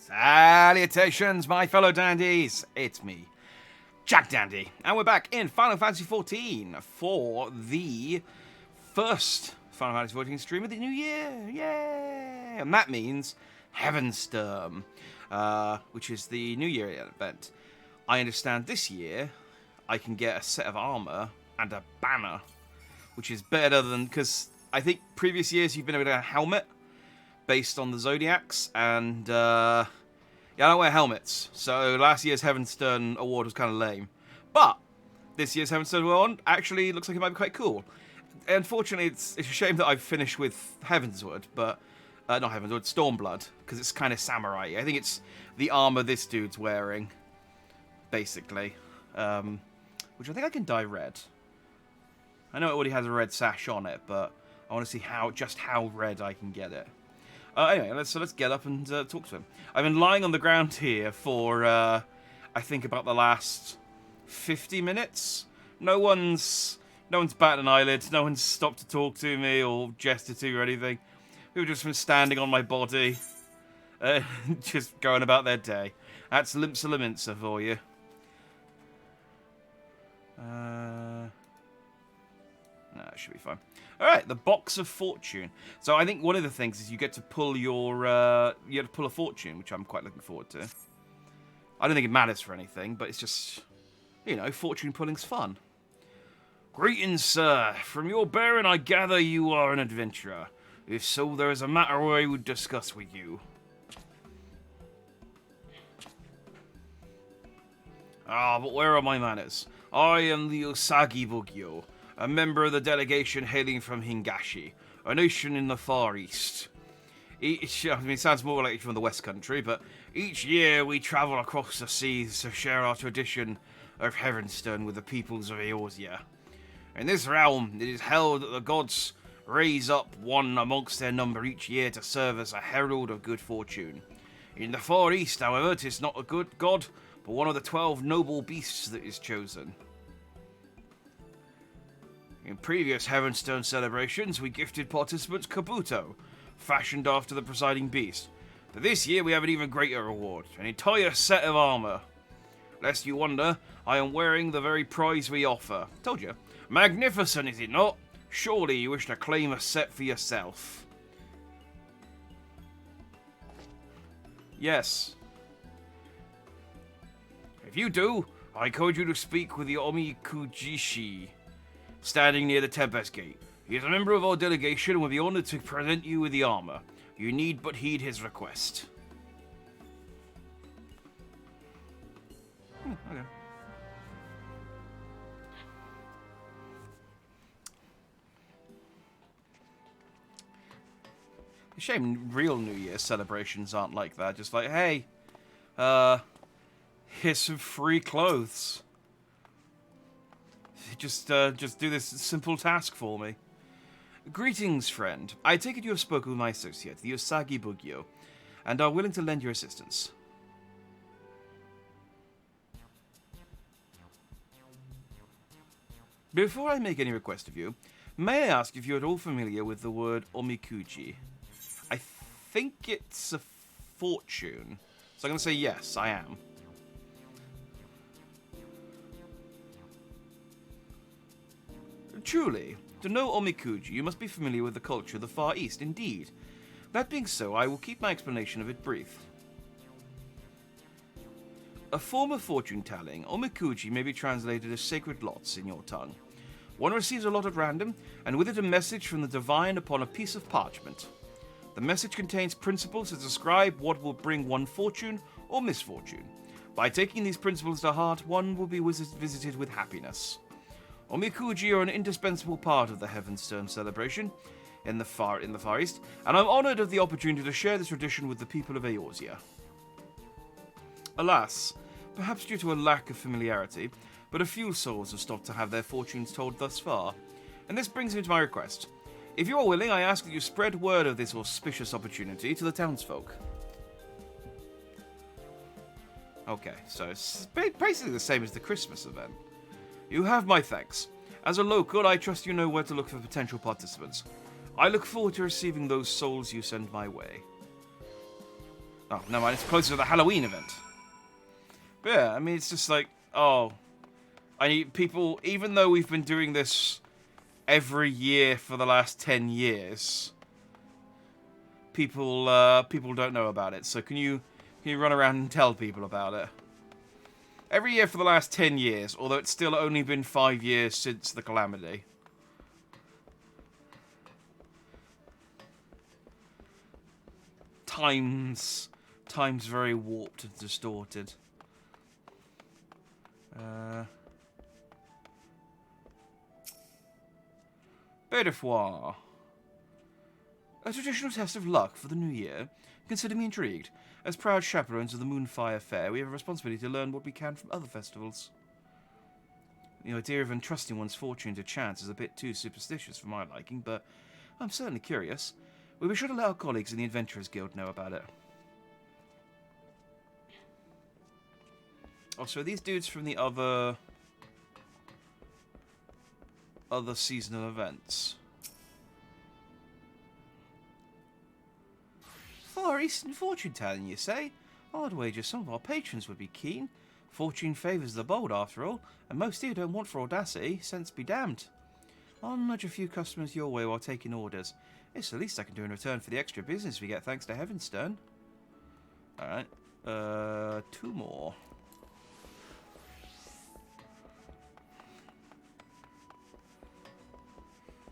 Salutations, my fellow dandies! It's me, Jack Dandy, and we're back in Final Fantasy XIV for the first Final Fantasy XIV stream of the new year! Yay! And that means Heavenstorm, which is the New Year event. I understand this year I can get a set of armor and a banner, which is better than, because I think previous years you've been able to get a helmet based on the Zodiacs, and yeah, I don't wear helmets, so last year's Heavenstorm award was kind of lame. But this year's Heavenstorm award actually looks like it might be quite cool. Unfortunately, it's a shame that I've finished with Heavensward, but not Heavensward, Stormblood, because it's kind of samurai. I think it's the armor this dude's wearing, basically, which I think I can dye red. I know it already has a red sash on it, but I want to see just how red I can get it. Anyway, let's get up and talk to him. I've been lying on the ground here for, I think, about the last 50 minutes. No one's batted an eyelid. No one's stopped to talk to me or gestured to me or anything. People just been standing on my body, just going about their day. That's Limpsa Laminsa for you. No, it should be fine. Alright, the Box of Fortune. So I think one of the things is you get to pull your, you get to pull a fortune, which I'm quite looking forward to. I don't think it matters for anything, but it's just, you know, fortune pulling's fun. Greetings, sir. From your bearing, I gather you are an adventurer. If so, there is a matter I would discuss with you. Ah, but where are my manners? I am the Usagi Bugyo, a member of the delegation hailing from Hingashi, a nation in the Far East. It sounds more like from the West Country, but each year we travel across the seas to share our tradition of Heavenstorm with the peoples of Eorzea. In this realm, it is held that the gods raise up one amongst their number each year to serve as a herald of good fortune. In the Far East, however, it is not a good god, but one of the 12 noble beasts that is chosen. In previous Heavenstorm celebrations, we gifted participants Kabuto, fashioned after the presiding beast. But this year we have an even greater reward, an entire set of armor. Lest you wonder, I am wearing the very prize we offer. Told you. Magnificent, is it not? Surely you wish to claim a set for yourself. Yes. If you do, I encourage you to speak with the Omi Kujishi, standing near the Tempest Gate. He is a member of our delegation and will be honored to present you with the armor. You need but heed his request. Okay. A shame real New Year celebrations aren't like that. Just like, hey, here's some free clothes. Just do this simple task for me. Greetings, friend. I take it you have spoken with my associate, the Usagi Bugyo, and are willing to lend your assistance. Before I make any request of you, may I ask if you are at all familiar with the word omikuji? I think it's a fortune, so I'm going to say yes, I am. Truly, to know omikuji, you must be familiar with the culture of the Far East, indeed. That being so, I will keep my explanation of it brief. A form of fortune telling, omikuji may be translated as sacred lots in your tongue. One receives a lot at random, and with it a message from the divine upon a piece of parchment. The message contains principles that describe what will bring one fortune or misfortune. By taking these principles to heart, one will be visited with happiness. Omikuji are an indispensable part of the Heavenstorm celebration in the Far East, and I'm honoured of the opportunity to share this tradition with the people of Eorzea. Alas, perhaps due to a lack of familiarity, but a few souls have stopped to have their fortunes told thus far, and this brings me to my request. If you are willing, I ask that you spread word of this auspicious opportunity to the townsfolk. Okay, so it's basically the same as the Christmas event. You have my thanks. As a local, I trust you know where to look for potential participants. I look forward to receiving those souls you send my way. Oh, no mind. It's closer to the Halloween event. But yeah, I mean, it's just like, oh, I need people. Even though we've been doing this every year for the last 10 years, people don't know about it. So can you run around and tell people about it? Every year for the last 10 years, although it's still only been 5 years since the calamity. Time's very warped and distorted. Baie de foi. A traditional test of luck for the new year. Consider me intrigued. As proud chaperones of the Moonfire Fair, we have a responsibility to learn what we can from other festivals. The idea of entrusting one's fortune to chance is a bit too superstitious for my liking, but I'm certainly curious. We'll be sure to let our colleagues in the Adventurers Guild know about it. Also, these dudes from the other seasonal events. Far Eastern fortune telling, you say? I'd wager some of our patrons would be keen. Fortune favours the bold, after all, and most here don't want for audacity, sense be damned. I'll nudge a few customers your way while taking orders. It's the least I can do in return for the extra business we get thanks to Heavenstone. Alright, 2 more.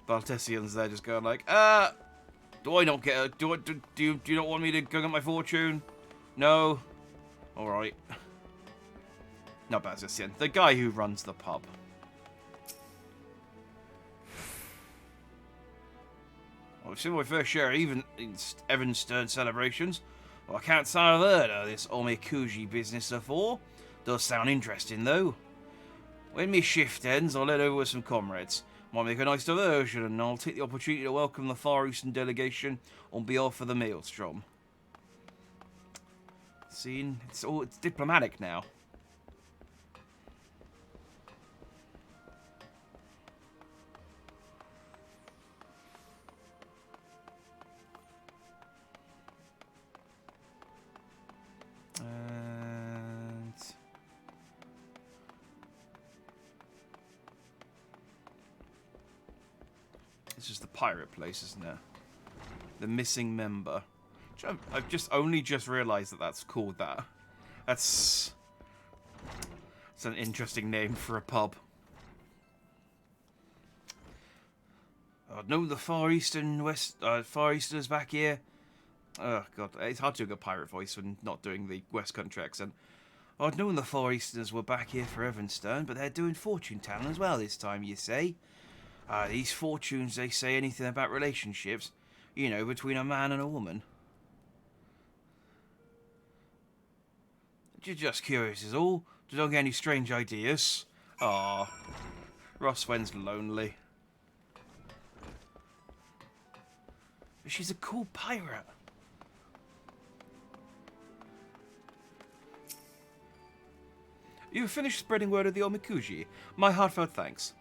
Baltesian's there just going like, do I not get a... Do you not want me to go get my fortune? No? Alright. Not Baltesian. The guy who runs the pub. I've seen my fair share even in Evanstern celebrations. Well, I can't say I've heard of this Omikuji business before. Does sound interesting, though. When my shift ends, I'll head over with some comrades. Might make a nice diversion, and I'll take the opportunity to welcome the Far Eastern delegation on behalf of the Maelstrom. See, it's diplomatic now. And this is the pirate place, isn't it? The missing member. I've only just realised that that's called that. It's an interesting name for a pub. I know the Far Easterners back here. Oh god, it's hard to do a pirate voice when not doing the West Country accent. I'd known the Far Easterners were back here for Evanstone, but they're doing fortune telling as well this time, you say. These fortunes, they say anything about relationships, you know, between a man and a woman. Just curious is all. Don't get any strange ideas. Ah, Roswen's lonely. But she's a cool pirate. You've finished spreading word of the Omikuji. My heartfelt thanks.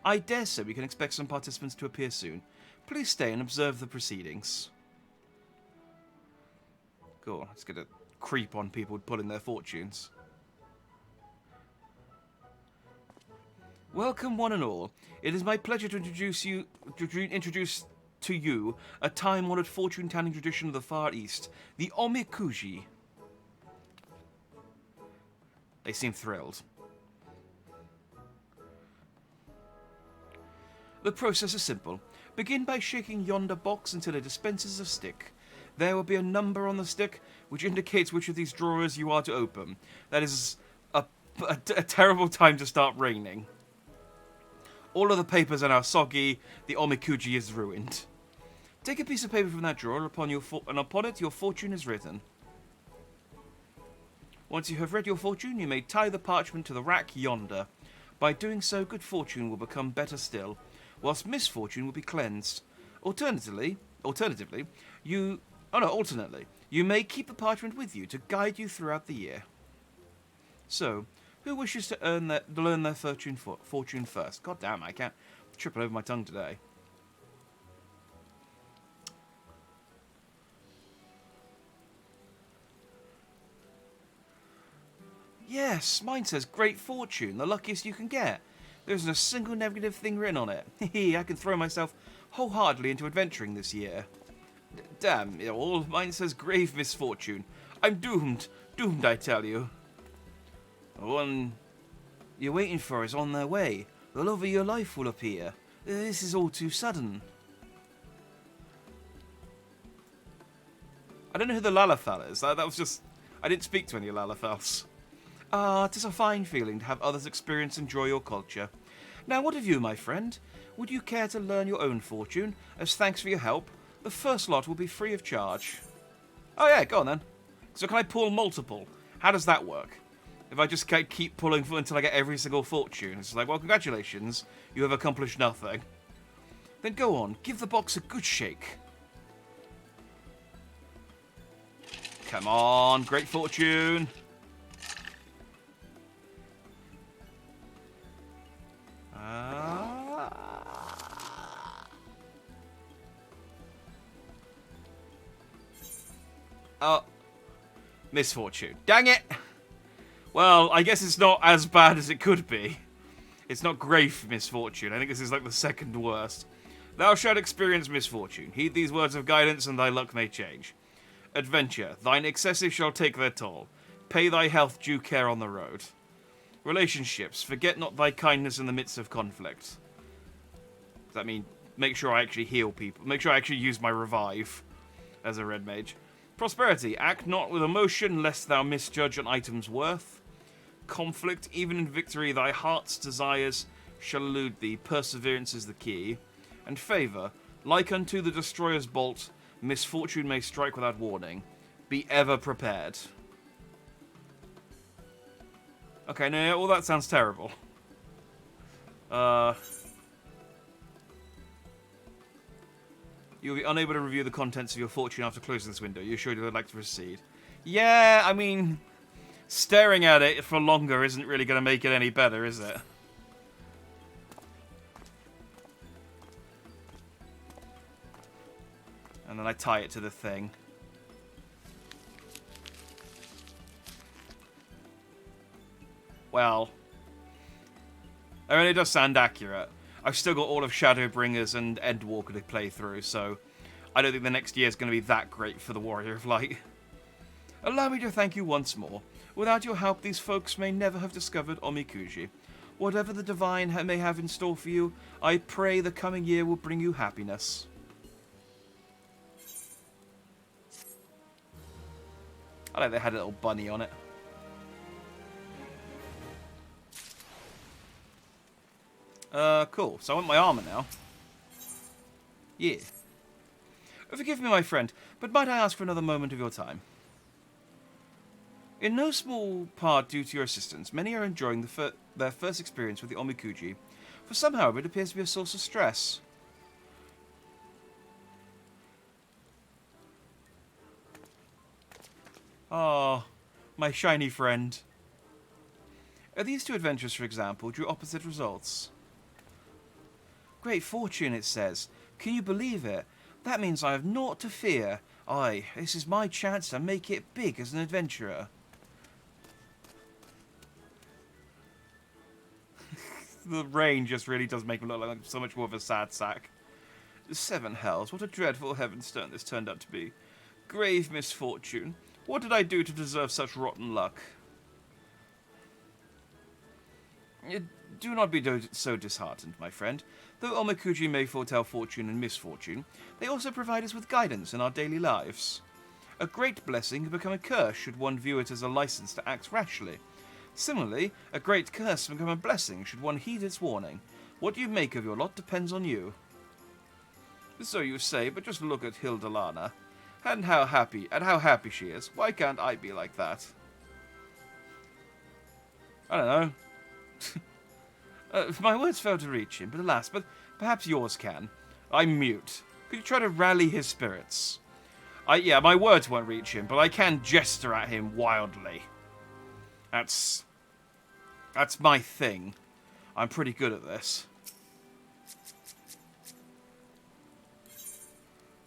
I dare say we can expect some participants to appear soon. Please stay and observe the proceedings. Cool, let's get a creep on people pulling their fortunes. Welcome one and all. It is my pleasure to introduce to you a time-honoured fortune-telling tradition of the Far East, the Omikuji. They seem thrilled. The process is simple. Begin by shaking yonder box until it dispenses a stick. There will be a number on the stick which indicates which of these drawers you are to open. That is a terrible time to start raining. All of the papers are now soggy. The Omikuji is ruined. Take a piece of paper from that drawer, and upon it your fortune is written. Once you have read your fortune, you may tie the parchment to the rack yonder. By doing so, good fortune will become better still, whilst misfortune will be cleansed. Alternately, you may keep the parchment with you to guide you throughout the year. So, who wishes to learn their fortune first? God damn, I can't triple over my tongue today. Yes, mine says great fortune, the luckiest you can get. There isn't a single negative thing written on it. Hehe, I can throw myself wholeheartedly into adventuring this year. Damn it all, mine says grave misfortune. I'm doomed. Doomed, I tell you. The one you're waiting for is on their way. The love of your life will appear. This is all too sudden. I don't know who the Lalafell is. That was just... I didn't speak to any Lalafells. Ah, 'tis a fine feeling to have others experience and enjoy your culture. Now, what of you, my friend? Would you care to learn your own fortune? As thanks for your help, the first lot will be free of charge. Oh yeah, go on then. So can I pull multiple? How does that work? If I just keep pulling until I get every single fortune, it's like, well, congratulations, you have accomplished nothing. Then go on, give the box a good shake. Come on, great fortune. Oh, misfortune. Dang it! Well, I guess it's not as bad as it could be. It's not grave misfortune. I think this is like the second worst. Thou shalt experience misfortune. Heed these words of guidance, and thy luck may change. Adventure. Thine excessive shall take their toll. Pay thy health due care on the road. Relationships. Forget not thy kindness in the midst of conflict. Does that mean make sure I actually heal people? Make sure I actually use my revive as a red mage. Prosperity. Act not with emotion, lest thou misjudge an item's worth. Conflict. Even in victory, thy heart's desires shall elude thee. Perseverance is the key. And favour. Like unto the destroyer's bolt, misfortune may strike without warning. Be ever prepared. Okay, no, all that sounds terrible. You'll be unable to review the contents of your fortune after closing this window. You sure you'd like to proceed? Yeah, I mean, staring at it for longer isn't really going to make it any better, is it? And then I tie it to the thing. Well, I mean, it does sound accurate. I've still got all of Shadowbringers and Endwalker to play through, so I don't think the next year is going to be that great for the Warrior of Light. Allow me to thank you once more. Without your help, these folks may never have discovered Omikuji. Whatever the Divine may have in store for you, I pray the coming year will bring you happiness. I like they had a little bunny on it. Cool. So I want my armor now. Yeah. Forgive me, my friend, but might I ask for another moment of your time? In no small part due to your assistance, many are enjoying their first experience with the Omikuji. For some, however, it appears to be a source of stress. Ah, my shiny friend. These two adventures, for example, drew opposite results. Great fortune, it says. Can you believe it? That means I have naught to fear. Aye, this is my chance to make it big as an adventurer. The rain just really does make him look like so much more of a sad sack. 7 hells, what a dreadful heavenstone this turned out to be. Grave misfortune. What did I do to deserve such rotten luck? Do not be so disheartened, my friend. Though Omikuji may foretell fortune and misfortune, they also provide us with guidance in our daily lives. A great blessing can become a curse should one view it as a license to act rashly. Similarly, a great curse can become a blessing should one heed its warning. What you make of your lot depends on you. So you say, but just look at Hildalana. And how happy she is. Why can't I be like that? I don't know. My words fail to reach him, but alas, but perhaps yours can. I'm mute. Could you try to rally his spirits? Yeah, my words won't reach him, but I can gesture at him wildly. That's my thing. I'm pretty good at this.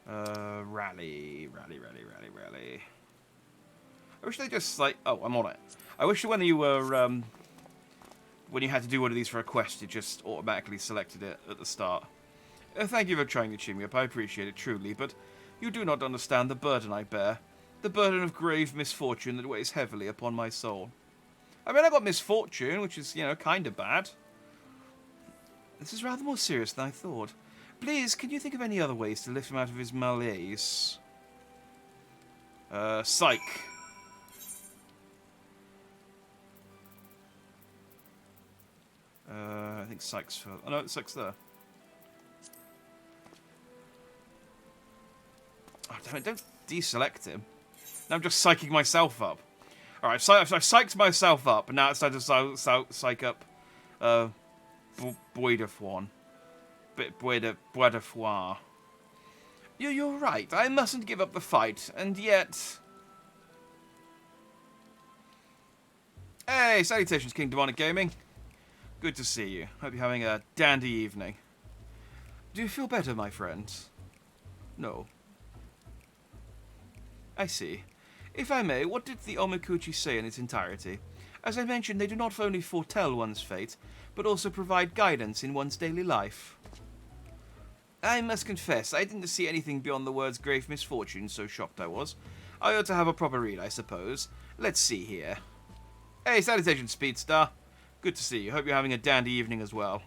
Rally. I wish they just, like... Oh, I'm on it. I wish when you were, when you had to do one of these for a quest, it just automatically selected it at the start. Thank you for trying to cheer me up, I appreciate it truly, but you do not understand the burden I bear. The burden of grave misfortune that weighs heavily upon my soul. I mean, I got misfortune, which is, you know, kind of bad. This is rather more serious than I thought. Please, can you think of any other ways to lift him out of his malaise? Psych. I think Psych's for... Oh, no, Psych's there. Oh, damn it, don't deselect him. Now I'm just psyching myself up. Alright, so I've psyched myself up, and now it's time to psych up Bois de Foin. Bois de Foin. You're right, I mustn't give up the fight, and yet... Hey, salutations, King Demonic Gaming. Good to see you. Hope you're having a dandy evening. Do you feel better, my friend? No. I see. If I may, what did the Omikuchi say in its entirety? As I mentioned, they do not only foretell one's fate, but also provide guidance in one's daily life. I must confess, I didn't see anything beyond the words grave misfortune, so shocked I was. I ought to have a proper read, I suppose. Let's see here. Hey, salutations, Speedstar. Good to see you. Hope you're having a dandy evening as well.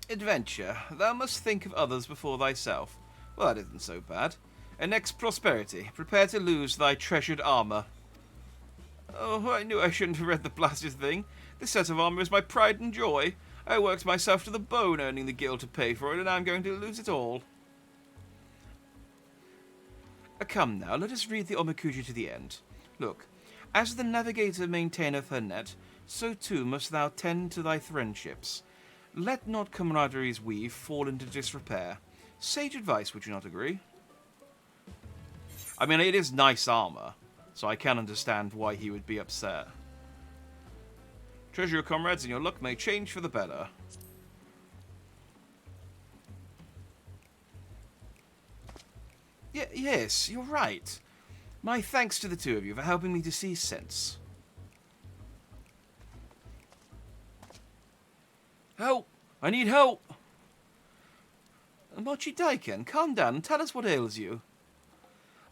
Adventure. Thou must think of others before thyself. Well, that isn't so bad. And next, prosperity. Prepare to lose thy treasured armour. Oh, I knew I shouldn't have read the blasted thing. This set of armour is my pride and joy. I worked myself to the bone earning the guild to pay for it, and I'm going to lose it all. Come now, let us read the Omikuji to the end. Look, as the navigator maintaineth her net, so too must thou tend to thy friendships. Let not camaraderie's weave fall into disrepair. Sage advice, would you not agree? I mean, it is nice armor, so I can understand why he would be upset. Treasure your comrades and your luck may change for the better. Yes, you're right. My thanks to the two of you for helping me to see sense. Help! I need help! Mochi Daiken, calm down and tell us what ails you.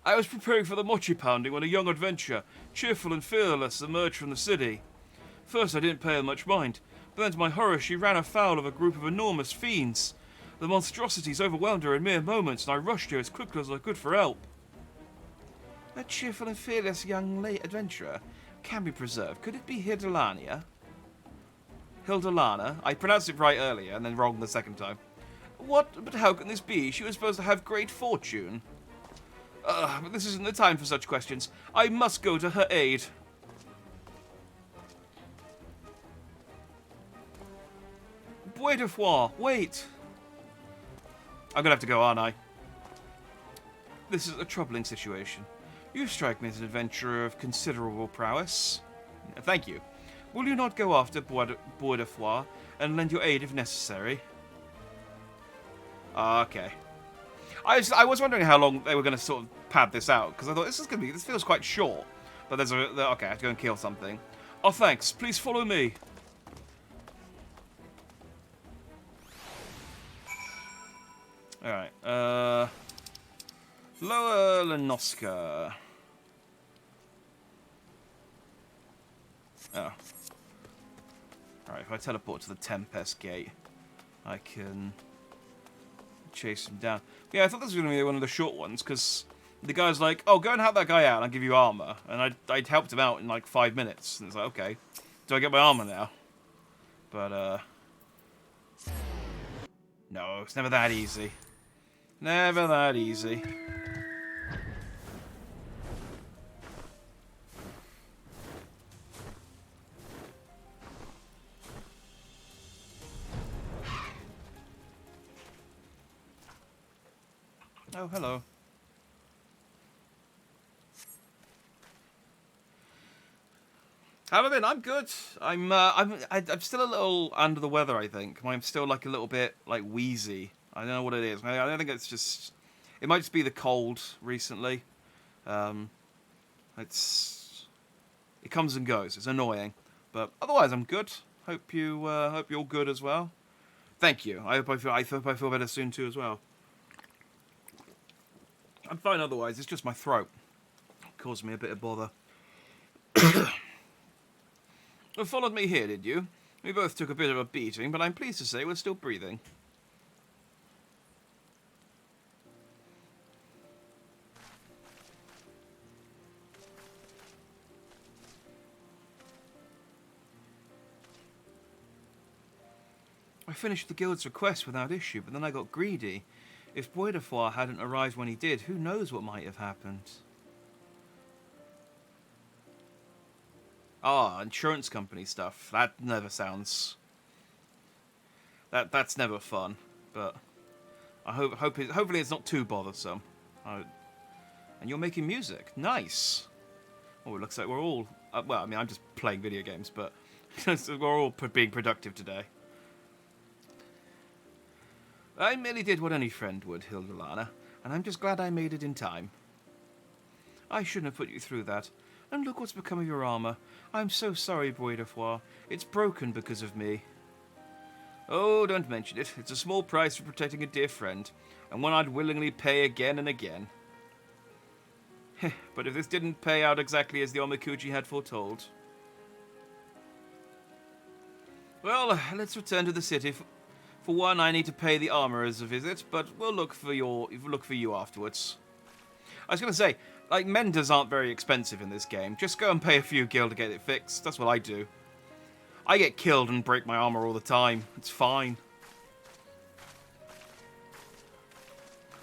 I was preparing for the mochi pounding when a young adventurer, cheerful and fearless, emerged from the city. First I didn't pay her much mind, but then to my horror she ran afoul of a group of enormous fiends. The monstrosities overwhelmed her in mere moments, and I rushed here as quickly as I could for help. A cheerful and fearless young adventurer can be preserved. Could it be Hildalania? Hildalana? I pronounced it right earlier, and then wrong the second time. What? But how can this be? She was supposed to have great fortune. But this isn't the time for such questions. I must go to her aid. Bois de Foin, wait! I'm gonna have to go, aren't I? This is a troubling situation. You strike me as an adventurer of considerable prowess. Thank you. Will you not go after Bois de Foin and lend your aid if necessary? Okay. I was wondering how long they were going to sort of pad this out, because I thought this feels quite short. But there's okay, I have to go and kill something. Oh, thanks. Please follow me. Alright, Lower Lenoska. Oh. Alright, if I teleport to the Tempest Gate, I can chase him down. Yeah, I thought this was going to be one of the short ones, because the guy's like, oh, go and help that guy out and I'll give you armor. And I'd helped him out in like 5 minutes. And it's like, okay, do I get my armor now? But, no, it's never that easy. Never that easy. Oh, hello. How have I been? I'm good. I'm still a little under the weather, I think. I'm still like a little bit like wheezy. I don't know what it is. I don't think it's just... It might just be the cold recently. It comes and goes. It's annoying, but otherwise I'm good. Hope you're good as well. Thank you. I hope I feel better soon too as well. I'm fine otherwise. It's just my throat. It caused me a bit of bother. You followed me here, did you? We both took a bit of a beating, but I'm pleased to say we're still breathing. I finished the guild's request without issue, but then I got greedy. If Bois de Foix hadn't arrived when he did, who knows what might have happened. Ah, insurance company stuff. That never sounds... That's never fun, but I hopefully it's not too bothersome. And you're making music. Nice. Oh, it looks like we're all... well, I mean, I'm just playing video games, but we're all being productive today. I merely did what any friend would, Hildalana, and I'm just glad I made it in time. I shouldn't have put you through that. And look what's become of your armour. I'm so sorry, Bois de Foix. It's broken because of me. Oh, don't mention it. It's a small price for protecting a dear friend, and one I'd willingly pay again and again. But if this didn't pay out exactly as the Omikuji had foretold... Well, let's return to the city. For one, I need to pay the armourers a visit, but we'll look for you afterwards. I was going to say, like, menders aren't very expensive in this game. Just go and pay a few gil to get it fixed. That's what I do. I get killed and break my armour all the time. It's fine.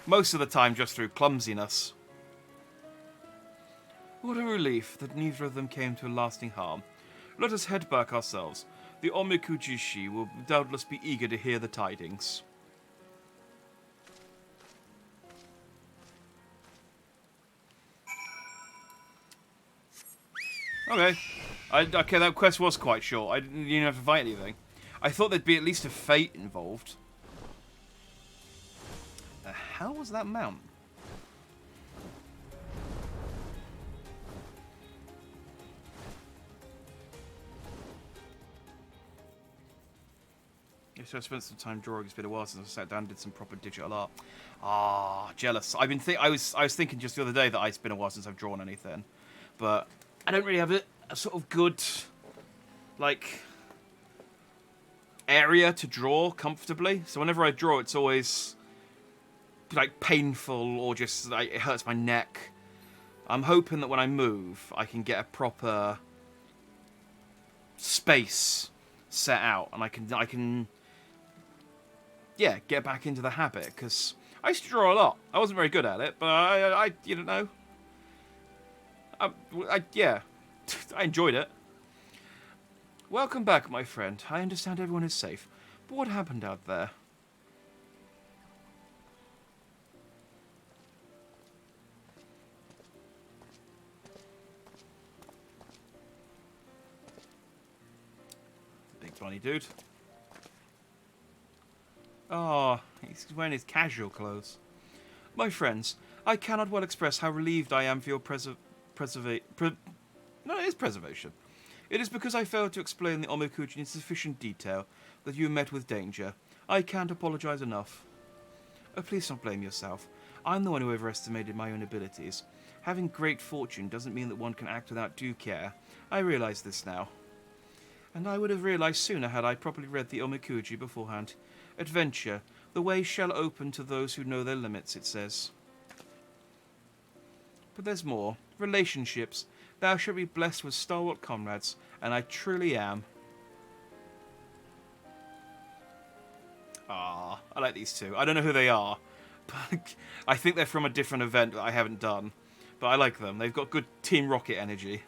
Most of the time just through clumsiness. What a relief that neither of them came to a lasting harm. Let us head back ourselves. The Omikujishi will doubtless be eager to hear the tidings. Okay. Okay, that quest was quite short. I didn't even have to fight anything. I thought there'd be at least a fate involved. The hell was that mount? So I spent some time drawing. It's been a while since I sat down and did some proper digital art. Ah, jealous. I was thinking just the other day that it's been a while since I've drawn anything, but I don't really have a sort of good, like, area to draw comfortably. So whenever I draw, it's always like painful or just like it hurts my neck. I'm hoping that when I move, I can get a proper space set out, and I can. Yeah, get back into the habit, because I used to draw a lot. I wasn't very good at it, but I you don't know. Yeah, I enjoyed it. Welcome back, my friend. I understand everyone is safe, but what happened out there? Big funny dude. Ah, he's wearing his casual clothes. My friends, I cannot well express how relieved I am for your preservation. It is because I failed to explain the Omikuji in sufficient detail that you met with danger. I can't apologize enough. Please don't blame yourself. I'm the one who overestimated my own abilities. Having great fortune doesn't mean that one can act without due care. I realize this now. And I would have realized sooner had I properly read the Omikuji beforehand. Adventure. The way shall open to those who know their limits, it says. But there's more. Relationships. Thou shalt be blessed with stalwart comrades, and I truly am. Ah, I like these two. I don't know who they are, but I think they're from a different event that I haven't done. But I like them. They've got good Team Rocket energy.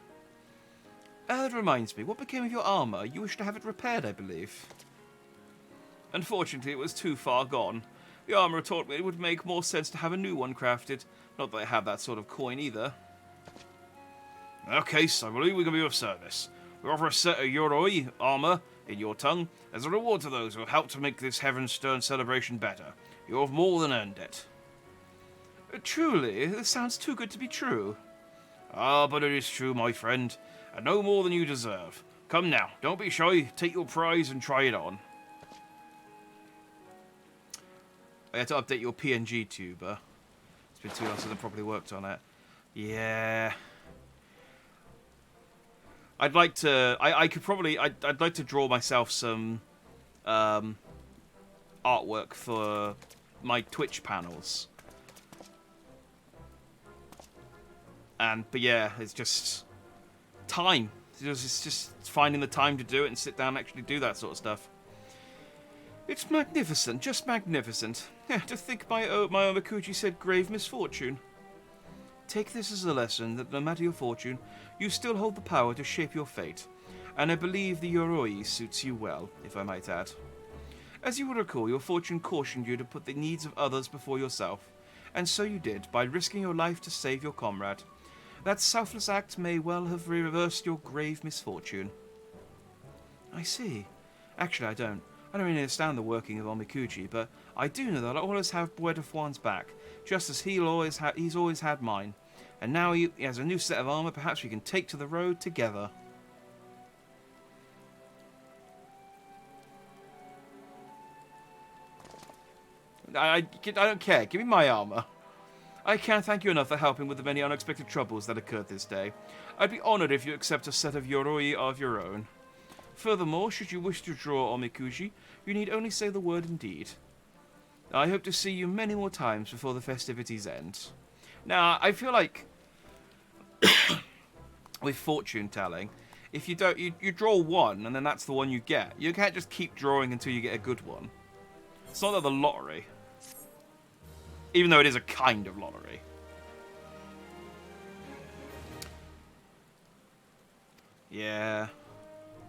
That reminds me, what became of your armour? You wish to have it repaired, I believe. Unfortunately, it was too far gone. The armourer taught me it would make more sense to have a new one crafted. Not that I have that sort of coin either. Okay, so I believe we can be of service. We offer a set of Yoroi armour, in your tongue, as a reward to those who have helped to make this Heaven's Stern celebration better. You have more than earned it. Truly, this sounds too good to be true. Ah, but it is true, my friend, and no more than you deserve. Come now, don't be shy. Take your prize and try it on. I had to update your PNG tuber. It's been too long since I properly worked on it. Yeah. I'd like to... I could probably... I'd like to draw myself some artwork for my Twitch panels. But yeah, it's just time. It's just finding the time to do it and sit down and actually do that sort of stuff. It's magnificent, just magnificent. Yeah, to think my Omakuchi said grave misfortune. Take this as a lesson that no matter your fortune, you still hold the power to shape your fate. And I believe the Yoroi suits you well, if I might add. As you will recall, your fortune cautioned you to put the needs of others before yourself. And so you did, by risking your life to save your comrade. That selfless act may well have reversed your grave misfortune. I see. Actually, I don't really understand the working of Omikuji, but I do know that I always have Bois de Fuan's back, just as he's always had mine. And now he has a new set of armour perhaps we can take to the road together. I don't care. Give me my armour. I can't thank you enough for helping with the many unexpected troubles that occurred this day. I'd be honoured if you accept a set of Yoroi of your own. Furthermore, should you wish to draw Omikuji, you need only say the word indeed. I hope to see you many more times before the festivities end. Now, I feel like with fortune telling, if you don't, you draw one and then that's the one you get. You can't just keep drawing until you get a good one. It's not like the lottery. Even though it is a kind of lottery. Yeah.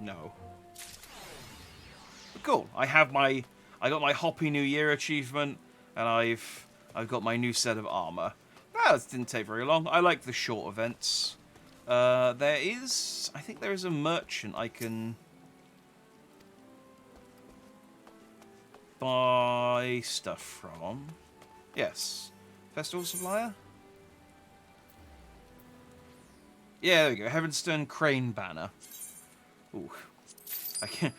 No. But cool. I got my Hoppy New Year achievement, and I've got my new set of armor. That didn't take very long. I like the short events. I think there is a merchant I can buy stuff from. Yes. Festival supplier? Yeah, there we go. Heavenstone Crane Banner. Ooh. I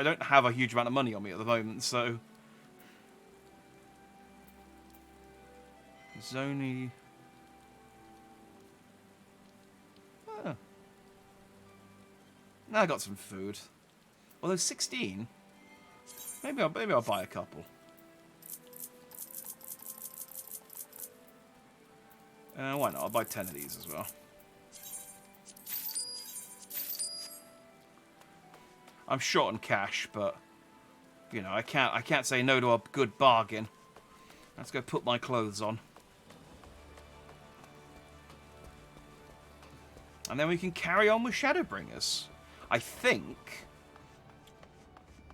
don't have a huge amount of money on me at the moment, so it's only now I got some food. Although 16, maybe I'll buy a couple. Why not? I'll buy 10 of these as well. I'm short on cash, but you know, I can't say no to a good bargain. Let's go put my clothes on. And then we can carry on with Shadowbringers. I think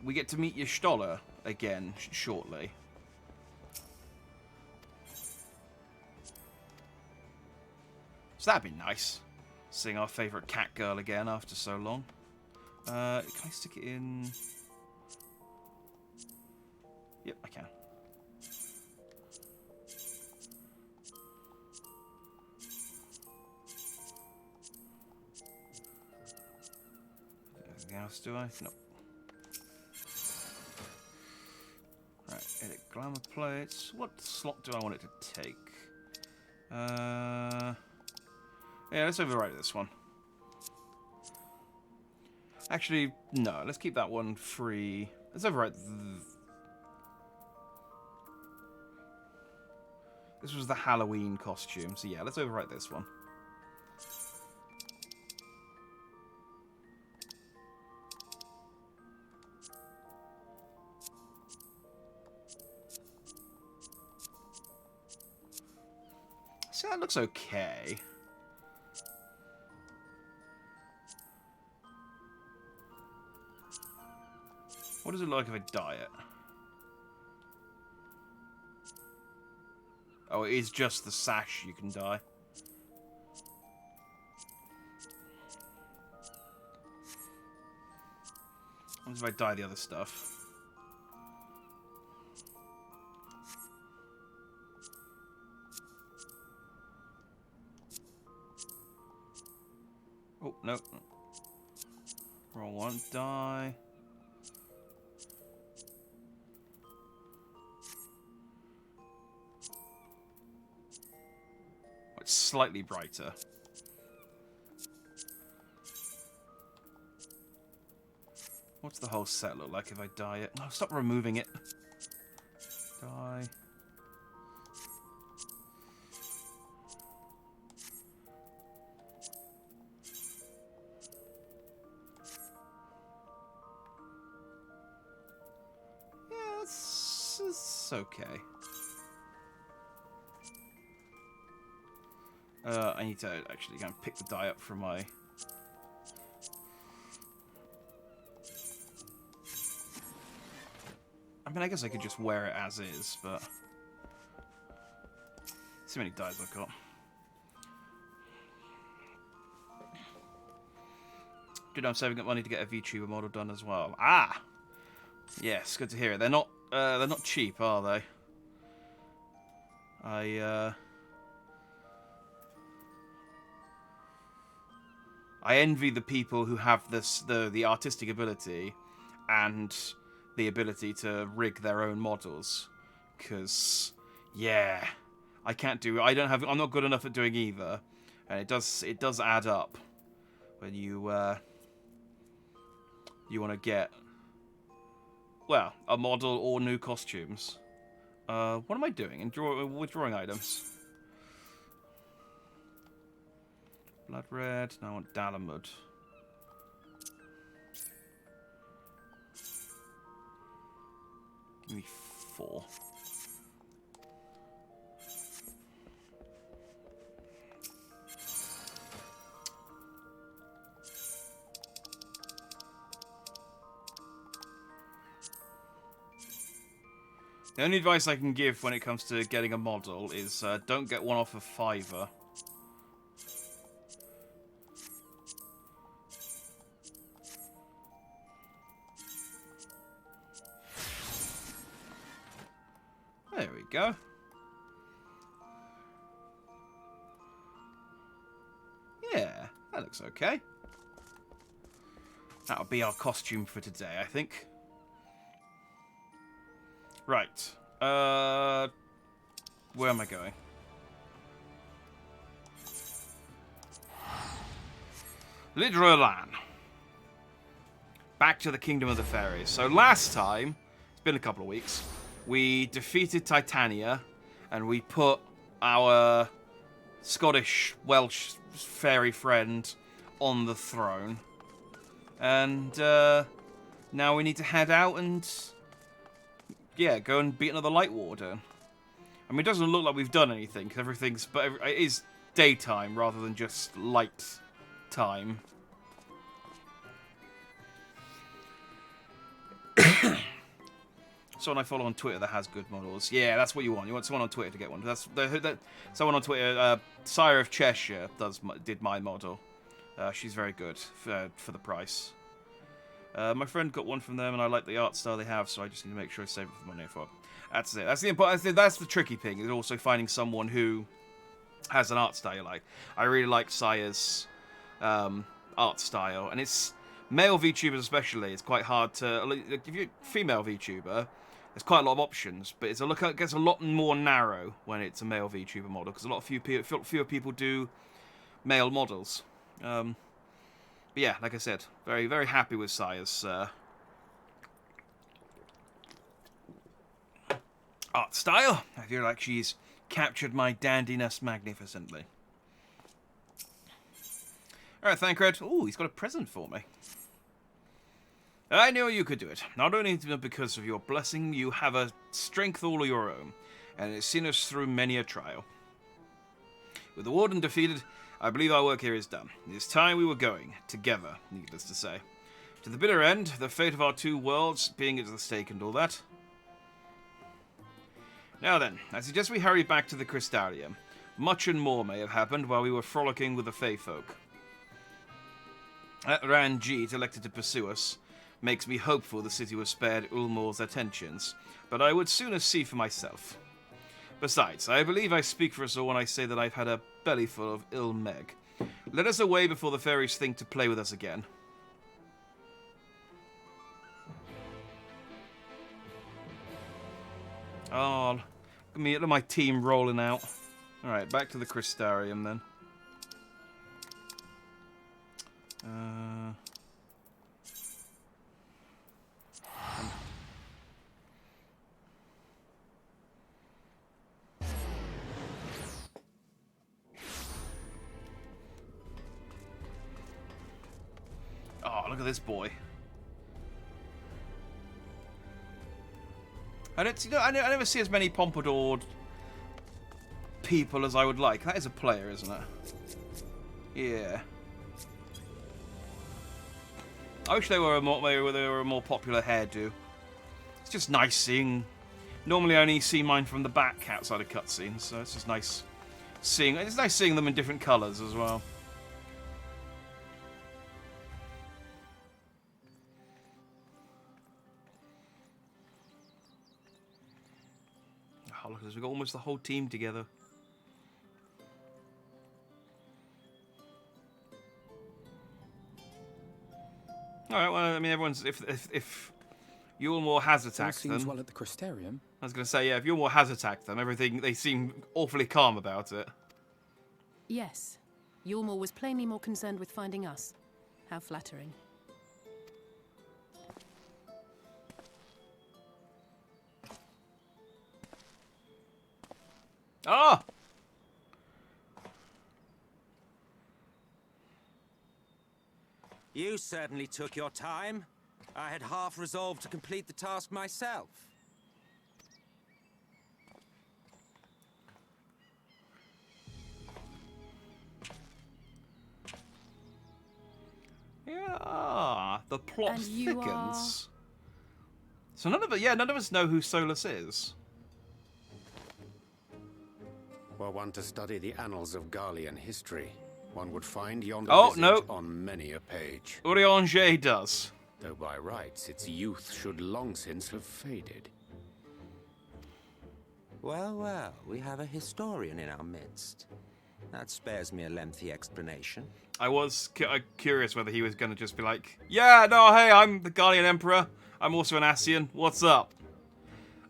we get to meet Y'shtola again shortly. So that'd be nice. Seeing our favourite cat girl again after so long. Can I stick it in? Yep, I can. Anything else, do I? No. Right, edit glamour plates. What slot do I want it to take? Yeah, let's overwrite this one. Actually, no. Let's keep that one free. Let's overwrite. This was the Halloween costume, so yeah, let's overwrite this one. So that looks okay. What is it like if I dye it? Oh, it is just the sash you can dye. What if I dye the other stuff? Nope. Roll 1 die. It's slightly brighter. What's the whole set look like if I dye it? No, stop removing it. Dye. Yeah, it's okay. I need to actually go and pick the dye up from my... I mean, I guess I could just wear it as is, but... See how many dyes I've got. Good, I'm saving up money to get a VTuber model done as well. Ah! Yes, good to hear it. They're not cheap, are they? I envy the people who have the artistic ability and the ability to rig their own models, because yeah, I'm not good enough at doing either, and it does add up when you want to get, well, a model or new costumes. What am I doing? Withdrawing items. Blood red. Now I want Dalamud. Give me 4. The only advice I can give when it comes to getting a model is don't get one off of Fiverr. There we go. Yeah, that looks okay. That'll be our costume for today, I think. Right. Where am I going? Lidrolan. Back to the Kingdom of the Fairies. So last time, it's been a couple of weeks, we defeated Titania, and we put our Scottish Welsh fairy friend on the throne. And now we need to head out and, yeah, go and beat another Light Warden. I mean, it doesn't look like we've done anything, because it is daytime rather than just light time. Someone I follow on Twitter that has good models. Yeah, that's what you want. You want someone on Twitter to get one. Someone on Twitter, Sire of Cheshire, did my model. She's very good for the price. My friend got one from them, and I like the art style they have, so I just need to make sure I save it for money for. That's it. That's the important. That's the tricky thing. Is also finding someone who has an art style you like. I really like Sire's art style, and it's male VTubers especially. It's quite hard to. If you're a female VTuber, there's quite a lot of options, but it gets a lot more narrow when it's a male VTuber model because fewer people do male models. But yeah, like I said, very, very happy with Sire's art style. I feel like she's captured my dandiness magnificently. Alright, Thancred. Ooh, he's got a present for me. I knew you could do it. Not only because of your blessing, you have a strength all of your own, and it's seen us through many a trial. With the Warden defeated, I believe our work here is done. It is time we were going, together, needless to say. To the bitter end, the fate of our two worlds being at the stake and all that. Now then, I suggest we hurry back to the Crystalium. Much and more may have happened while we were frolicking with the Fey folk. That Ranjit elected to pursue us makes me hopeful the city was spared Ulmor's attentions, but I would sooner see for myself. Besides, I believe I speak for us all when I say that I've had a bellyful of ill meg. Let us away before the fairies think to play with us again. Oh, look at my team rolling out. Alright, back to the Crystarium then. Oh, look at this boy. I never see as many pompadoured people as I would like. That is a player, isn't it? Yeah. I wish they were a more popular hairdo. It's just nice seeing. Normally, I only see mine from the back outside of cutscenes, so it's just nice seeing. It's nice seeing them in different colours as well. Oh, look at this! We've got almost the whole team together. All right. Well, I mean, everyone's if Yulmore has attacked them. Well at the Crystarium. I was going to say, yeah, if Yulmore has attacked them, they seem awfully calm about it. Yes. Yulmore was plainly more concerned with finding us. How flattering. Ah! You certainly took your time. I had half resolved to complete the task myself. Yeah, the plot And you thickens. So none of us know who Solus is. Were one to study the annals of Garlean history, one would find yonder visage on many a page. Urianger does. Though by rights its youth should long since have faded. Well, well, we have a historian in our midst. That spares me a lengthy explanation. I was curious whether he was going to just be like, yeah, no, hey, I'm the Garlean Emperor. I'm also an Ascian. What's up?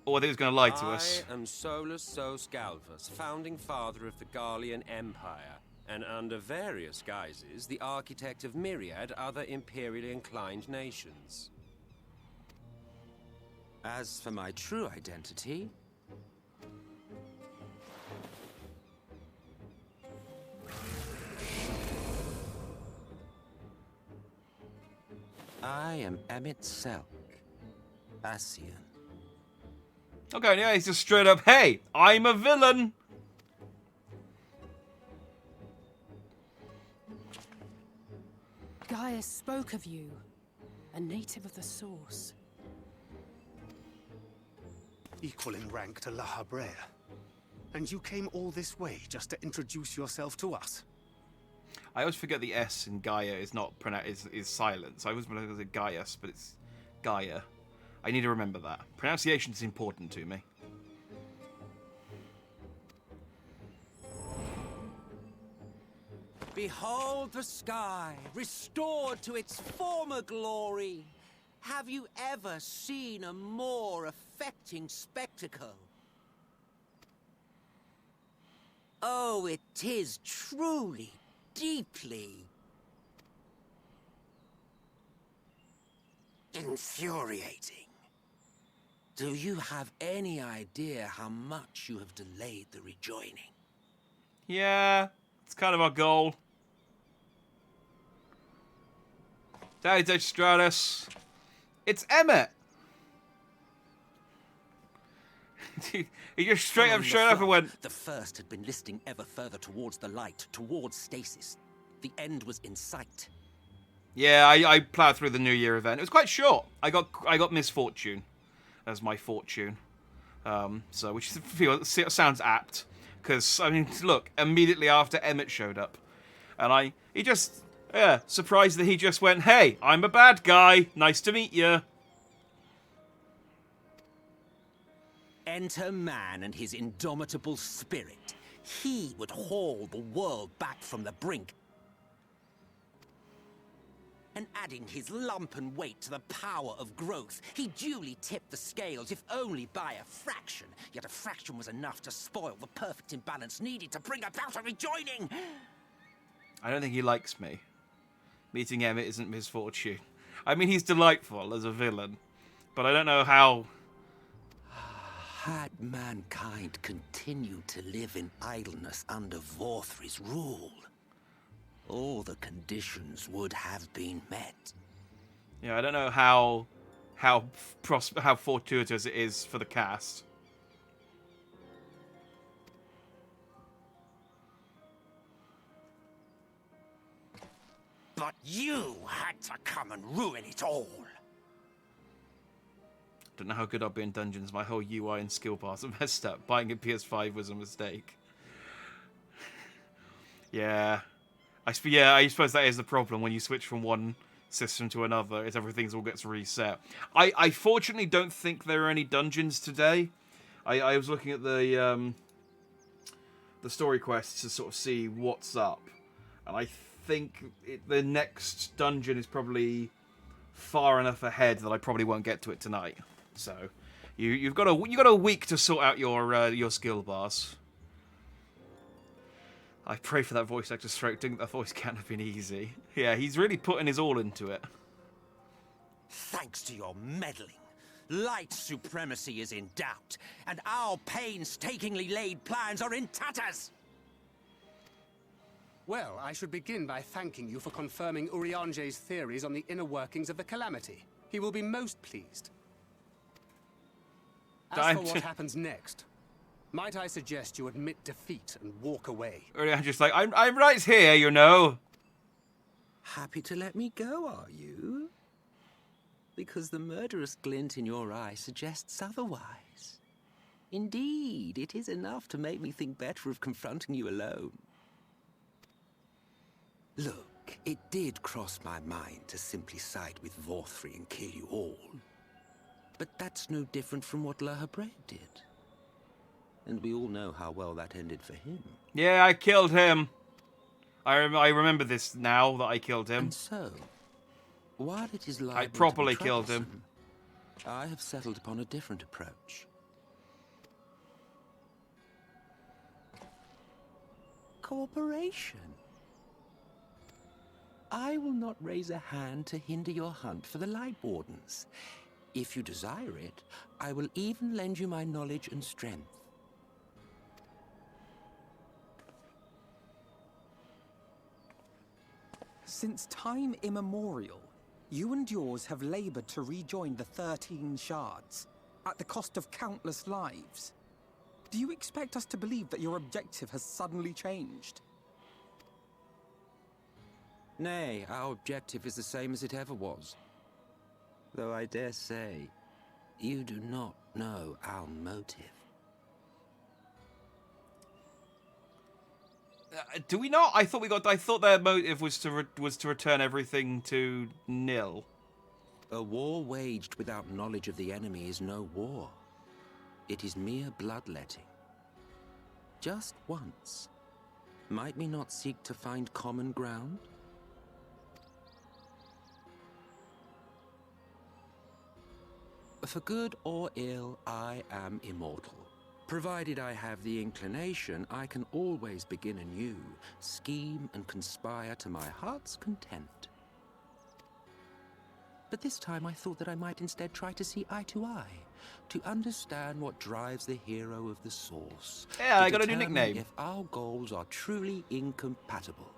Or whether he was going to lie to us. I am Solus Sos Galvus, founding father of the Garlean Empire, and under various guises, the architect of myriad other imperially inclined nations. As for my true identity, I am Emmett Selk, Ascian. Okay, yeah, he's just straight up, hey, I'm a villain. Gaius spoke of you, a native of the Source. Equal in rank to La Habrea. And you came all this way just to introduce yourself to us? I always forget the S in Gaia is not is silent. So I always remember it Gaius, but it's Gaia. I need to remember that. Pronunciation is important to me. Behold the sky, restored to its former glory. Have you ever seen a more affecting spectacle? Oh, it is truly, deeply infuriating. Do you have any idea how much you have delayed the rejoining? Yeah, it's kind of our goal. Daddy Stratus. It's Emmett. He just straight up showed up and went. The first had been listing ever further towards the light, towards stasis. The end was in sight. Yeah, I plowed through the New Year event. It was quite short. I got Misfortune as my fortune. So which sounds apt. Because, I mean, look, immediately after Emmett showed up. And he just, surprised that he just went, hey, I'm a bad guy. Nice to meet you. Enter man and his indomitable spirit. He would haul the world back from the brink. and adding his lumpen weight to the power of growth, he duly tipped the scales, if only by a fraction. Yet a fraction was enough to spoil the perfect imbalance needed to bring about a rejoining. I don't think he likes me. Meeting Emmett isn't misfortune. I mean, he's delightful as a villain, but I don't know how... Had mankind continued to live in idleness under Vorthry's rule, all the conditions would have been met. Yeah, I don't know how fortuitous it is for the cast. But you had to come and ruin it all. Don't know how good I'll be in dungeons. My whole UI and skill bars are messed up. Buying a PS5 was a mistake. Yeah. I suppose that is the problem when you switch from one system to another, is everything all gets reset. I fortunately don't think there are any dungeons today. I was looking at the story quests to sort of see what's up, and I think the next dungeon is probably far enough ahead that I probably won't get to it tonight. So you've got a week to sort out your skill bars. I pray for that voice actor's throat. That voice can't have been easy. Yeah, he's really putting his all into it. Thanks to your meddling, light supremacy is in doubt, and our painstakingly laid plans are in tatters. Well, I should begin by thanking you for confirming Urianger's theories on the inner workings of the Calamity. He will be most pleased. As for what happens next, might I suggest you admit defeat and walk away? Urianger's like, I'm right here, you know. Happy to let me go, are you? Because the murderous glint in your eye suggests otherwise. Indeed, it is enough to make me think better of confronting you alone. Look, it did cross my mind to simply side with Vorthry and kill you all. But that's no different from what La Habre did. And we all know how well that ended for him. Yeah, I killed him. I remember this now that I killed him. And so, while it is liable I properly to be killed him. I have settled upon a different approach. Cooperation. I will not raise a hand to hinder your hunt for the Light Wardens. If you desire it, I will even lend you my knowledge and strength. Since time immemorial, you and yours have labored to rejoin the 13 shards, at the cost of countless lives. Do you expect us to believe that your objective has suddenly changed? Nay, our objective is the same as it ever was. Though I dare say, you do not know our motive. Do we not? I thought their motive was to return everything to nil. A war waged without knowledge of the enemy is no war. It is mere bloodletting. Just once. Might we not seek to find common ground? For good or ill, I am immortal. Provided I have the inclination, I can always begin anew, scheme and conspire to my heart's content. But this time I thought that I might instead try to see eye to eye, to understand what drives the hero of the source. Yeah, I got a new nickname. If our goals are truly incompatible.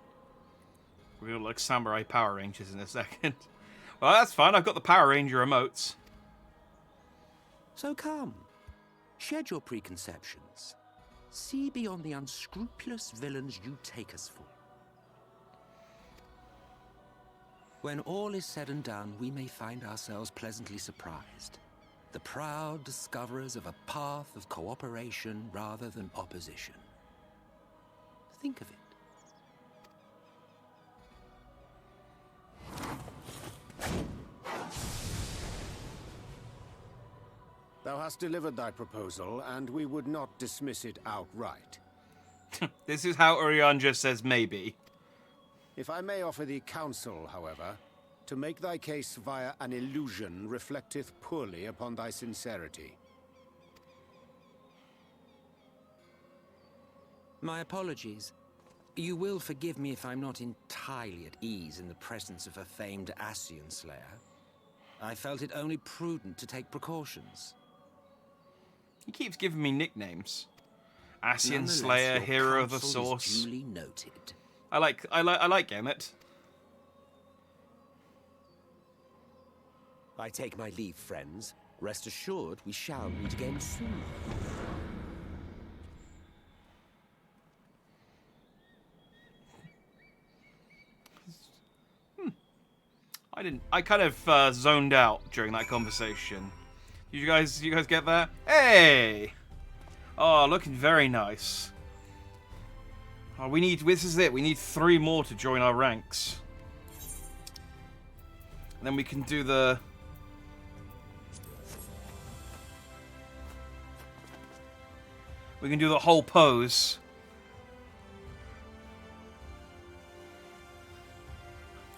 We're gonna look Samurai Power Rangers in a second. Well, that's fine. I've got the Power Ranger emotes. So come, shed your preconceptions. See beyond the unscrupulous villains you take us for. When all is said and done, we may find ourselves pleasantly surprised. The proud discoverers of a path of cooperation rather than opposition. Think of it. Thou hast delivered thy proposal, and we would not dismiss it outright. This is how Urianger says maybe. If I may offer thee counsel, however, To make thy case via an illusion reflecteth poorly upon thy sincerity. My apologies. You will forgive me if I'm not entirely at ease in the presence of a famed Ascian Slayer. I felt it only prudent to take precautions. He keeps giving me nicknames. Ascian Slayer, Hero of the Source. Duly noted. I like Emmett. I take my leave, friends. Rest assured, we shall meet again soon. I kind of zoned out during that conversation. You guys get that? Hey! Oh, looking very nice. Oh, this is it. We need 3 more to join our ranks. And then we can do the... We can do the whole pose.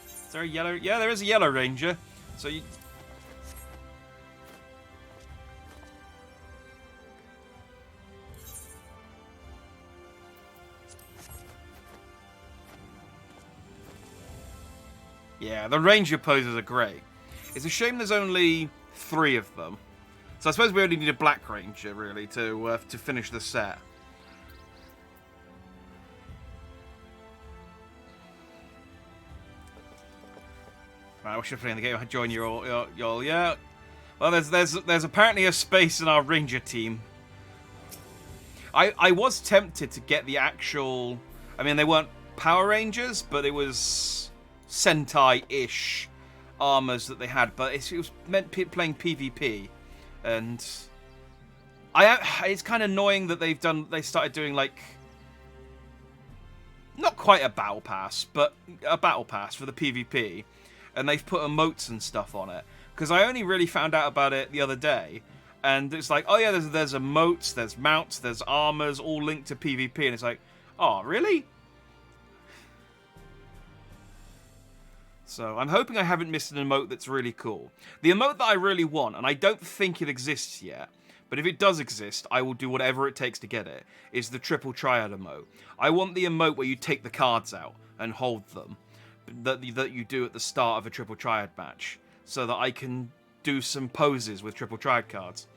Is there a yellow? Yeah, there is a yellow ranger. So you... Yeah, the ranger poses are great. It's a shame there's only 3 of them. So I suppose we only need a black ranger, really, to finish the set. Right, we should play in the game. I join your yeah. Well, there's apparently a space in our ranger team. I was tempted to get the actual... I mean, they weren't Power Rangers, but it was Sentai-ish armors that they had. But it was meant playing PvP. And it's kind of annoying that they started doing, like, not quite a battle pass, but a battle pass for the PvP, and they've put emotes and stuff on it. Because I only really found out about it the other day, and it's like, oh yeah, there's emotes, there's mounts, there's armors, all linked to PvP, and it's like, oh really? So I'm hoping I haven't missed an emote that's really cool. The emote that I really want, and I don't think it exists yet, but if it does exist, I will do whatever it takes to get it, is the triple triad emote. I want the emote where you take the cards out and hold them, that you do at the start of a triple triad match, so that I can do some poses with triple triad cards.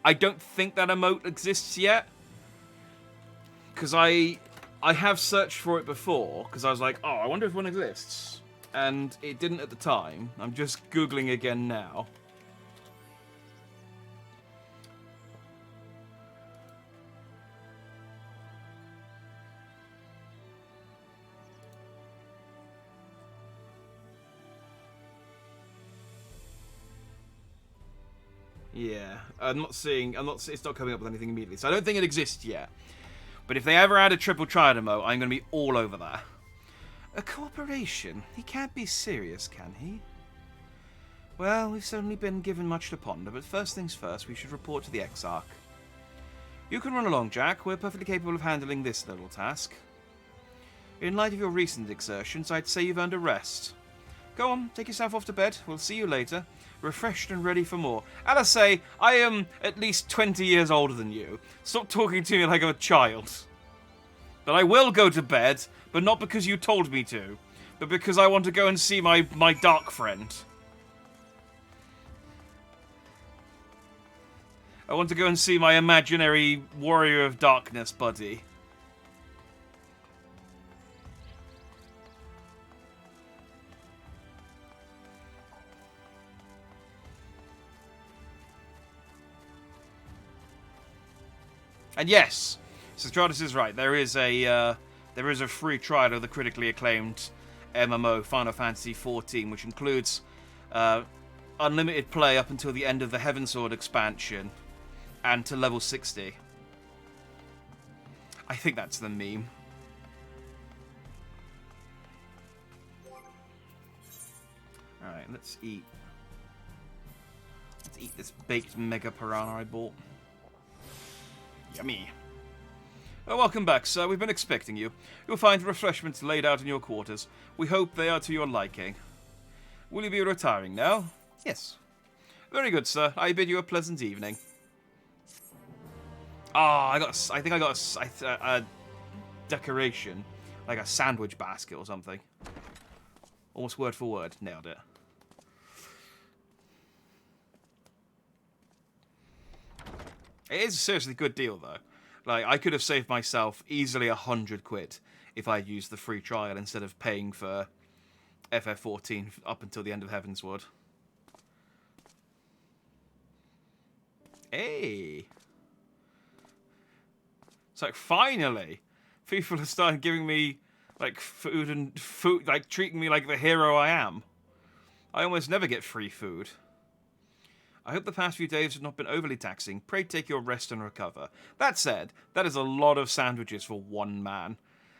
I don't think that emote exists yet, because I have searched for it before, because I was like, oh, I wonder if one exists. And it didn't at the time. I'm just Googling again now. Yeah, it's not coming up with anything immediately, so I don't think it exists yet. But if they ever add a triple triad emote, I'm going to be all over that. A cooperation? He can't be serious, can he? Well, we've certainly been given much to ponder, but first things first, we should report to the Exarch. You can run along, Jack. We're perfectly capable of handling this little task. In light of your recent exertions, I'd say you've earned a rest. Go on, take yourself off to bed. We'll see you later, refreshed and ready for more. And I say, I am at least 20 years older than you. Stop talking to me like I'm a child. But I will go to bed, but not because you told me to, but because I want to go and see my dark friend. I want to go and see my imaginary warrior of darkness buddy. And yes, Stratus is right. There is a free trial of the critically acclaimed MMO Final Fantasy XIV, which includes unlimited play up until the end of the Heavensward expansion and to level 60. I think that's the meme. Alright, let's eat. Let's eat this baked mega piranha I bought. Yummy. Oh, welcome back, sir. We've been expecting you. You'll find refreshments laid out in your quarters. We hope they are to your liking. Will you be retiring now? Yes. Very good, sir. I bid you a pleasant evening. Ah, I think I got a decoration. Like a sandwich basket or something. Almost word for word. Nailed it. It is a seriously good deal, though. Like, I could have saved myself easily £100 if I used the free trial instead of paying for FF14 up until the end of Heavensward. Hey! It's like, finally! People have started giving me, like, food, like, treating me like the hero I am. I almost never get free food. I hope the past few days have not been overly taxing. Pray take your rest and recover. That said, that is a lot of sandwiches for one man.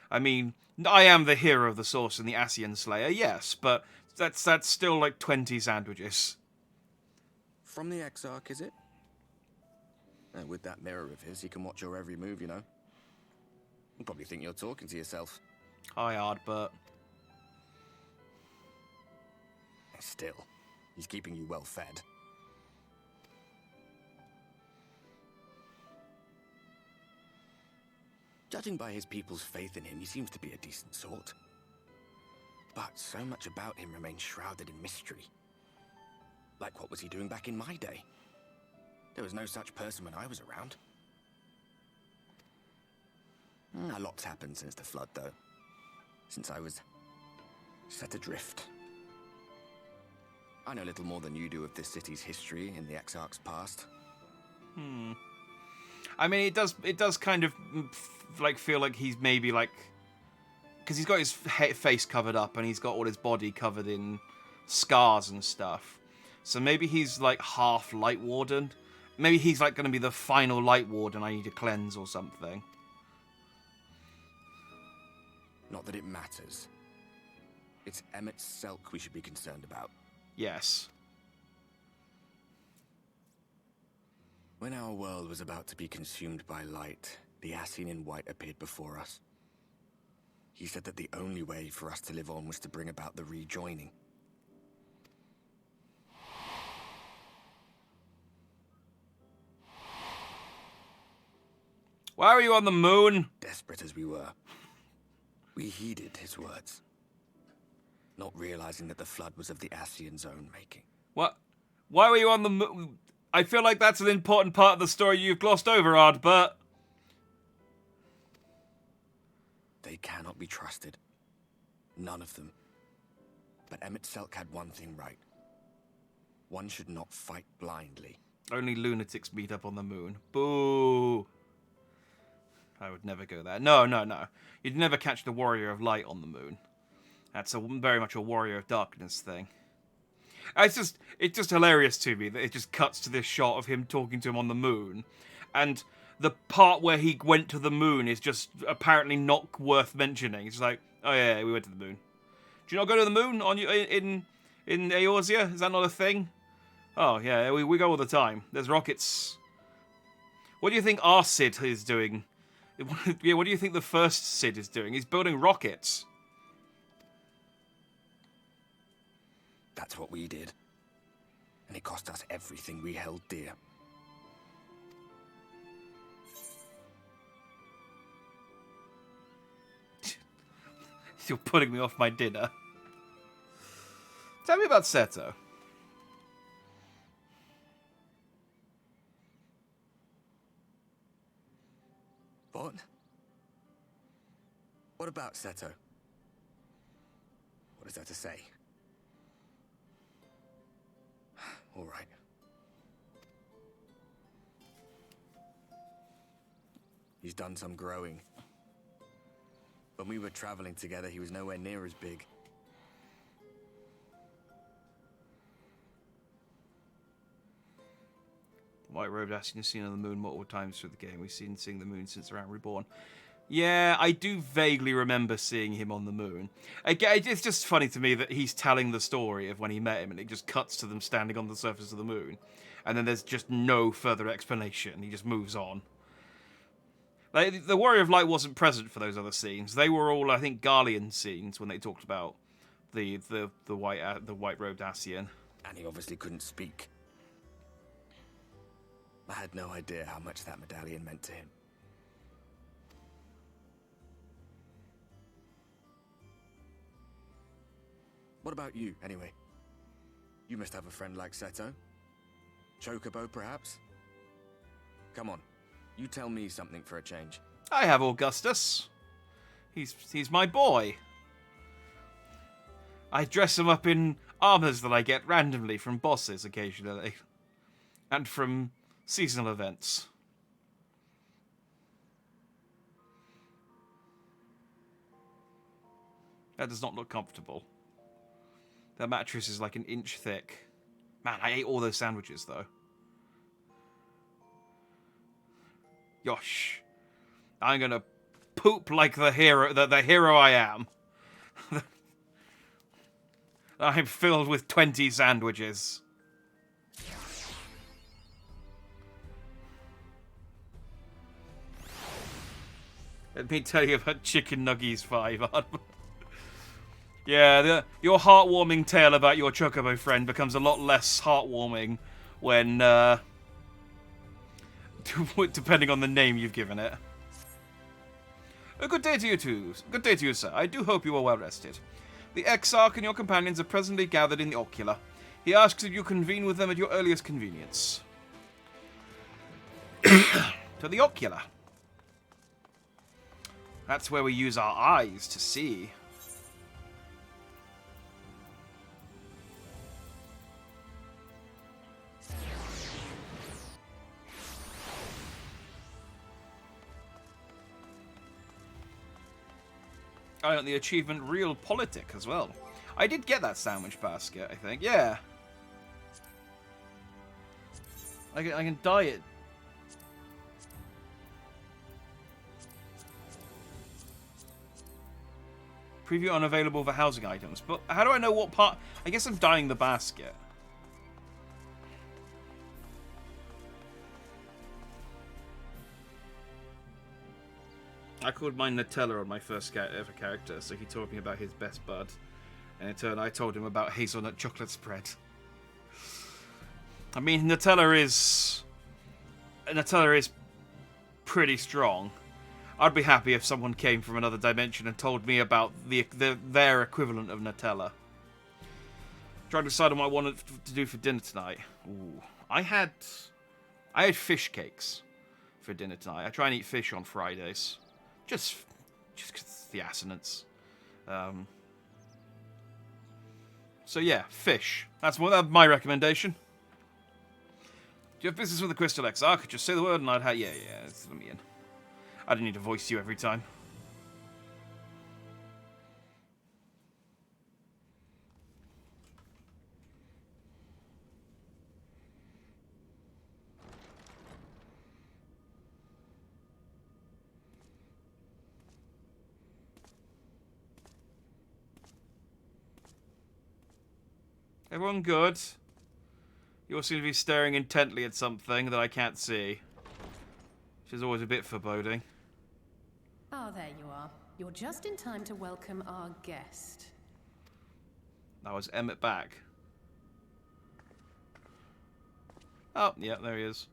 I mean, I am the hero of the source and the Ascian Slayer, yes, but that's still like 20 sandwiches. From the Exarch, is it? With that mirror of his, he can watch your every move, you know. You probably think you're talking to yourself. Hi, Ardbert. Still, he's keeping you well fed. Judging by his people's faith in him, he seems to be a decent sort. But so much about him remains shrouded in mystery. Like, what was he doing back in my day? There was no such person when I was around. A lot's happened since the flood, though. Since I was set adrift. I know little more than you do of this city's history in the Exarch's past. I mean, it does kind of like feel like he's maybe like, because he's got his face covered up and he's got all his body covered in scars and stuff. So maybe he's like half Light Warden. Maybe he's like going to be the final Light Warden I need to cleanse or something. Not that it matters. It's Emmet Selk we should be concerned about. Yes. When our world was about to be consumed by light, the Ascian in white appeared before us. He said that the only way for us to live on was to bring about the rejoining. Why were you on the moon? Desperate as we were, we heeded his words, not realizing that the flood was of the Ascian's own making. What? Why were you on the moon? I feel like that's an important part of the story you've glossed over, Ardbert. They cannot be trusted. None of them. But Emmet Selk had one thing right. One should not fight blindly. Only lunatics meet up on the moon. Boo. I would never go there. No. You'd never catch the Warrior of Light on the moon. That's very much a Warrior of Darkness thing. It's just hilarious to me that it just cuts to this shot of him talking to him on the moon, and the part where he went to the moon is just apparently not worth mentioning. It's like, oh yeah, we went to the moon. Do you not go to the moon in Eorzea? Is that not a thing? Oh yeah, we go all the time. There's rockets. What do you think our Cid is doing? Yeah, what do you think the first Cid is doing? He's building rockets. That's what we did. And it cost us everything we held dear. You're putting me off my dinner. Tell me about Seto. What? What about Seto? What is there to say? All right. He's done some growing. When we were traveling together, he was nowhere near as big. White-robed Ascian seen on the moon multiple times through the game. We've seen seeing the moon since around Reborn. Yeah, I do vaguely remember seeing him on the moon. Again, it's just funny to me that he's telling the story of when he met him, and it just cuts to them standing on the surface of the moon. And then there's just no further explanation. He just moves on. Like, the Warrior of Light wasn't present for those other scenes. They were all, I think, Garlean scenes when they talked about The white robed Asian. And he obviously couldn't speak. I had no idea how much that medallion meant to him. What about you, anyway? You must have a friend like Seto. Chocobo, perhaps? Come on, you tell me something for a change. I have Augustus. He's my boy. I dress him up in armors that I get randomly from bosses occasionally. And from seasonal events. That does not look comfortable. That mattress is like an inch thick. Man, I ate all those sandwiches, though. Yosh. I'm gonna poop like the hero I am. I'm filled with 20 sandwiches. Let me tell you about Chicken Nuggies 5. Yeah, your heartwarming tale about your Chocobo friend becomes a lot less heartwarming when, depending on the name you've given it. A good day to you too. Good day to you, sir. I do hope you are well rested. The Exarch and your companions are presently gathered in the Ocular. He asks that you convene with them at your earliest convenience. To the Ocular. That's where we use our eyes to see. I got the achievement Realpolitik as well. I did get that sandwich basket, I think. Yeah. I can dye it. Preview unavailable for housing items. But how do I know what part? I guess I'm dyeing the basket. I called mine Nutella on my first ever character, so he told me about his best bud. And in turn, I told him about hazelnut chocolate spread. I mean, Nutella is pretty strong. I'd be happy if someone came from another dimension and told me about their equivalent of Nutella. Trying to decide on what I wanted to do for dinner tonight. Ooh, I had fish cakes for dinner tonight. I try and eat fish on Fridays, just cause the assonance. So yeah, fish. That's my recommendation. Do you have business with the Crystal Exarch? Just say the word and I'd have... Yeah, let me in. I don't need to voice you every time. Everyone good? You all seem to be staring intently at something that I can't see. Which is always a bit foreboding. Ah, there you are. You're just in time to welcome our guest. That was Emmett back. Oh, yeah, there he is.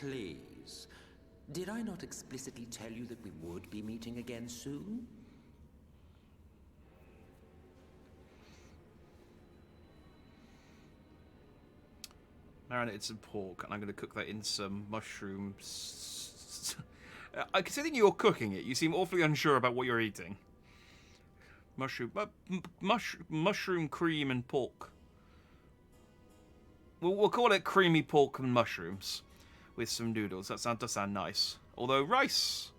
Please. Did I not explicitly tell you that we would be meeting again soon? Marinated some pork, and I'm going to cook that in some mushrooms. Considering you're cooking it, you seem awfully unsure about what you're eating. Mushroom cream and pork. We'll call it creamy pork and mushrooms with some noodles. That does sound nice. Although rice,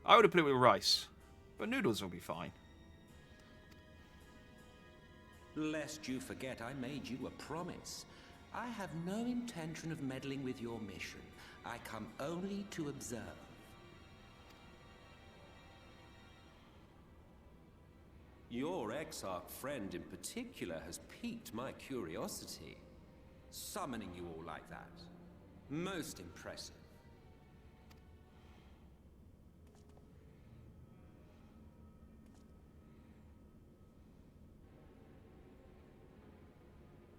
I would have put it with rice, but noodles will be fine. Lest you forget, I made you a promise. I have no intention of meddling with your mission. I come only to observe. Your Exarch friend in particular has piqued my curiosity. Summoning you all like that. Most impressive.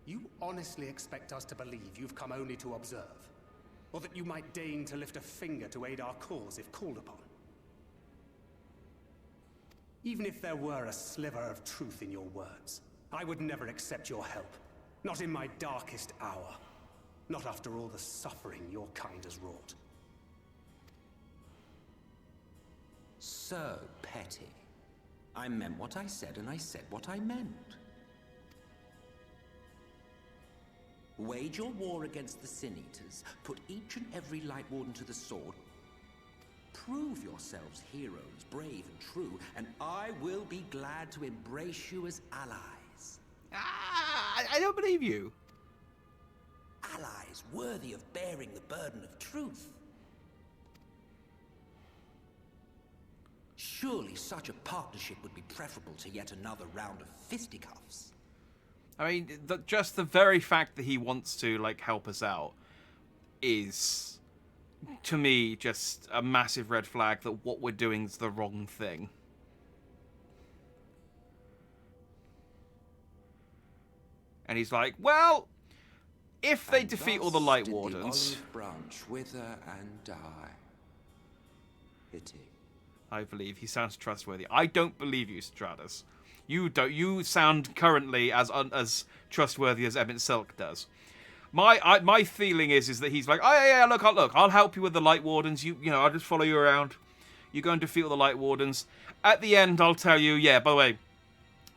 You honestly expect us to believe you've come only to observe? Or that you might deign to lift a finger to aid our cause if called upon? Even if there were a sliver of truth in your words, I would never accept your help. Not in my darkest hour. Not after all the suffering your kind has wrought. So petty. I meant what I said, and I said what I meant. Wage your war against the Sin Eaters, put each and every Light Warden to the sword, prove yourselves heroes, brave and true, and I will be glad to embrace you as allies. I don't believe you. Allies worthy of bearing the burden of truth. Surely such a partnership would be preferable to yet another round of fisticuffs. I mean, just the very fact that he wants to, like, help us out is, to me, just a massive red flag that what we're doing is the wrong thing. And he's like, well, if they defeat all the Light Wardens... The olive branch wither and die. Pity. I believe he sounds trustworthy. I don't believe you, Stratus. You don't. You sound currently as trustworthy as Emmett Silk does. My feeling is that he's like, oh yeah, look, I'll help you with the Light Wardens. You know, I'll just follow you around. You go and defeat all the Light Wardens. At the end, I'll tell you, yeah, by the way,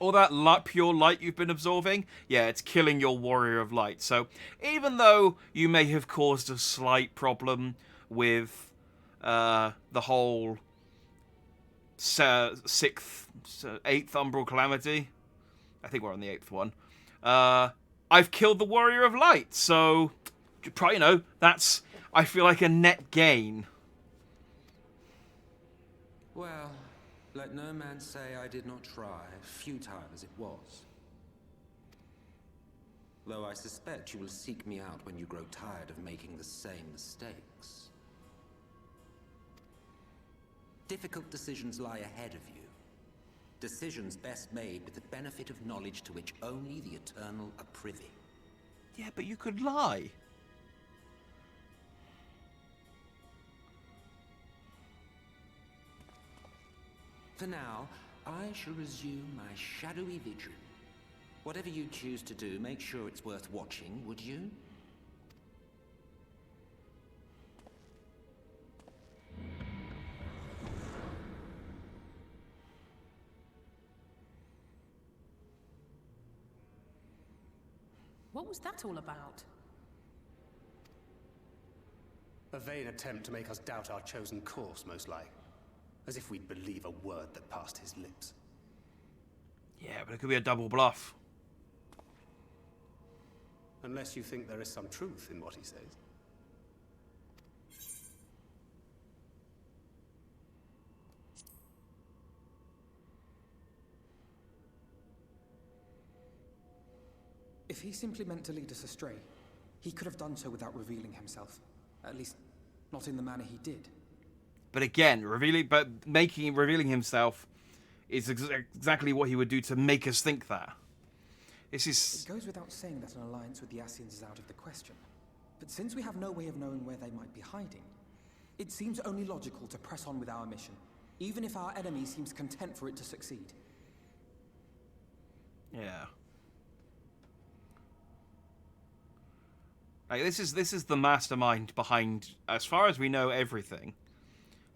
all that pure light you've been absorbing, yeah, it's killing your Warrior of Light. So even though you may have caused a slight problem with the whole 8th Umbral Calamity, I think we're on the 8th one, I've killed the Warrior of Light, so, you know, that's, I feel like, a net gain. Well, let no man say I did not try, futile as it was. Though I suspect you will seek me out when you grow tired of making the same mistakes. Difficult decisions lie ahead of you. Decisions best made with the benefit of knowledge to which only the Eternal are privy. Yeah, but you could lie. For now, I shall resume my shadowy vigil. Whatever you choose to do, make sure it's worth watching, would you? What was that all about? A vain attempt to make us doubt our chosen course, most like. As if we'd believe a word that passed his lips. Yeah, but it could be a double bluff. Unless you think there is some truth in what he says. If he simply meant to lead us astray, he could have done so without revealing himself. At least, not in the manner he did. But again, revealing himself is exactly what he would do to make us think that. This is... It goes without saying that an alliance with the Ascians is out of the question. But since we have no way of knowing where they might be hiding, it seems only logical to press on with our mission, even if our enemy seems content for it to succeed. Yeah. Like, this is the mastermind behind, as far as we know, everything.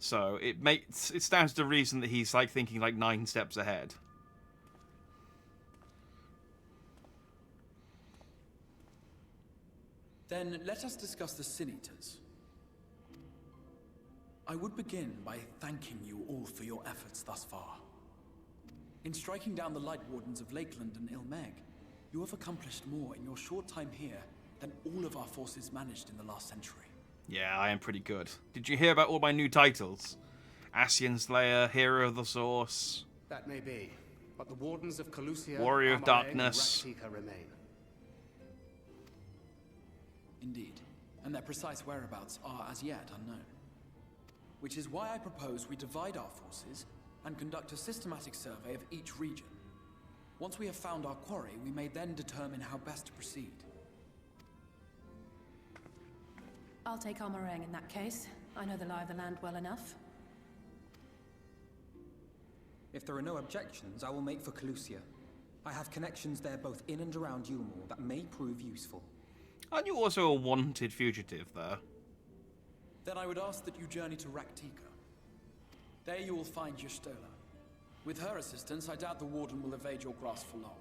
So it stands to reason that he's like thinking like 9 steps ahead. Then let us discuss the Sin Eaters. I would begin by thanking you all for your efforts thus far. In striking down the Light Wardens of Lakeland and Ilmeg, you have accomplished more in your short time here than all of our forces managed in the last century. Yeah, I am pretty good. Did you hear about all my new titles? Ascian Slayer, Hero of the Source. That may be. But the wardens of Calusia, Warrior of Amareng, Darkness. and Raktika remain. Indeed, and their precise whereabouts are as yet unknown. Which is why I propose we divide our forces and conduct a systematic survey of each region. Once we have found our quarry, we may then determine how best to proceed. I'll take Amareng in that case. I know the lie of the land well enough. If there are no objections, I will make for Calusia. I have connections there both in and around Yulmore that may prove useful. Aren't you also a wanted fugitive there? Then I would ask that you journey to Raktika. There you will find Y'shtola. With her assistance, I doubt the Warden will evade your grasp for long.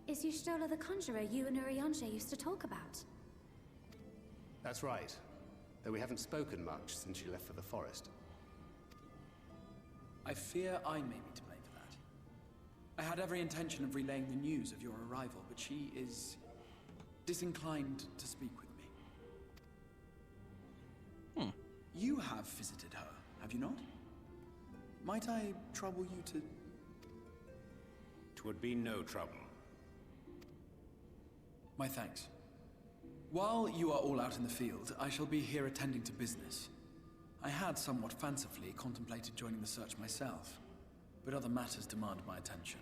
Is Y'shtola the conjurer you and Urianger used to talk about? That's right. Though we haven't spoken much since she left for the forest. I fear I may be to blame for that. I had every intention of relaying the news of your arrival, but she is disinclined to speak with me. You have visited her, have you not? Might I trouble you to... 'Twould be no trouble. My thanks. While you are all out in the field, I shall be here attending to business. I had somewhat fancifully contemplated joining the search myself, but other matters demand my attention.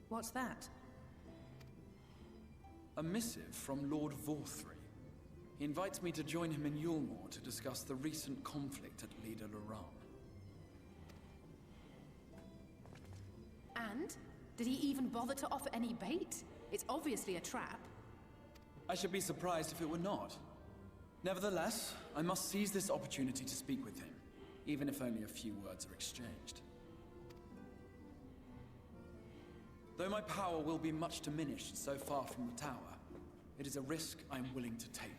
What's that? A missive from Lord Vorthry. He invites me to join him in Yulmore to discuss the recent conflict at Leader Laran. And? Did he even bother to offer any bait? It's obviously a trap. I should be surprised if it were not. Nevertheless, I must seize this opportunity to speak with him, even if only a few words are exchanged. Though my power will be much diminished so far from the tower, it is a risk I am willing to take.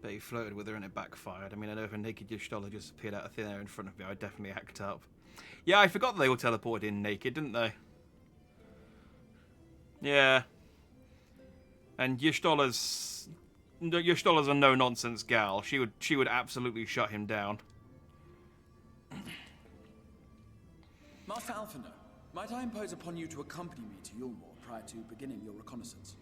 But he flirted with her and it backfired. I mean, I know if a naked Y'shtola just appeared out of thin air in front of me, I'd definitely act up. Yeah, I forgot they all teleported in naked, didn't they? Yeah. And Y'shtola's a no-nonsense gal. She would absolutely shut him down. Master Alphinaud, might I impose upon you to accompany me to Yulmore prior to beginning your reconnaissance?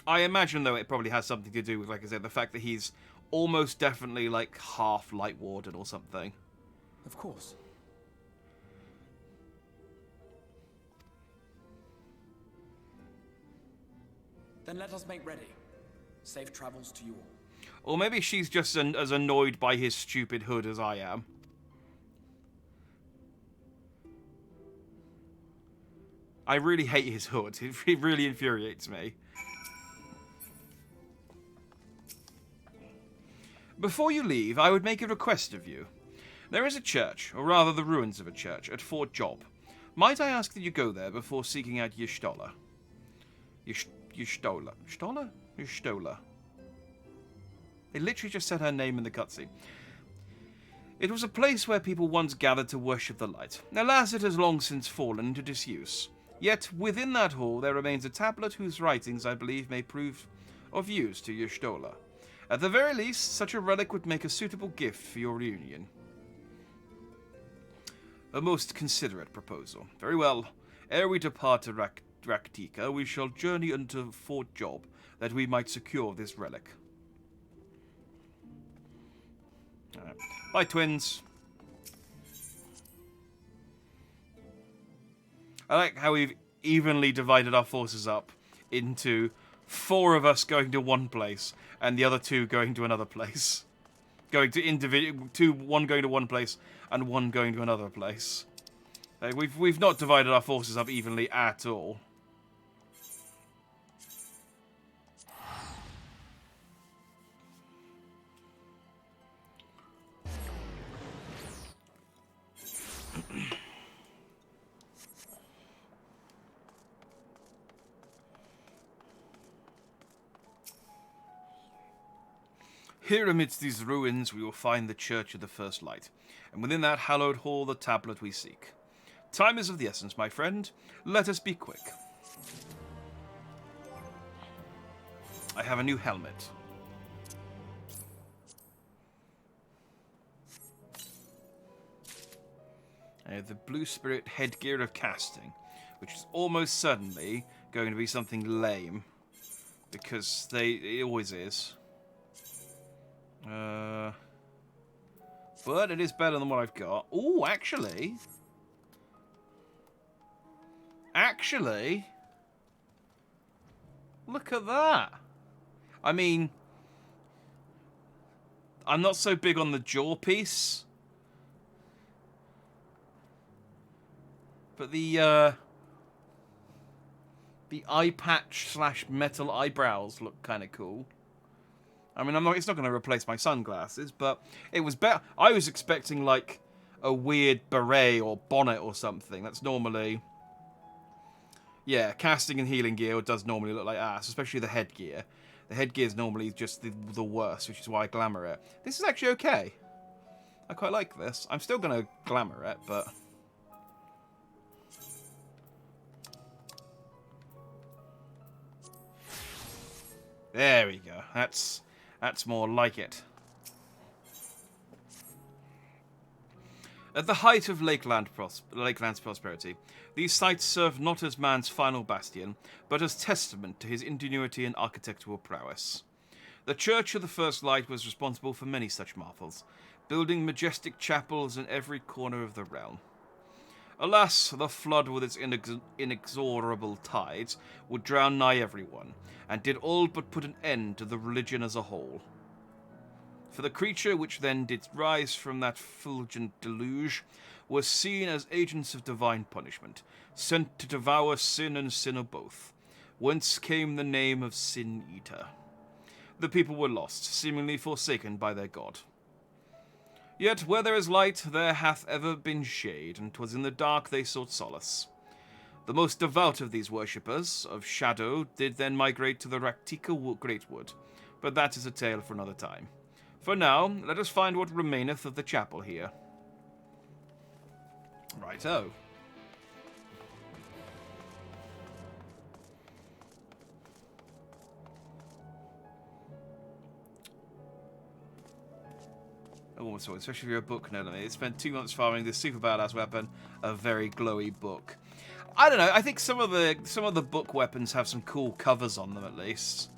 I imagine, though, it probably has something to do with, like I said, the fact that he's almost definitely, like, half Light Warden or something. Of course. Then let us make ready. Safe travels to you all. Or maybe she's just as annoyed by his stupid hood as I am. I really hate his hood. It really infuriates me. Before you leave, I would make a request of you. There is a church, or rather the ruins of a church, at Fort Job. Might I ask that you go there before seeking out Y'shtola? Y'shtola. Y'shtola? Y'shtola. They literally just said her name in the cutscene. It was a place where people once gathered to worship the light. Alas, it has long since fallen into disuse. Yet, within that hall there remains a tablet whose writings, I believe, may prove of use to Y'shtola. At the very least, such a relic would make a suitable gift for your reunion. A most considerate proposal. Very well. Ere we depart to Raktika, we shall journey unto Fort Job, that we might secure this relic. Right. Bye, twins. I like how we've evenly divided our forces up into 4 of us going to one place and the other 2 going to another place. Going to one going to one place and one going to another place. We've not divided our forces up evenly at all. Here amidst these ruins we will find the Church of the First Light, and within that hallowed hall the tablet we seek. Time is of the essence, my friend. Let us be quick. I have a new helmet. I have the Blue Spirit headgear of casting, which is almost certainly going to be something lame. Because it always is. But it is better than what I've got. Oh, actually. Actually. Look at that. I mean, I'm not so big on the jaw piece. But the eye patch / metal eyebrows look kind of cool. I mean, it's not going to replace my sunglasses, but it was better. I was expecting like a weird beret or bonnet or something. That's normally, yeah, casting and healing gear does normally look like ass, especially the headgear. The headgear is normally just the worst, which is why I glamour it. This is actually okay. I quite like this. I'm still going to glamour it, but... There we go. That's more like it. At the height of Lakeland's prosperity, these sites served not as man's final bastion, but as testament to his ingenuity and architectural prowess. The Church of the First Light was responsible for many such marvels, building majestic chapels in every corner of the realm. Alas, the flood with its inexorable tides would drown nigh everyone, and did all but put an end to the religion as a whole. For the creature which then did rise from that fulgent deluge was seen as agents of divine punishment, sent to devour sin and sinner both, whence came the name of Sin Eater. The people were lost, seemingly forsaken by their god. Yet where there is light, there hath ever been shade, and 'twas in the dark they sought solace. The most devout of these worshippers of shadow did then migrate to the Raktika Greatwood, but that is a tale for another time. For now, let us find what remaineth of the chapel here. Righto. Oh, so especially if you're a book nerd. It spent 2 months farming this super badass weapon, a very glowy book. I don't know. I think some of the book weapons have some cool covers on them at least.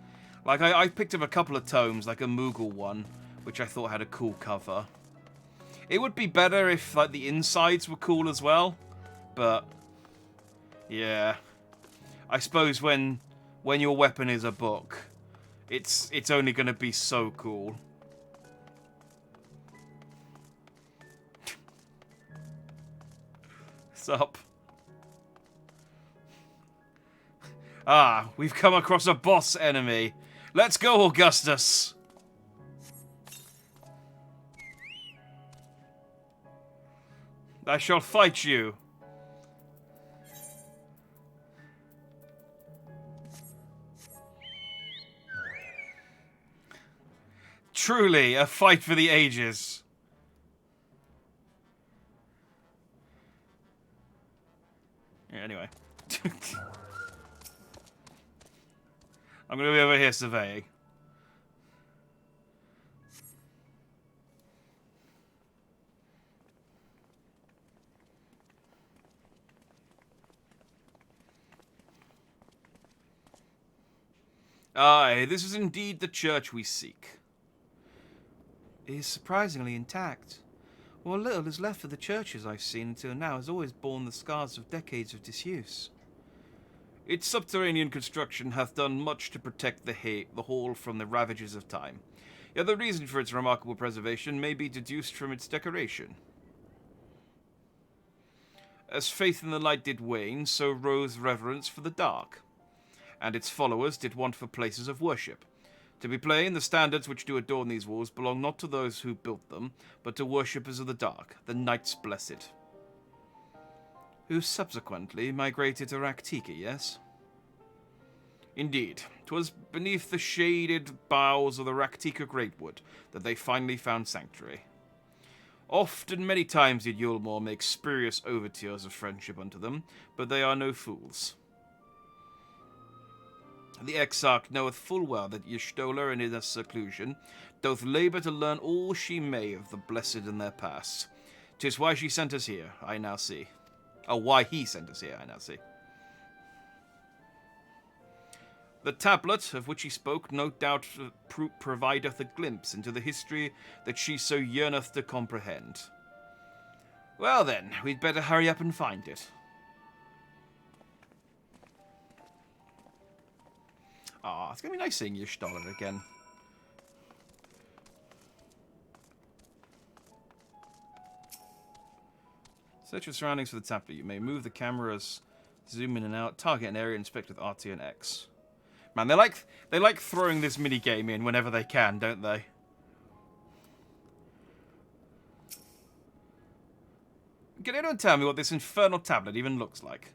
Like I picked up a couple of tomes, like a Moogle one, which I thought had a cool cover. It would be better if like the insides were cool as well, but yeah, I suppose when your weapon is a book, it's only going to be so cool. Sup? Ah, we've come across a boss enemy. Let's go, Augustus. I shall fight you. Truly, a fight for the ages. Yeah, anyway. I'm going to be over here surveying. Aye, this is indeed the church we seek. It is surprisingly intact. What little is left of the churches I've seen until now has always borne the scars of decades of disuse. Its subterranean construction hath done much to protect the hall from the ravages of time, yet the reason for its remarkable preservation may be deduced from its decoration. As faith in the light did wane, so rose reverence for the dark, and its followers did want for places of worship. To be plain, the standards which do adorn these walls belong not to those who built them, but to worshippers of the dark, the Knights Blessed, who subsequently migrated to Raktika, yes? Indeed, 'twas beneath the shaded boughs of the Raktika Greatwood that they finally found sanctuary. Oft and many times did Yulmore make spurious overtures of friendship unto them, but they are no fools. The Exarch knoweth full well that Y'shtola in his seclusion doth labour to learn all she may of the blessed and their past. 'Tis why she sent us here, I now see. Oh, why he sent us here, I now see. The tablet of which he spoke no doubt provideth a glimpse into the history that she so yearneth to comprehend. Well then, we'd better hurry up and find it. Ah, it's gonna be nice seeing Y'shtola again. Search your surroundings for the tablet. You may move the cameras, zoom in and out, target an area, inspect with RT and X. Man, they like throwing this mini game in whenever they can, don't they? Can anyone tell me what this infernal tablet even looks like?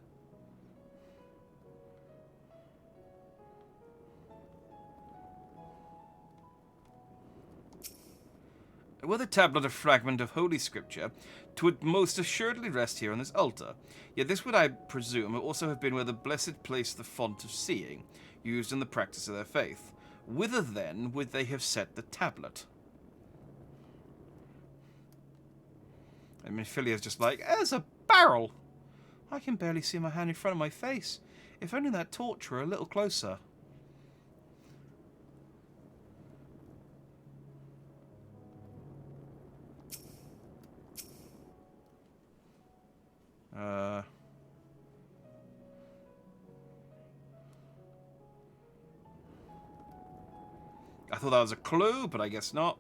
Were the tablet a fragment of Holy Scripture, 'twould most assuredly rest here on this altar. Yet this would, I presume, also have been where the blessed placed the font of seeing, used in the practice of their faith. Whither, then, would they have set the tablet? And Philia's just like, there's a barrel! I can barely see my hand in front of my face. If only that torch were a little closer. I thought that was a clue, but I guess not.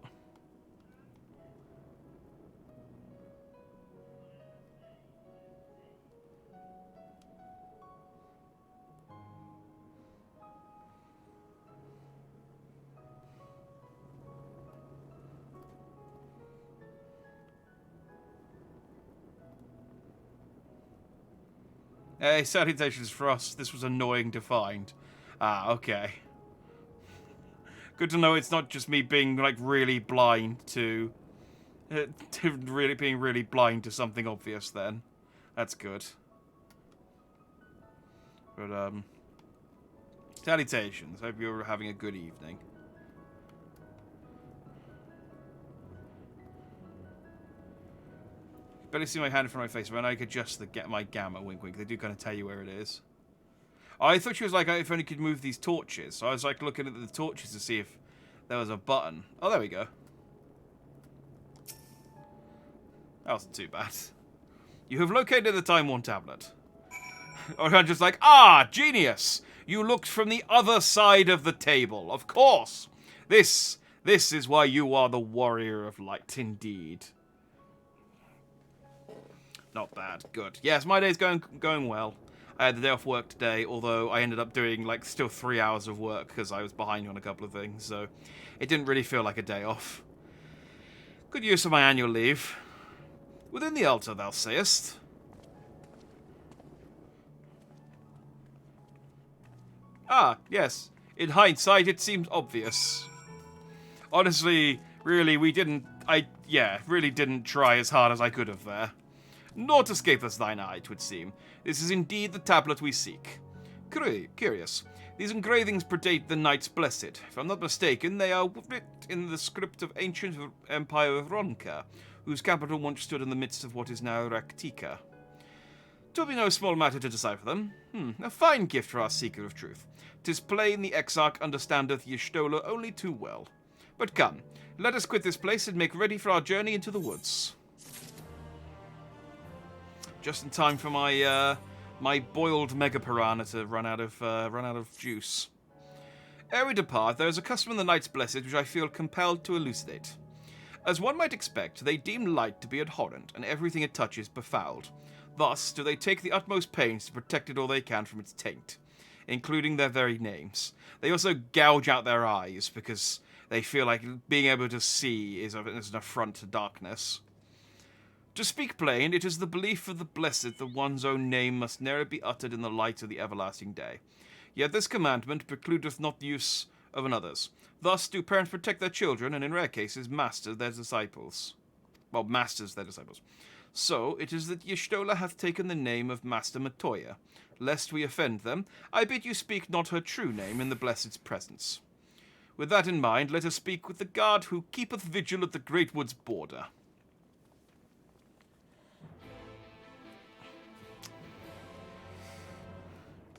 Hey, salutations, Frost. This was annoying to find. Ah, okay. Good to know it's not just me being, like, really blind to being really blind to something obvious then. That's good. But, salutations. Hope you're having a good evening. Better see my hand in front of my face when I could adjust my gamma, wink wink. They do kind of tell you where it is. Oh, I thought she was like, if only could move these torches. So I was like looking at the torches to see if there was a button. Oh, there we go. That wasn't too bad. You have located the Time Worn tablet. Or I'm just like, ah, genius! You looked from the other side of the table. Of course. This is why you are the warrior of light, indeed. Not bad. Good. Yes, my day's going well. I had the day off work today, although I ended up doing, like, still 3 hours of work because I was behind on a couple of things, so it didn't really feel like a day off. Good use of my annual leave. Within the altar, thou sayest. Ah, yes. In hindsight, it seems obvious. Honestly, really, really didn't try as hard as I could have there. Naught escapeth thine eye, 'twould seem. This is indeed the tablet we seek. Curious. These engravings predate the Knights Blessed. If I'm not mistaken, they are writ in the script of ancient Empire of Ronka, whose capital once stood in the midst of what is now Raktika. 'Twill be no small matter to decipher them. A fine gift for our seeker of truth. 'Tis plain the Exarch understandeth Y'shtola only too well. But come, let us quit this place and make ready for our journey into the woods. Just in time for my my boiled mega piranha to run out of juice. Ere we depart, there is a custom in the Knights Blessed which I feel compelled to elucidate. As one might expect, they deem light to be abhorrent, and everything it touches befouled. Thus do they take the utmost pains to protect it all they can from its taint, including their very names. They also gouge out their eyes because they feel like being able to see is an affront to darkness. To speak plain, it is the belief of the blessed that one's own name must ne'er be uttered in the light of the everlasting day. Yet this commandment precludeth not the use of another's. Thus do parents protect their children, and in rare cases masters their disciples. So it is that Y'shtola hath taken the name of Master Matoya. Lest we offend them, I bid you speak not her true name in the Blessed's presence. With that in mind, let us speak with the guard who keepeth vigil at the Great Wood's border.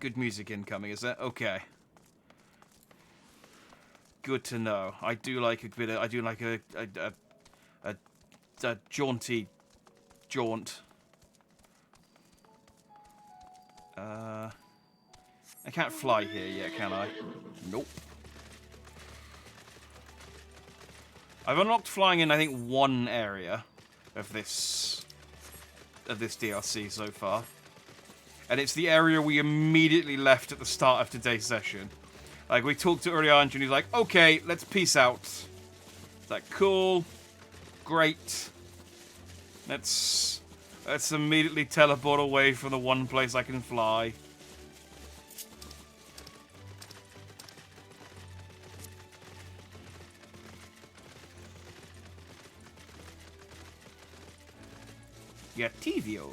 Good music incoming, is that? Okay. Good to know. I do like a bit of, I do like a jaunty jaunt. I can't fly here yet, can I? Nope. I've unlocked flying in, I think, one area of this DLC so far. And it's the area we immediately left at the start of today's session. Like, we talked to Urianger and he's like, okay, let's peace out. It's like, cool. Great. Let's immediately teleport away from the one place I can fly. Yeah, TVO.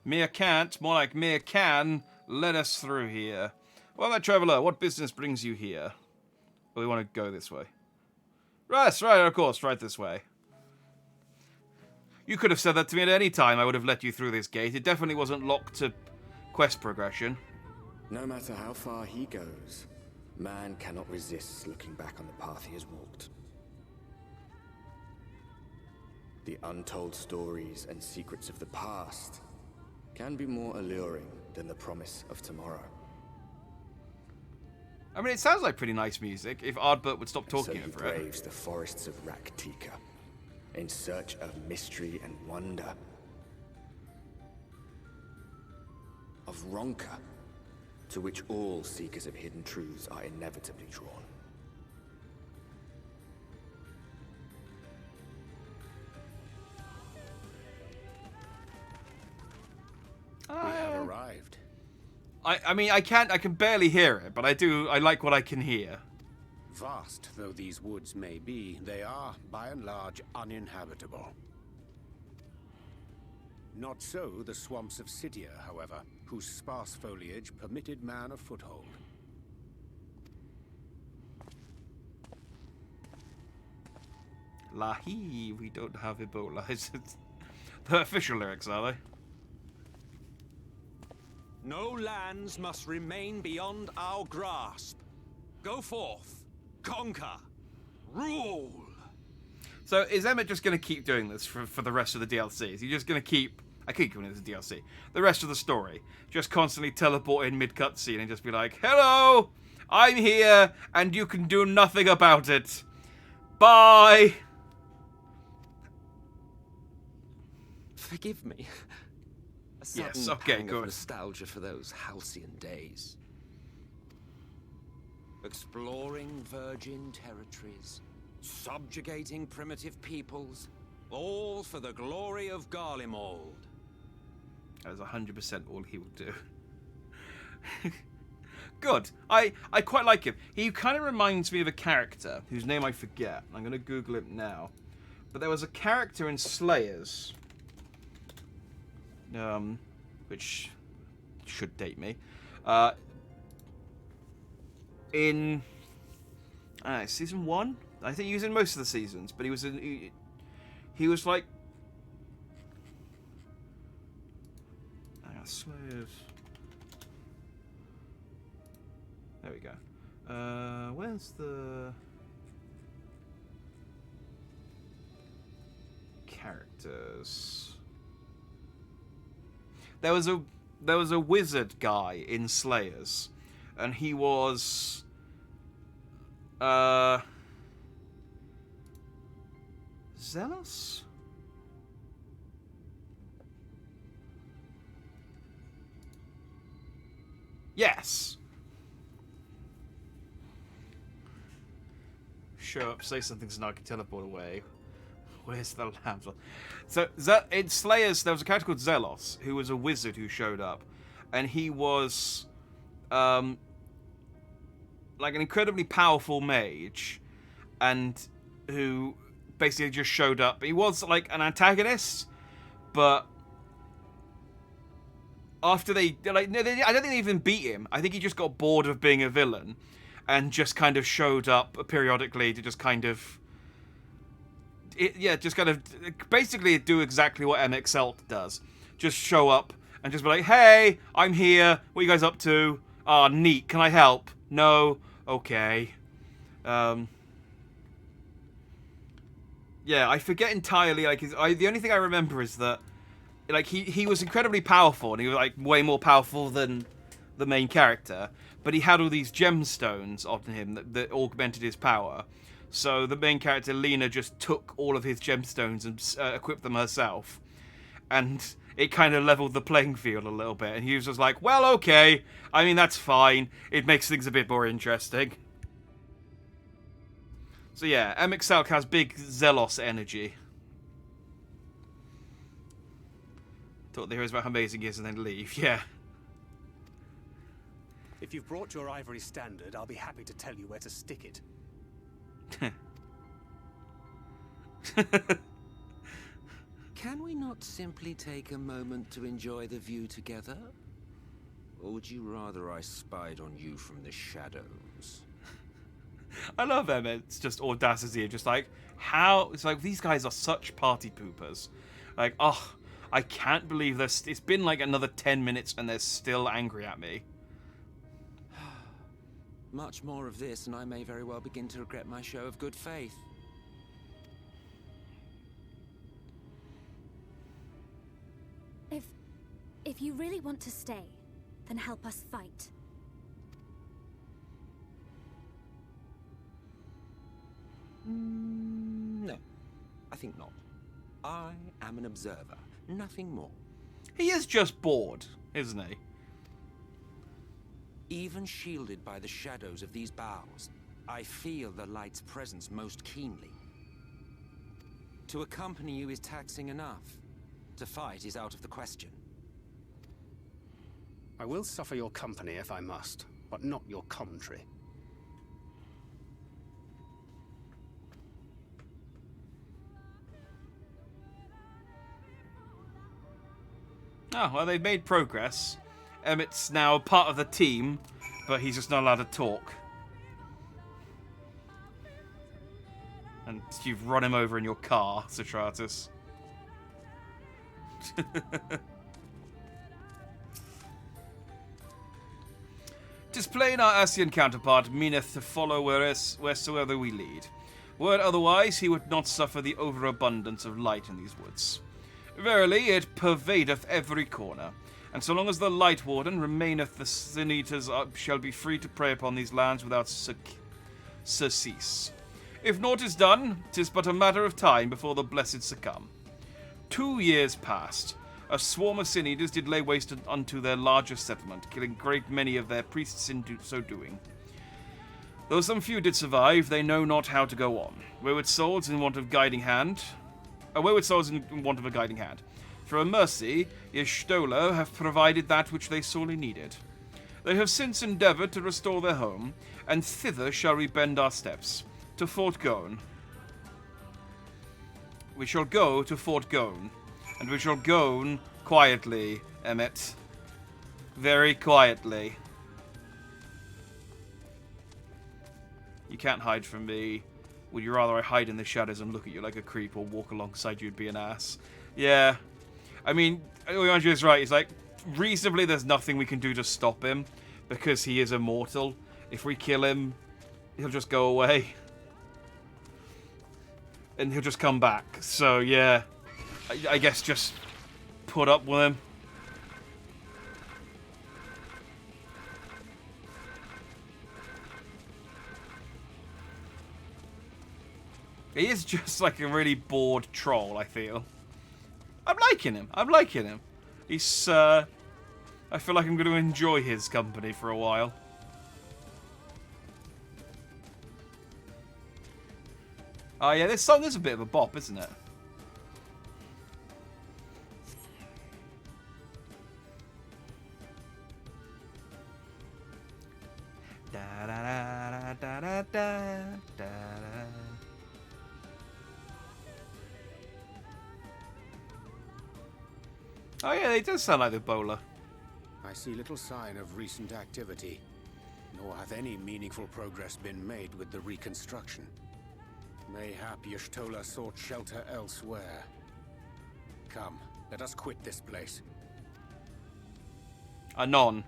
Mere can't, more like mere can, let us through here. Well, that traveller, what business brings you here? Well, we want to go this way. Right, of course, right this way. You could have said that to me at any time. I would have let you through this gate. It definitely wasn't locked to quest progression. No matter how far he goes, man cannot resist looking back on the path he has walked. The untold stories and secrets of the past can be more alluring than the promise of tomorrow. I mean, it sounds like pretty nice music, if Ardbert would stop talking over it. So he braves the forests of Raktika, in search of mystery and wonder. Of Ronka, to which all seekers of hidden truths are inevitably drawn. We have arrived. I mean, I can barely hear it, but I like what I can hear. Vast though these woods may be, they are, by and large, uninhabitable. Not so the swamps of Cydia, however, whose sparse foliage permitted man a foothold. Lahi, we don't have Ebola. Is it the official lyrics, are they? No lands must remain beyond our grasp. Go forth, conquer, rule. So is Emmett just going to keep doing this for the rest of the DLC? Is he just going to keep... I keep calling it the DLC. The rest of the story. Just constantly teleport in mid-cutscene and just be like, hello, I'm here, and you can do nothing about it. Bye. Forgive me. A Yes, sudden okay, pang good. of nostalgia for those halcyon days. Exploring virgin territories, subjugating primitive peoples, all for the glory of Garlemald. That is 100% all he will do. Good. I quite like him. He kind of reminds me of a character whose name I forget. I'm going to Google it now. But there was a character in Slayers, which should date me, in season 1. I think he was in most of the seasons, but he was in. He was like. Slayers. There we go. Where's the characters? There was a wizard guy in Slayers, and he was Zealous? Yes. Show up, say something so now I can teleport away. Where's the lambs? So in Slayers, there was a character called Zelos, who was a wizard who showed up, and he was like an incredibly powerful mage, and who basically just showed up. He was like an antagonist, but after I don't think they even beat him. I think he just got bored of being a villain, and just kind of showed up periodically to just kind of. Basically do exactly what MXL does. Just show up and just be like, hey, I'm here. What are you guys up to? Ah, neat. Can I help? No. Okay. Yeah, I forget entirely. Like, the only thing I remember is that, like, he was incredibly powerful, and he was like way more powerful than the main character. But he had all these gemstones on him that augmented his power. So the main character, Lena, just took all of his gemstones and equipped them herself. And it kind of leveled the playing field a little bit. And he was just like, well, okay. I mean, that's fine. It makes things a bit more interesting. So yeah, MXL has big Zelos energy. Talk the heroes about how amazing he is and then leave, yeah. If you've brought your ivory standard, I'll be happy to tell you where to stick it. Can we not simply take a moment to enjoy the view together? Or would you rather I spied on you from the shadows? I love Emmett's just audacity, just like, how... It's like, these guys are such party poopers. Like, oh, I can't believe this. It's been like another 10 minutes and they're still angry at me. Much more of this, and I may very well begin to regret my show of good faith. If you really want to stay, then help us fight. No, I think not. I am an observer, nothing more. He is just bored, isn't he? Even shielded by the shadows of these boughs, I feel the light's presence most keenly. To accompany you is taxing enough. To fight is out of the question. I will suffer your company if I must, but not your commentary. Oh, well, they've made progress. Emmett's now part of the team, but he's just not allowed to talk. And you've run him over in your car, Sotratus. Displaying our Asian counterpart meaneth to follow wheresoever we lead. Were it otherwise, he would not suffer the overabundance of light in these woods. Verily, it pervadeth every corner, and so long as the Light Warden remaineth, the Sin Eaters shall be free to prey upon these lands without surcease. If naught is done, 'tis but a matter of time before the blessed succumb. 2 years passed. A swarm of Sin Eaters did lay waste unto their largest settlement, killing great many of their priests in so doing. Though some few did survive, they know not how to go on. Wayward souls in want of a guiding hand. For a mercy, Y'shtola have provided that which they sorely needed. They have since endeavoured to restore their home, and thither shall we bend our steps, to Fort Gone. We shall go to Fort Gone, and we shall go quietly, Emmett. Very quietly. You can't hide from me. Would you rather I hide in the shadows and look at you like a creep, or walk alongside you and be an ass? Yeah. I mean, Andrew is right. He's like, reasonably, there's nothing we can do to stop him, because he is immortal. If we kill him, he'll just go away. And he'll just come back. So, yeah. I guess just put up with him. He is just like a really bored troll, I feel. I'm liking him. He's, I feel like I'm going to enjoy his company for a while. Oh yeah, this song is a bit of a bop, isn't it? Da da da da da da da. Oh yeah, they do sound like the bowler. I see little sign of recent activity, nor hath any meaningful progress been made with the reconstruction. Mayhap Y'shtola sought shelter elsewhere. Come, let us quit this place. Anon.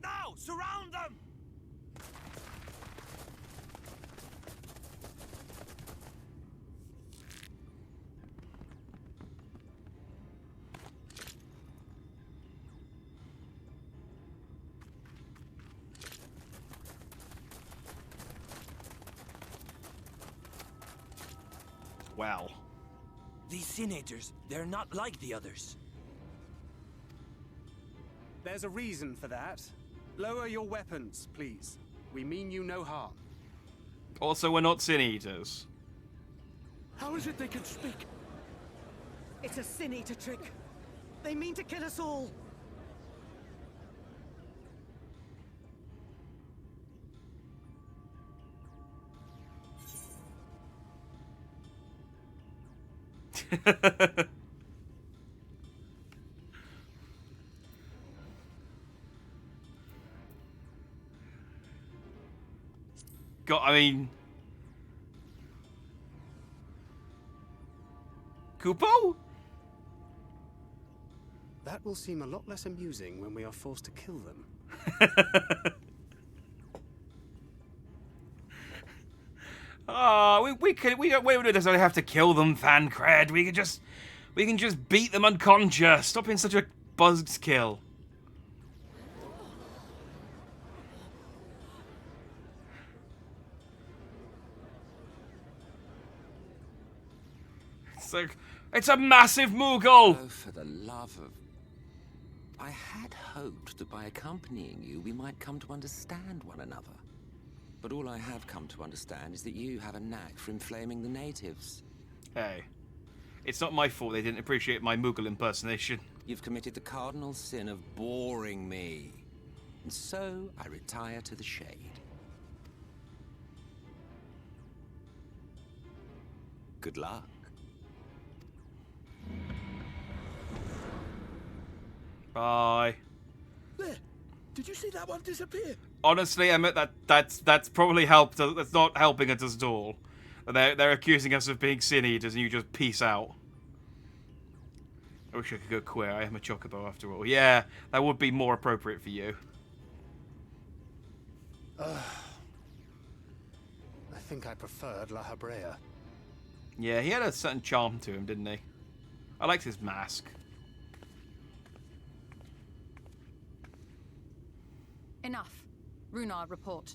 Now, surround them! Well. These Senators, they're not like the others. There's a reason for that. Lower your weapons, please. We mean you no harm. Also, we're not Sin Eaters. How is it they can speak? It's a Sin Eater trick. They mean to kill us all. God, I mean... Kupo? That will seem a lot less amusing when we are forced to kill them. Oh, we don't necessarily have to kill them, Thancred. We can just beat them unconscious. Stop being such a buzzkill. It's like, it's a massive Moogle! Oh, for the love of... I had hoped that by accompanying you, we might come to understand one another. But all I have come to understand is that you have a knack for inflaming the natives. Hey, it's not my fault they didn't appreciate my Moogle impersonation. You've committed the cardinal sin of boring me. And so, I retire to the shade. Good luck. Bye. There! Did you see that one disappear? Honestly, I meant that's probably helped. That's not helping us at all. They're accusing us of being Sin Eaters, and you just peace out. I wish I could go queer. I am a chocobo after all. Yeah, that would be more appropriate for you. I think I preferred La Habrea. Yeah, he had a certain charm to him, didn't he? I liked his mask. Enough. Runar, report.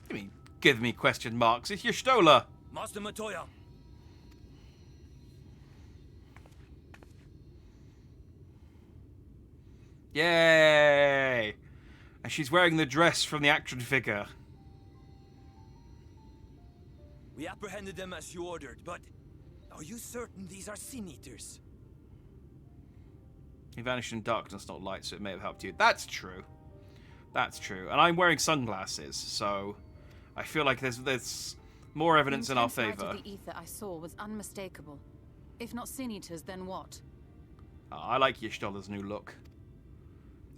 I mean, give me question marks. It's Y'shtola. Master Matoya. Yay! And she's wearing the dress from the action figure. We apprehended them as you ordered, but are you certain these are Sin Eaters? He vanished in darkness, not light, so it may have helped you. That's true. That's true. And I'm wearing sunglasses, so I feel like there's more evidence in our favor. The ether I saw was unmistakable. If not Sin Eaters, then what? I like Y'shtola's new look.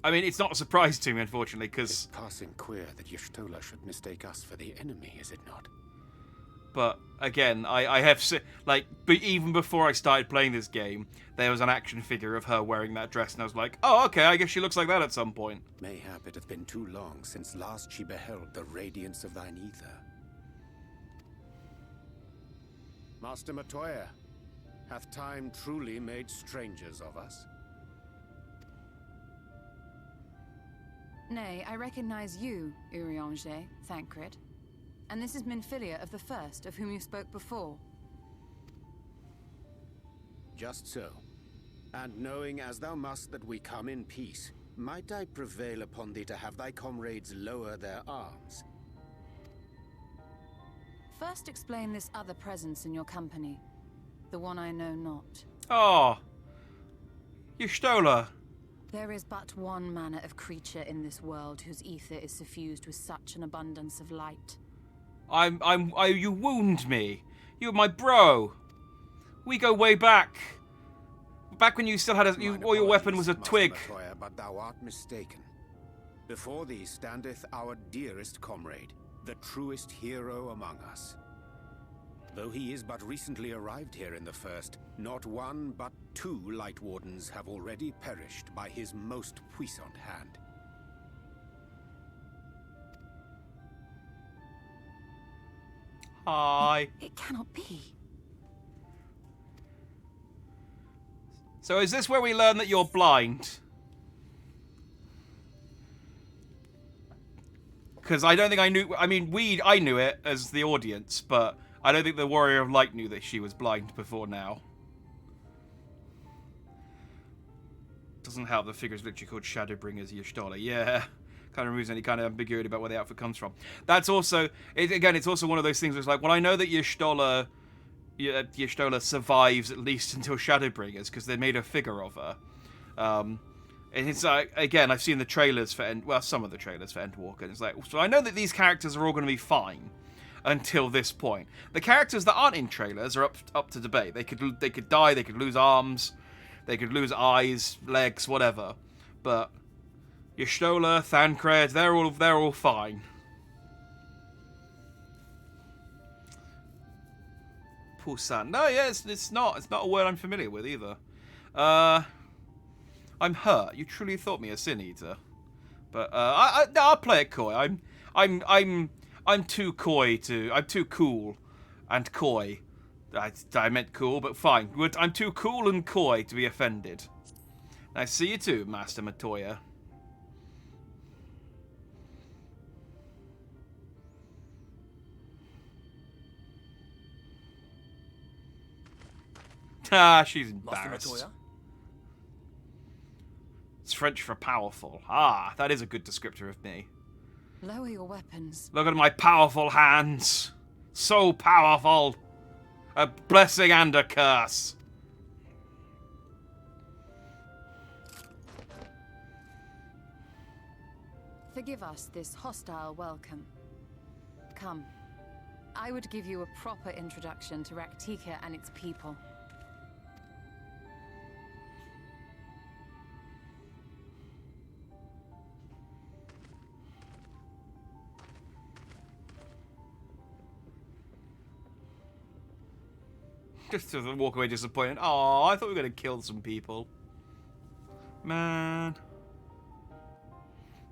I mean, it's not a surprise to me, unfortunately, because... It's passing queer that Y'shtola should mistake us for the enemy, is it not? But, again, I have... Like, even before I started playing this game, there was an action figure of her wearing that dress, and I was like, oh, okay, I guess she looks like that at some point. Mayhap it hath been too long since last she beheld the radiance of thine ether. Master Matoya, hath time truly made strangers of us? Nay, I recognize you, Urianger, Thancred. And this is Minfilia of the First, of whom you spoke before. Just so. And knowing as thou must that we come in peace, might I prevail upon thee to have thy comrades lower their arms? First explain this other presence in your company. The one I know not. Oh. Y'shtola. There is but one manner of creature in this world whose ether is suffused with such an abundance of light. You wound me. You're my bro. We go way back. Back when you still had all your weapon was a twig. Matoya, but thou art mistaken. Before thee standeth our dearest comrade, the truest hero among us. Though he is but recently arrived here in the First, not one but 2 Light Wardens have already perished by his most puissant hand. Hi. It cannot be. So is this where we learn that you're blind? Because I don't think I knew... I mean, I knew it as the audience, but I don't think the Warrior of Light knew that she was blind before now. Doesn't help the figure's literally called Shadowbringers Y'shtola. Yeah. Kind of removes any kind of ambiguity about where the outfit comes from. That's also... Again, it's also one of those things where it's like, well, I know that Y'shtola survives at least until Shadowbringers, because they made a figure of her. And it's like, again, I've seen the trailers for some of the trailers for Endwalker, and it's like, so I know that these characters are all going to be fine until this point. The characters that aren't in trailers are up to debate. They could die, they could lose arms, they could lose eyes, legs, whatever. But Y'shtola, Thancred, they're all fine. Poussin. No, yeah, it's not a word I'm familiar with either. I'm hurt. You truly thought me a sin eater, but I'll play it coy. I'm too coy to. I'm too cool, and coy. I meant cool, but fine. I'm too cool and coy to be offended. Nice to see you too, Master Matoya. She's embarrassed. Master Matoya? It's French for powerful. Ah, that is a good descriptor of me. Lower your weapons. Look at my powerful hands. So powerful. A blessing and a curse. Forgive us this hostile welcome. Come. I would give you a proper introduction to Raktika and its people. Just to walk away disappointed. Oh, I thought we were going to kill some people. Man.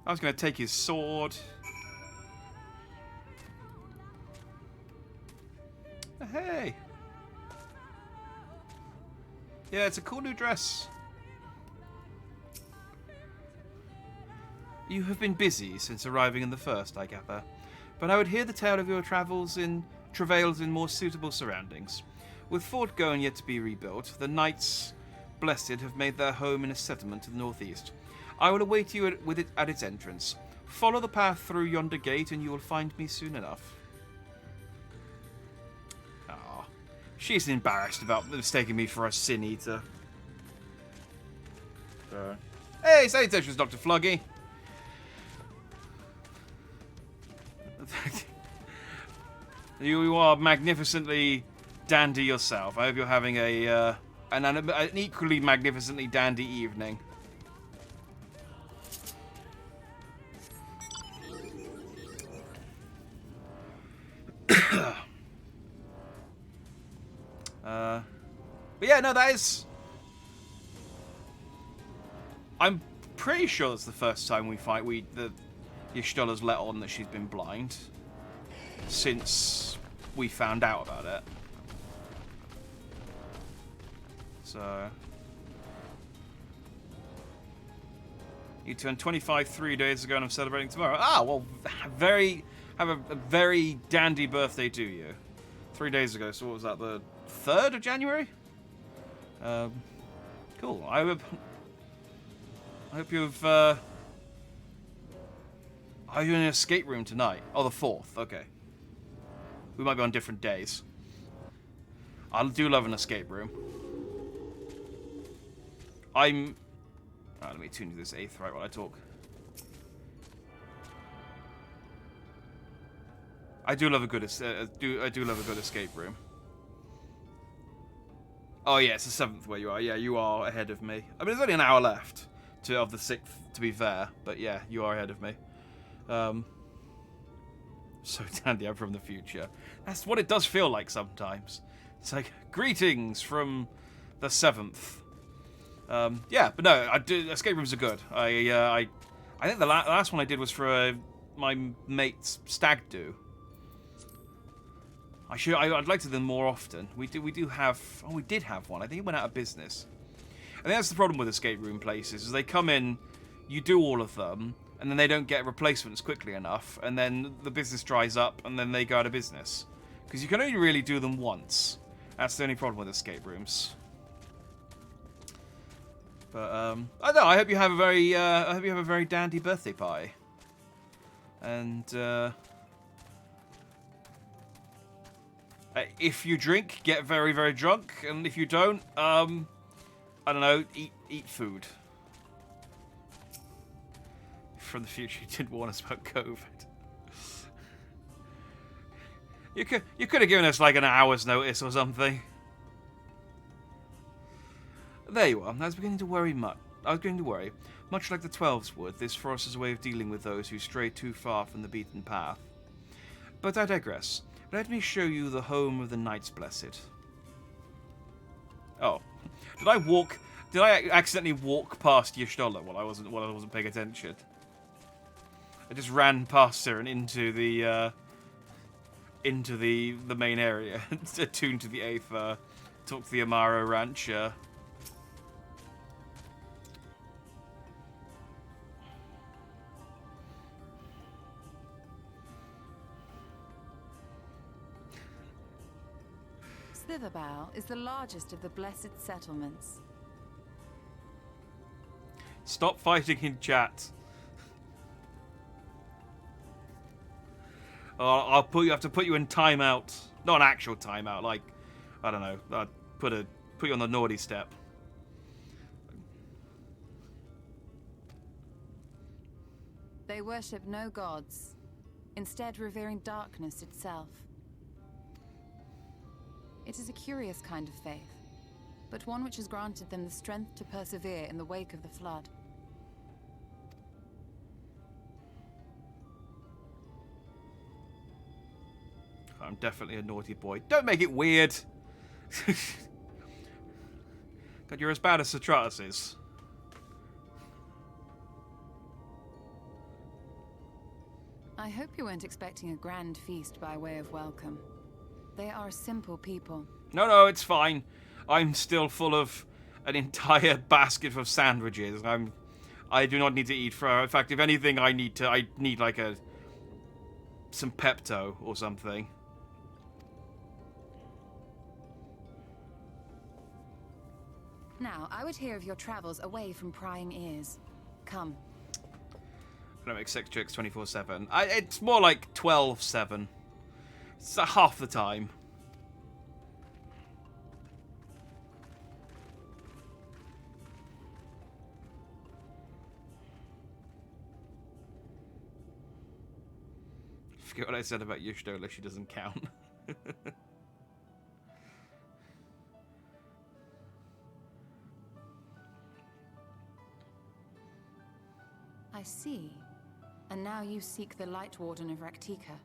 I was going to take his sword. Hey. Yeah, it's a cool new dress. You have been busy since arriving in the First, I gather. But I would hear the tale of your travails in more suitable surroundings. With Fort Goen yet to be rebuilt, the Knights Blessed have made their home in a settlement to the northeast. I will await you at its entrance. Follow the path through yonder gate and you will find me soon enough. Ah, she's embarrassed about mistaking me for a sin eater. So. Hey, salutations, Dr. Fluggy. You are magnificently dandy yourself. I hope you're having an equally magnificently dandy evening. But yeah, no, that is... I'm pretty sure that's the first time the Y'shtola's let on that she's been blind since we found out about it. So... You turned 25 3 days ago and I'm celebrating tomorrow. Ah, well, have a very dandy birthday to you. 3 days ago, so what was that, the 3rd of January? Cool. I hope you've, are you in an escape room tonight? Oh, the 4th, okay. We might be on different days. I do love an escape room. I'm... Oh, let me tune to this eighth right while I talk. I do love a good I do love a good escape room. Oh yeah, it's the 7th where you are. Yeah, you are ahead of me. I mean, there's only an hour left of the 6th, to be fair. But yeah, you are ahead of me. So Dandy, I'm from the future. That's what it does feel like sometimes. It's like, greetings from the 7th. Yeah, but no, escape rooms are good. I think the last one I did was for my mate's stag do. I'd like to do them more often. We did have one. I think it went out of business. I think that's the problem with escape room places, is they come in, you do all of them, and then they don't get replacements quickly enough, and then the business dries up, and then they go out of business. Because you can only really do them once. That's the only problem with escape rooms. But I don't know. I hope you have a very dandy birthday party. And if you drink, get very, very drunk, and if you don't, I don't know, eat food. From the future, you did warn us about COVID. You could have given us like an hour's notice or something. There you are. I was beginning to worry much. Much like the 12s would, this forest is a way of dealing with those who stray too far from the beaten path. But I digress. Let me show you the home of the Knights Blessed. Oh, did I accidentally walk past Y'shtola while I wasn't paying attention? I just ran past her and into the main area, attuned to the Aether, talked to the Amaro Rancher. Slitherbow is the largest of the blessed settlements. Stop fighting in chat. I'll have to put you in timeout. Not an actual timeout, like, I don't know. I'd put you on the naughty step. They worship no gods, instead revering darkness itself. It is a curious kind of faith, but one which has granted them the strength to persevere in the wake of the flood. I'm definitely a naughty boy. Don't make it weird! God, you're as bad as Sotratus is. I hope you weren't expecting a grand feast by way of welcome. They are a simple people. No, it's fine. I'm still full of an entire basket of sandwiches. I do not need to eat for. In fact, if anything, I need like some Pepto or something. Now, I would hear of your travels away from prying ears. Come. I don't make sex jokes 24/7. It's more like 12/7. It's half the time. Forget what I said about Y'shtola, she doesn't count. I see. And now you seek the Light Warden of Raktika.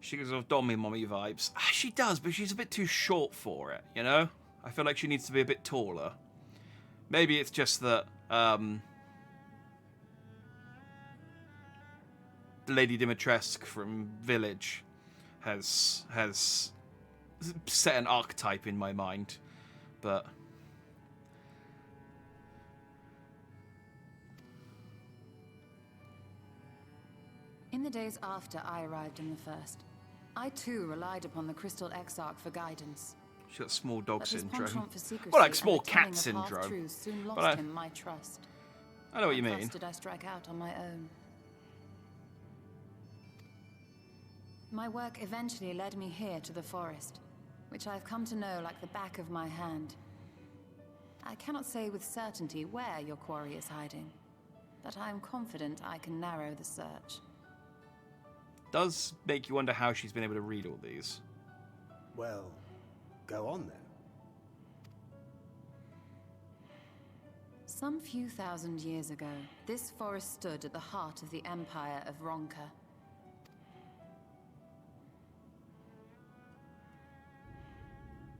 She gives off Dommy Mommy vibes. She does, but she's a bit too short for it, you know? I feel like she needs to be a bit taller. Maybe it's just that, Lady Dimitrescu from Village has set an archetype in my mind, but in the days after I arrived in the First, I too relied upon the Crystal Exarch for guidance. She's got small dog But his syndrome. penchant for secrecy Well, like and small the telling cat of syndrome. half-truths soon But lost him my trust. I know what you And mean. thus did I strike out on my own. My work eventually led me here to the forest, which I've come to know like the back of my hand. I cannot say with certainty where your quarry is hiding, but I am confident I can narrow the search. Does make you wonder how she's been able to read all these. Well, go on then. Some few thousand years ago, this forest stood at the heart of the Empire of Ronka.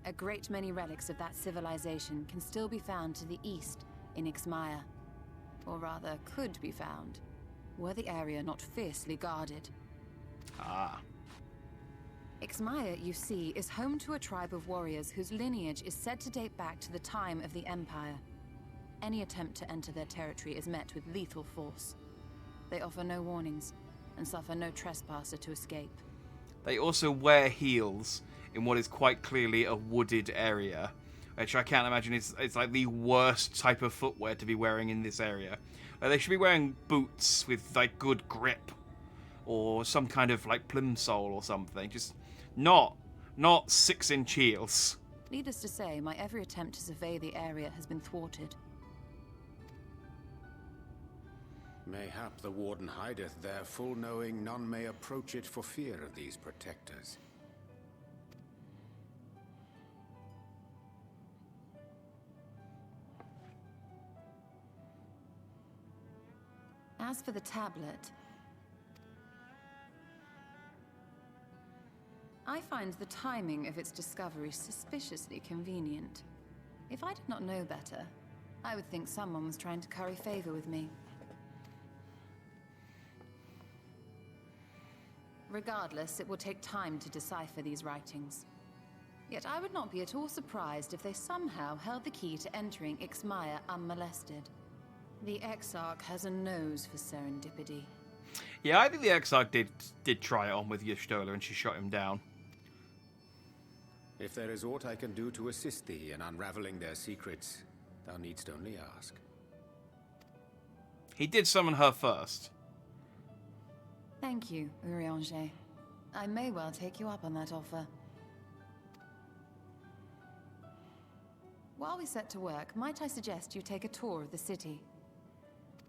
A great many relics of that civilization can still be found to the east in Ixmaya. Or rather, could be found, were the area not fiercely guarded. Ah. Ixmaya, you see, is home to a tribe of warriors whose lineage is said to date back to the time of the Empire. Any attempt to enter their territory is met with lethal force. They offer no warnings, and suffer no trespasser to escape. They also wear heels in what is quite clearly a wooded area, which I can't imagine it's like the worst type of footwear to be wearing in this area. They should be wearing boots with like good grip, or some kind of like plimsoll or something. Just not 6-inch heels. Needless to say, my every attempt to survey the area has been thwarted. Mayhap the Warden hideth there, full knowing none may approach it for fear of these protectors. As for the tablet, I find the timing of its discovery suspiciously convenient. If I did not know better, I would think someone was trying to curry favor with me. Regardless, it will take time to decipher these writings. Yet I would not be at all surprised if they somehow held the key to entering Ixmaya unmolested. The Exarch has a nose for serendipity. Yeah, I think the Exarch did try it on with Y'shtola and she shot him down. If there is aught I can do to assist thee in unraveling their secrets, thou needst only ask. He did summon her first. Thank you, Urianger. I may well take you up on that offer. While we set to work, might I suggest you take a tour of the city?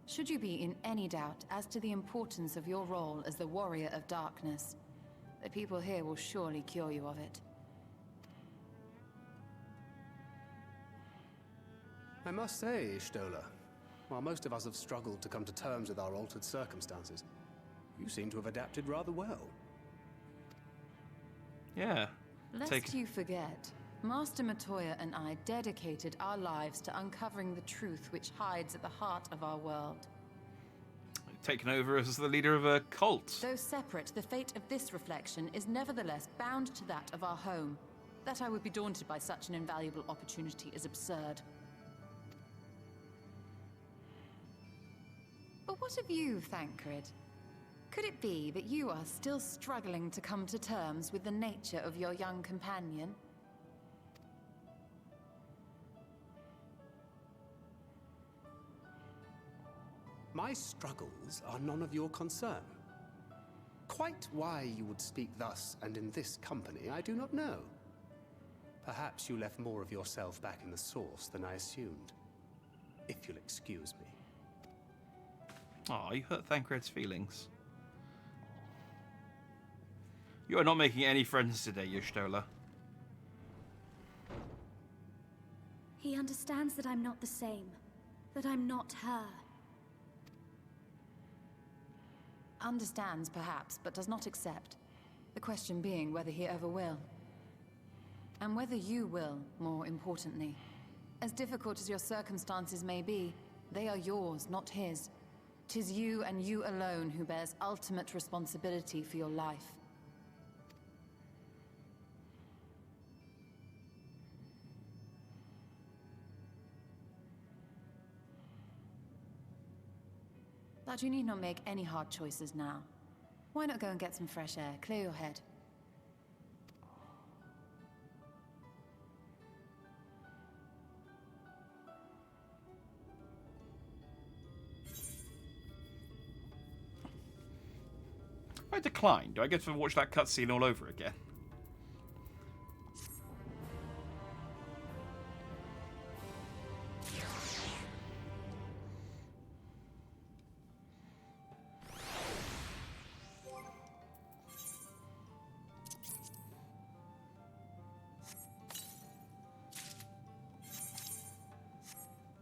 Should you be in any doubt as to the importance of your role as the Warrior of Darkness, the people here will surely cure you of it. I must say, Y'shtola, while most of us have struggled to come to terms with our altered circumstances, you seem to have adapted rather well. Yeah. Lest you forget, Master Matoya and I dedicated our lives to uncovering the truth which hides at the heart of our world. Taken over as the leader of a cult. Though separate, the fate of this reflection is nevertheless bound to that of our home. That I would be daunted by such an invaluable opportunity is absurd. But what of you, Thancred? Could it be that you are still struggling to come to terms with the nature of your young companion? My struggles are none of your concern. Quite why you would speak thus and in this company, I do not know. Perhaps you left more of yourself back in the source than I assumed. If you'll excuse me. Oh, you hurt Thancred's feelings. You are not making any friends today, Y'shtola. He understands that I'm not the same. That I'm not her. Understands, perhaps, but does not accept. The question being whether he ever will. And whether you will, more importantly. As difficult as your circumstances may be, they are yours, not his. 'Tis you and you alone who bears ultimate responsibility for your life. But you need not make any hard choices now. Why not go and get some fresh air, clear your head? I decline. Do I get to watch that cutscene all over again?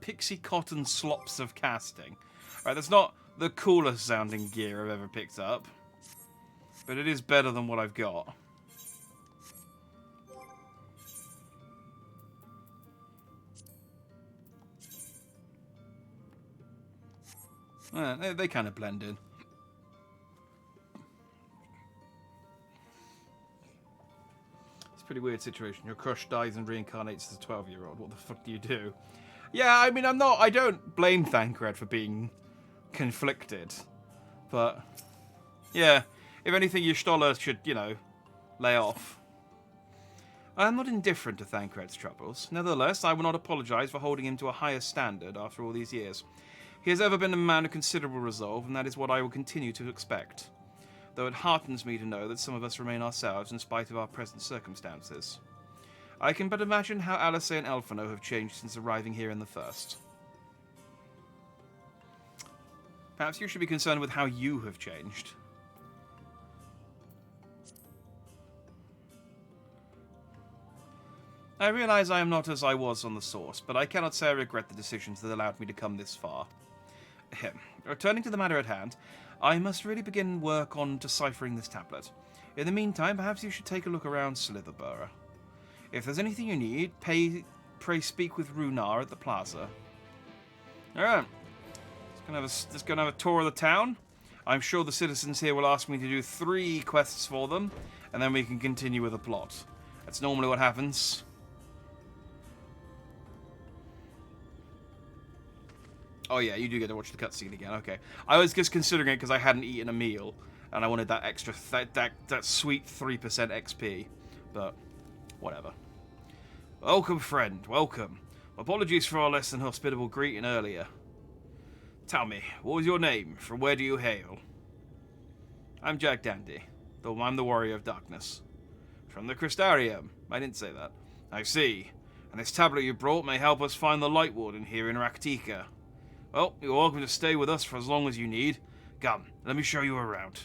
pixie cotton slops of casting. Alright, that's not the coolest sounding gear I've ever picked up. But it is better than what I've got. They kind of blend in. It's a pretty weird situation. Your crush dies and reincarnates as a 12-year-old. What the fuck do you do? Yeah, I mean, I don't blame Thancred for being conflicted. But, yeah, if anything, Y'shtola should, you know, lay off. I am not indifferent to Thancred's troubles. Nevertheless, I will not apologize for holding him to a higher standard after all these years. He has ever been a man of considerable resolve, and that is what I will continue to expect. Though it heartens me to know that some of us remain ourselves in spite of our present circumstances. I can but imagine how Alice and Elfino have changed since arriving here in the first. Perhaps you should be concerned with how you have changed. I realize I am not as I was on the source, but I cannot say I regret the decisions that allowed me to come this far. Returning to the matter at hand, I must really begin work on deciphering this tablet. In the meantime, perhaps you should take a look around Slitherborough. If there's anything you need, pray speak with Runar at the plaza. Alright. Just gonna have a tour of the town. I'm sure the citizens here will ask me to do 3 quests for them, and then we can continue with the plot. That's normally what happens. Oh yeah, you do get to watch the cutscene again. Okay, I was just considering it because I hadn't eaten a meal, and I wanted that extra that sweet 3% XP. But whatever. Welcome, friend. Welcome. Apologies for our less than hospitable greeting earlier. Tell me, what was your name? From where do you hail? I'm Jack Dandy, though I'm the Warrior of Darkness. From the Crystarium. I didn't say that. I see. And this tablet you brought may help us find the Light Warden here in Raktika. Well, you're welcome to stay with us for as long as you need. Come, let me show you around.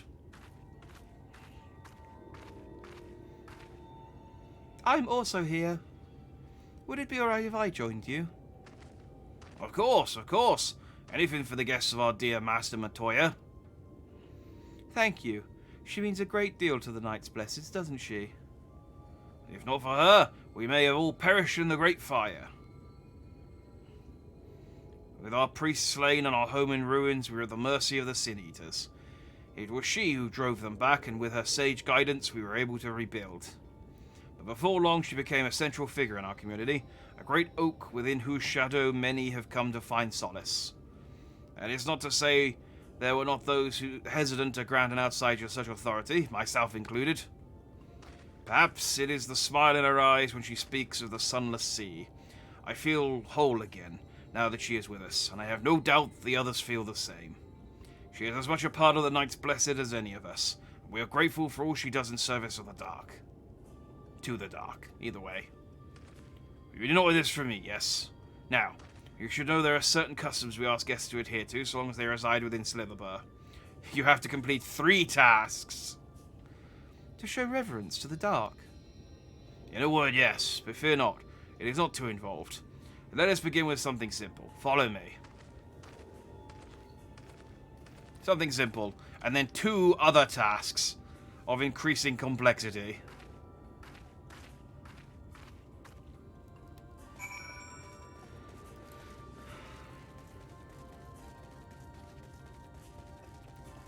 I'm also here. Would it be alright if I joined you? Of course, of course. Anything for the guests of our dear Master Matoya. Thank you. She means a great deal to the Knights Blessed, doesn't she? If not for her, we may have all perished in the Great Fire. With our priests slain and our home in ruins, we were at the mercy of the Sin Eaters. It was she who drove them back, and with her sage guidance, we were able to rebuild. But before long, she became a central figure in our community, a great oak within whose shadow many have come to find solace. And it's not to say there were not those who hesitant to grant an outsider such authority, myself included. Perhaps it is the smile in her eyes when she speaks of the sunless sea. I feel whole again, now that she is with us, and I have no doubt the others feel the same. She is as much a part of the Knights Blessed as any of us, and we are grateful for all she does in service of the Dark. To the Dark, either way. You do not want this from me, yes? Now, you should know there are certain customs we ask guests to adhere to, so long as they reside within Slitherborough. You have to complete 3 tasks. To show reverence to the Dark. In a word, yes, but fear not. It is not too involved. Let us begin with something simple. Follow me. Something simple, and then 2 other tasks of increasing complexity.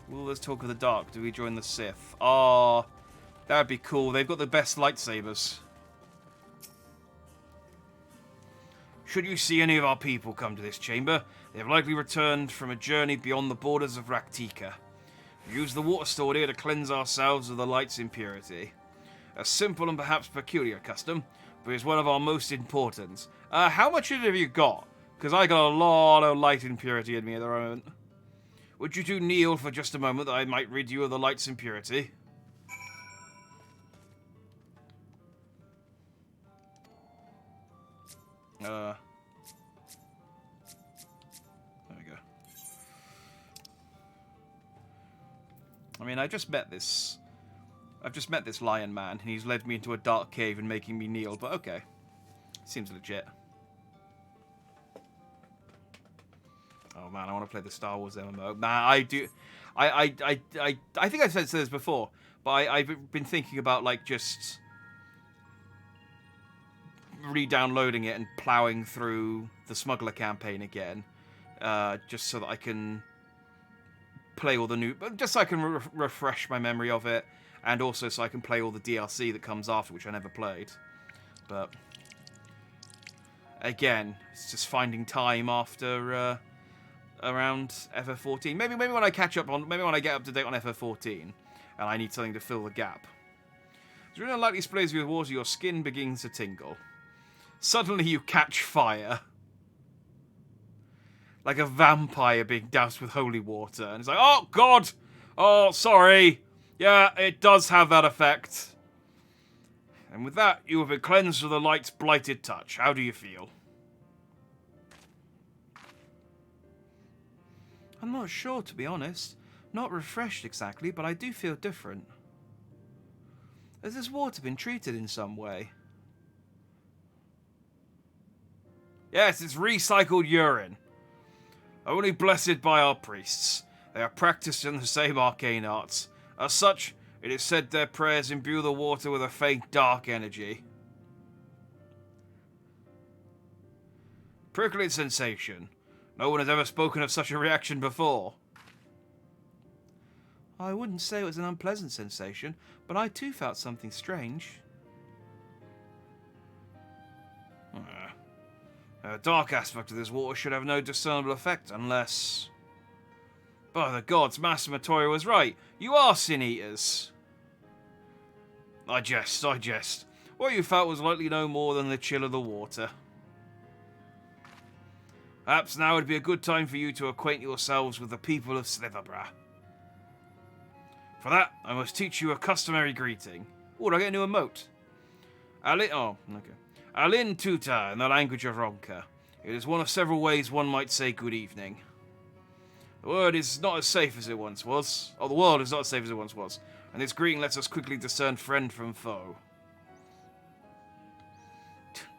Well, let's talk of the Dark. Do we join the Sith? Ah, that'd be cool. They've got the best lightsabers. Should you see any of our people come to this chamber, they have likely returned from a journey beyond the borders of Raktika. We use the water stored here to cleanse ourselves of the light's impurity. A simple and perhaps peculiar custom, but is one of our most important. How much have you got? Because I got a lot of light impurity in me at the moment. Would you two kneel for just a moment that I might rid you of the light's impurity? There we go. I mean, I've just met this lion man, and he's led me into a dark cave and making me kneel, but okay. Seems legit. Oh man, I want to play the Star Wars MMO. Man, I do. I think I've said this before, but I've been thinking about like just re-downloading it and plowing through the Smuggler campaign again, just so that I can play all the new, just so I can refresh my memory of it, and also so I can play all the DLC that comes after, which I never played. But again, it's just finding time after around FF14. Maybe when I catch up on, maybe when I get up to date on FF14, and I need something to fill the gap. During unlikely sprays with water, your skin begins to tingle. Suddenly you catch fire. Like a vampire being doused with holy water. And it's like, oh, God! Oh, sorry. Yeah, it does have that effect. And with that, you have been cleansed of the light's blighted touch. How do you feel? I'm not sure, to be honest. Not refreshed exactly, but I do feel different. Has this water been treated in some way? Yes, it's recycled urine. Only blessed by our priests. They are practiced in the same arcane arts. As such, it is said their prayers imbue the water with a faint dark energy. Prickling sensation. No one has ever spoken of such a reaction before. I wouldn't say it was an unpleasant sensation, but I too felt something strange. The dark aspect of this water should have no discernible effect unless... By the gods, Master Matoya was right. You are sin-eaters. I jest. What you felt was likely no more than the chill of the water. Perhaps now would be a good time for you to acquaint yourselves with the people of Slitherbra. For that, I must teach you a customary greeting. Oh, did I get a new emote? Alin Tuta in the language of Ronka. It is one of several ways one might say good evening. The word is not as safe as it once was. The world is not as safe as it once was. And this greeting lets us quickly discern friend from foe.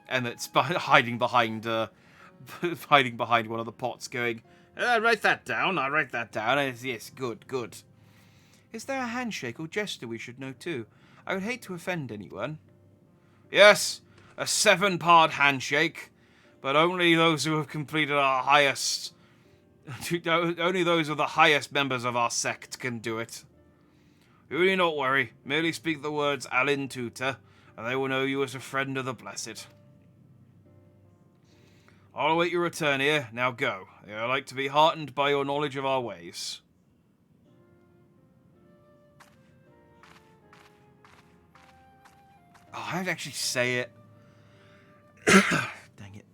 Emmett's hiding behind one of the pots going, write that down, I'll write that down. Yes, good. Is there a handshake or gesture we should know too? I would hate to offend anyone. Yes, a 7-part handshake, but only those who have completed our highest... only those of the highest members of our sect can do it. You need not worry, merely speak the words Alin Tuta, and they will know you as a friend of the blessed. I'll await your return here, now go. I like to be heartened by your knowledge of our ways. Oh, I have to actually say it. Dang it.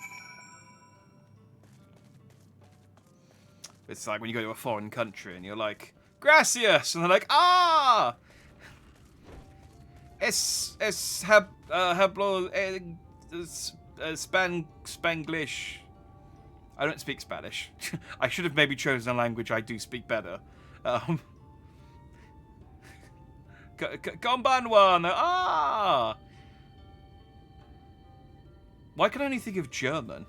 It's like when you go to a foreign country and you're like, gracias! And they're like, ah! Hablo Spanglish. I don't speak Spanish. I should have maybe chosen a language I do speak better. Konbanwa! Ah! Why can I only think of German?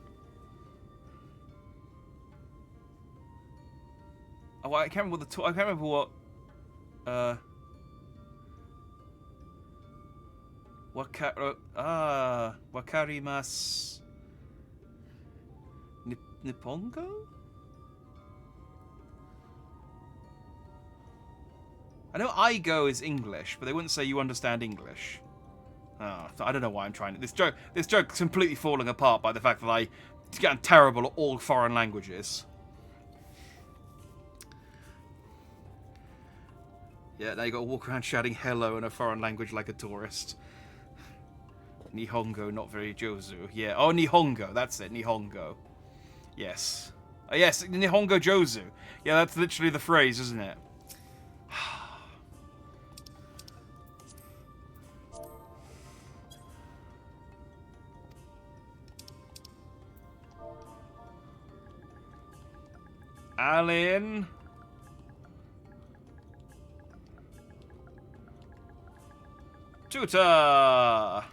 Oh, I can't remember I can't remember what. Wakarimas. Nippongo? I know Igo is English, but they wouldn't say you understand English. Oh, I don't know why I'm trying it. This joke's completely falling apart by the fact that I'm terrible at all foreign languages. Yeah, now you got to walk around shouting hello in a foreign language like a tourist. Nihongo, not very Jozu. Yeah, oh, Nihongo, that's it, Nihongo. Yes. Yes, Nihongo Jozu. Yeah, that's literally the phrase, isn't it? Alin. Tuta.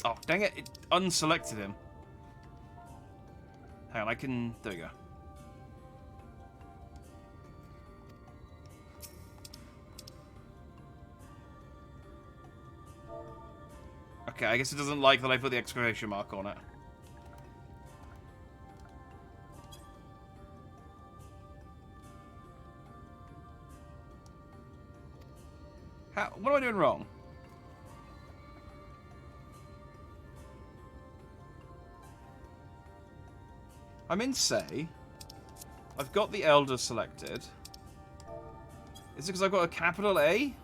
Oh, dang it. It unselected him. Hang on, I can... There we go. Okay, I guess it doesn't like that I put the exclamation mark on it. What am I doing wrong? I'm in say. I've got the Elder selected. Is it because I've got a capital A?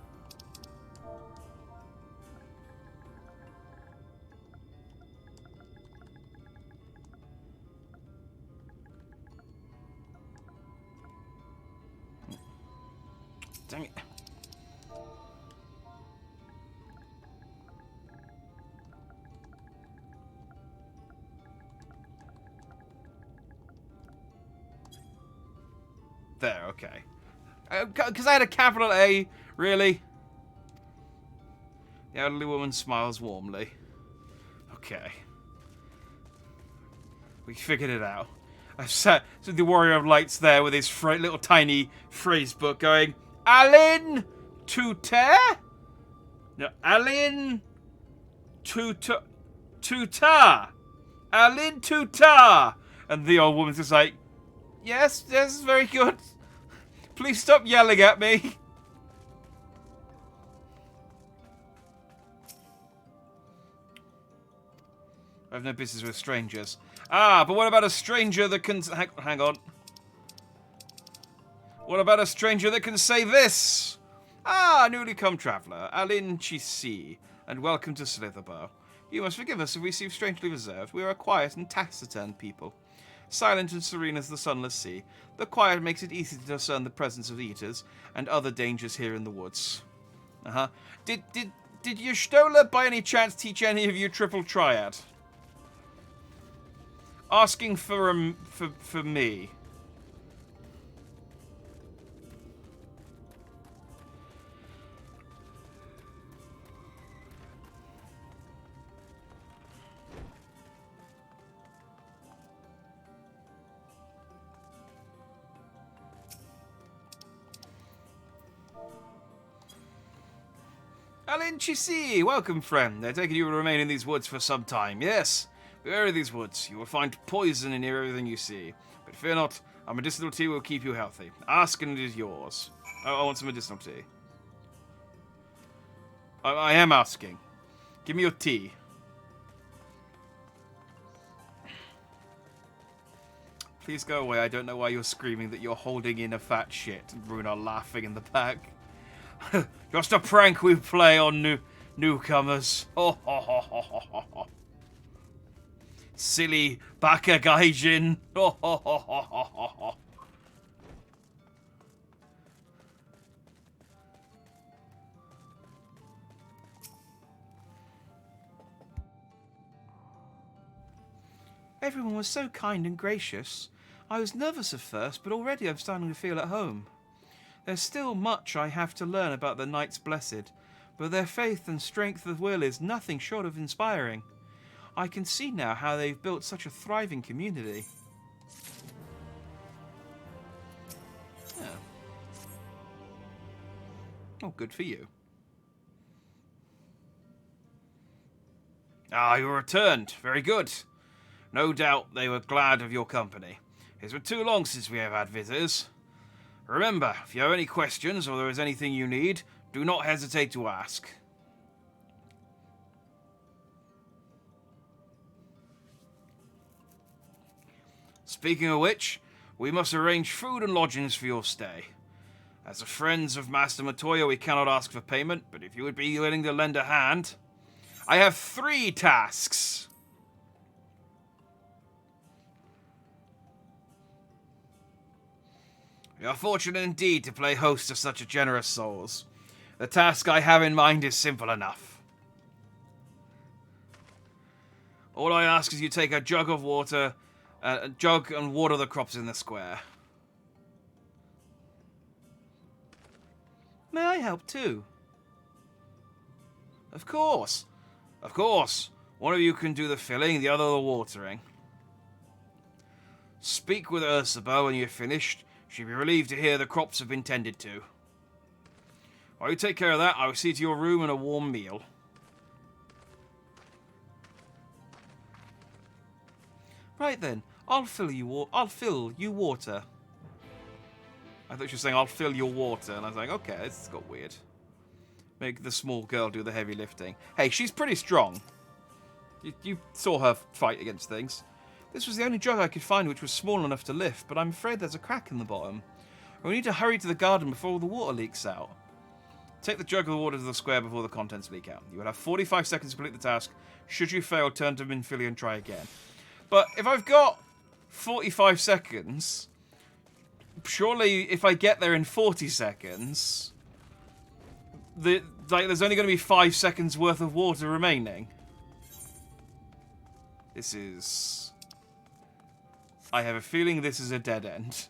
Dang it. There, okay. Because I had a capital A, really? The elderly woman smiles warmly. Okay. We figured it out. I've sat with the Warrior of Lights there with his little tiny phrase book going, Alin Tuter? No, Alin Tuter. Alin Tuter. And the old woman's just like, yes, very good. Please stop yelling at me. I have no business with strangers. Ah, but what about a stranger that can... Hang on. What about a stranger that can say this? Ah, newly come traveller, Alin Chisi, and welcome to Slitherbow. You must forgive us if we seem strangely reserved. We are a quiet and taciturn people. Silent and serene as the sunless sea, the quiet makes it easy to discern the presence of eaters and other dangers here in the woods. Did Y'shtola by any chance teach any of you triple triad? Asking for me. Alin Chisi, welcome, friend. I take it you will remain in these woods for some time. Yes, beware of these woods. You will find poison in near everything you see. But fear not, our medicinal tea will keep you healthy. Ask and it is yours. I want some medicinal tea. I am asking. Give me your tea. Please go away. I don't know why you're screaming that you're holding in a fat shit. And Bruna laughing in the back. Just a prank we play on newcomers. Silly Baka Gaijin. Everyone was so kind and gracious. I was nervous at first, but already I'm starting to feel at home. There's still much I have to learn about the Knights Blessed, but their faith and strength of will is nothing short of inspiring. I can see now how they've built such a thriving community. Yeah. Oh, good for you. Ah, you returned. Very good. No doubt they were glad of your company. It's been too long since we have had visitors. Remember, if you have any questions or there is anything you need, do not hesitate to ask. Speaking of which, we must arrange food and lodgings for your stay. As the friends of Master Matoya, we cannot ask for payment, but if you would be willing to lend a hand, I have 3 tasks. We are fortunate indeed to play host to such generous souls. The task I have in mind is simple enough. All I ask is you take a jug of water, and water the crops in the square. May I help too? Of course. Of course. One of you can do the filling, the other the watering. Speak with Ursula when you're finished. She'll be relieved to hear the crops have been tended to. While you take care of that, I will see to your room and a warm meal. Right then, I'll fill you water. I thought she was saying, I'll fill your water, and I was like, okay, this got weird. Make the small girl do the heavy lifting. Hey, she's pretty strong. You saw her fight against things. This was the only jug I could find which was small enough to lift, but I'm afraid there's a crack in the bottom. We need to hurry to the garden before all the water leaks out. Take the jug of water to the square before the contents leak out. You will have 45 seconds to complete the task. Should you fail, turn to Minfilia and try again. But if I've got 45 seconds, surely if I get there in 40 seconds, there's only going to be 5 seconds worth of water remaining. This is... I have a feeling this is a dead end.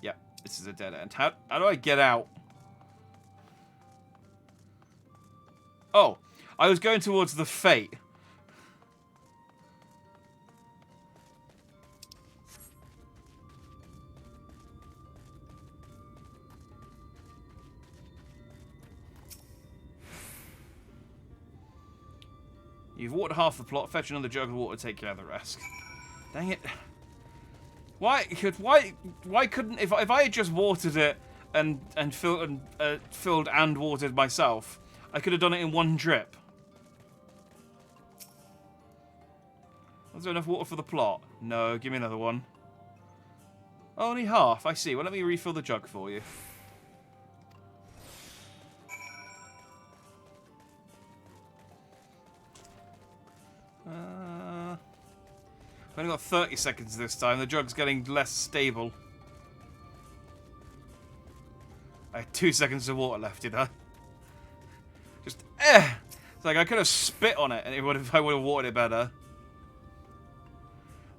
Yep, this is a dead end. How do I get out? Oh, I was going towards the fate. You've watered half the plot. Fetch another jug of water to take care of the rest. Dang it. Why couldn't... If I had just watered it and filled and watered myself, I could have done it in one drip. Was there enough water for the plot? No, give me another one. Only half, I see. Well, let me refill the jug for you. I've only got 30 seconds this time. The jug's getting less stable. I had 2 seconds of water left, did I? Just, It's like I could have spit on it and I would have watered it better.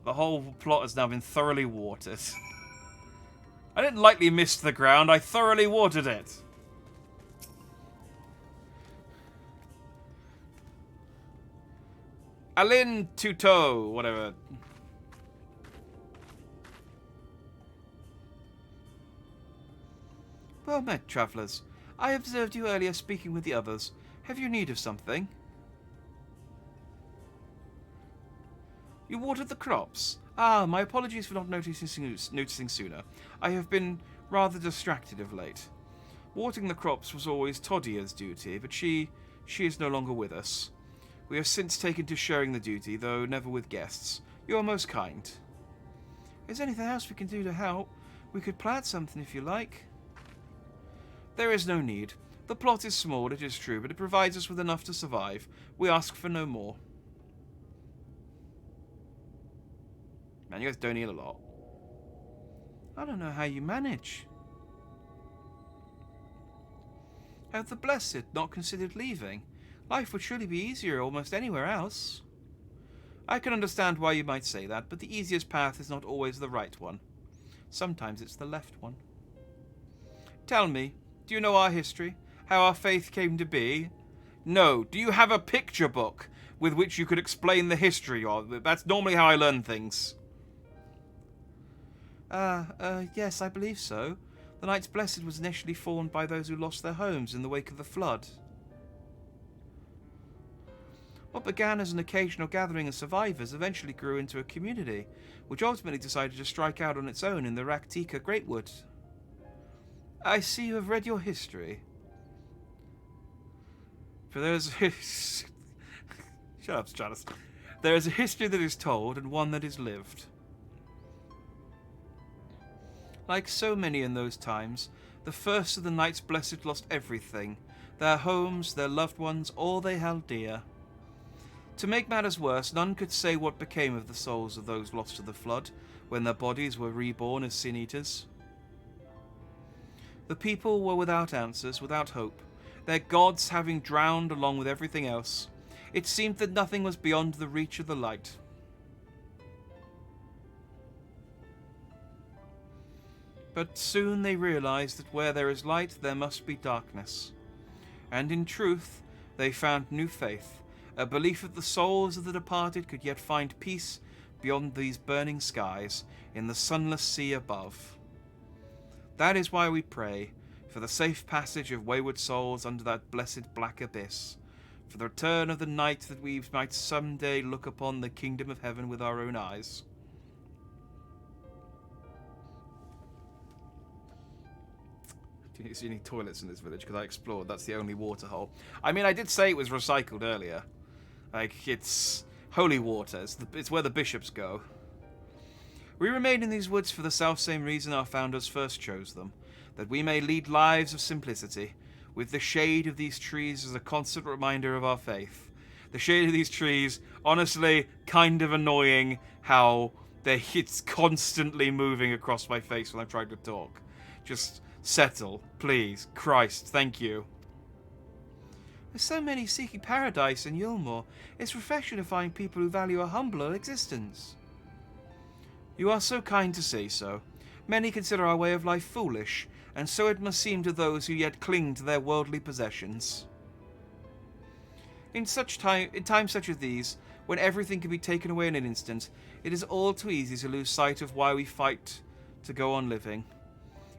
The whole plot has now been thoroughly watered. I didn't lightly mist the ground, I thoroughly watered it. Alin Tuto, whatever. Well met, travellers. I observed you earlier speaking with the others. Have you need of something? You watered the crops? Ah, my apologies for not noticing sooner. I have been rather distracted of late. Watering the crops was always Todia's duty, but she is no longer with us. We have since taken to sharing the duty, though never with guests. You are most kind. Is there anything else we can do to help? We could plant something if you like. There is no need. The plot is small, it is true, but it provides us with enough to survive. We ask for no more. Man, you guys don't eat a lot. I don't know how you manage. Have the blessed not considered leaving? Life would surely be easier almost anywhere else. I can understand why you might say that, but the easiest path is not always the right one. Sometimes it's the left one. Tell me, do you know our history? How our faith came to be? No. Do you have a picture book with which you could explain the history of? That's normally how I learn things. Yes, I believe so. The Knights Blessed was initially formed by those who lost their homes in the wake of the flood. What began as an occasional gathering of survivors eventually grew into a community, which ultimately decided to strike out on its own in the Raktika Greatwood. I see you have read your history. For there is Shut up, Stratus. There is a history that is told and one that is lived. Like so many in those times, the first of the Knights Blessed lost everything. Their homes, their loved ones, all they held dear. To make matters worse, none could say what became of the souls of those lost to the flood, when their bodies were reborn as sin-eaters. The people were without answers, without hope, their gods having drowned along with everything else. It seemed that nothing was beyond the reach of the light. But soon they realized that where there is light, there must be darkness. And in truth, they found new faith, a belief that the souls of the departed could yet find peace beyond these burning skies, in the sunless sea above. That is why we pray for the safe passage of wayward souls under that blessed black abyss, for the return of the night that we might someday look upon the kingdom of heaven with our own eyes. Do you see any toilets in this village? Because I explored. That's the only water hole. I mean, I did say it was recycled earlier. Like, it's holy water. It's where the bishops go. We remain in these woods for the self-same reason our founders first chose them, that we may lead lives of simplicity, with the shade of these trees as a constant reminder of our faith. The shade of these trees, honestly, kind of annoying how it's constantly moving across my face when I'm trying to talk. Just settle, please. Christ, thank you. There's so many seeking paradise in Yulmore. It's refreshing to find people who value a humbler existence. You are so kind to say so. Many consider our way of life foolish, and so it must seem to those who yet cling to their worldly possessions. In times such as these, when everything can be taken away in an instant, it is all too easy to lose sight of why we fight to go on living.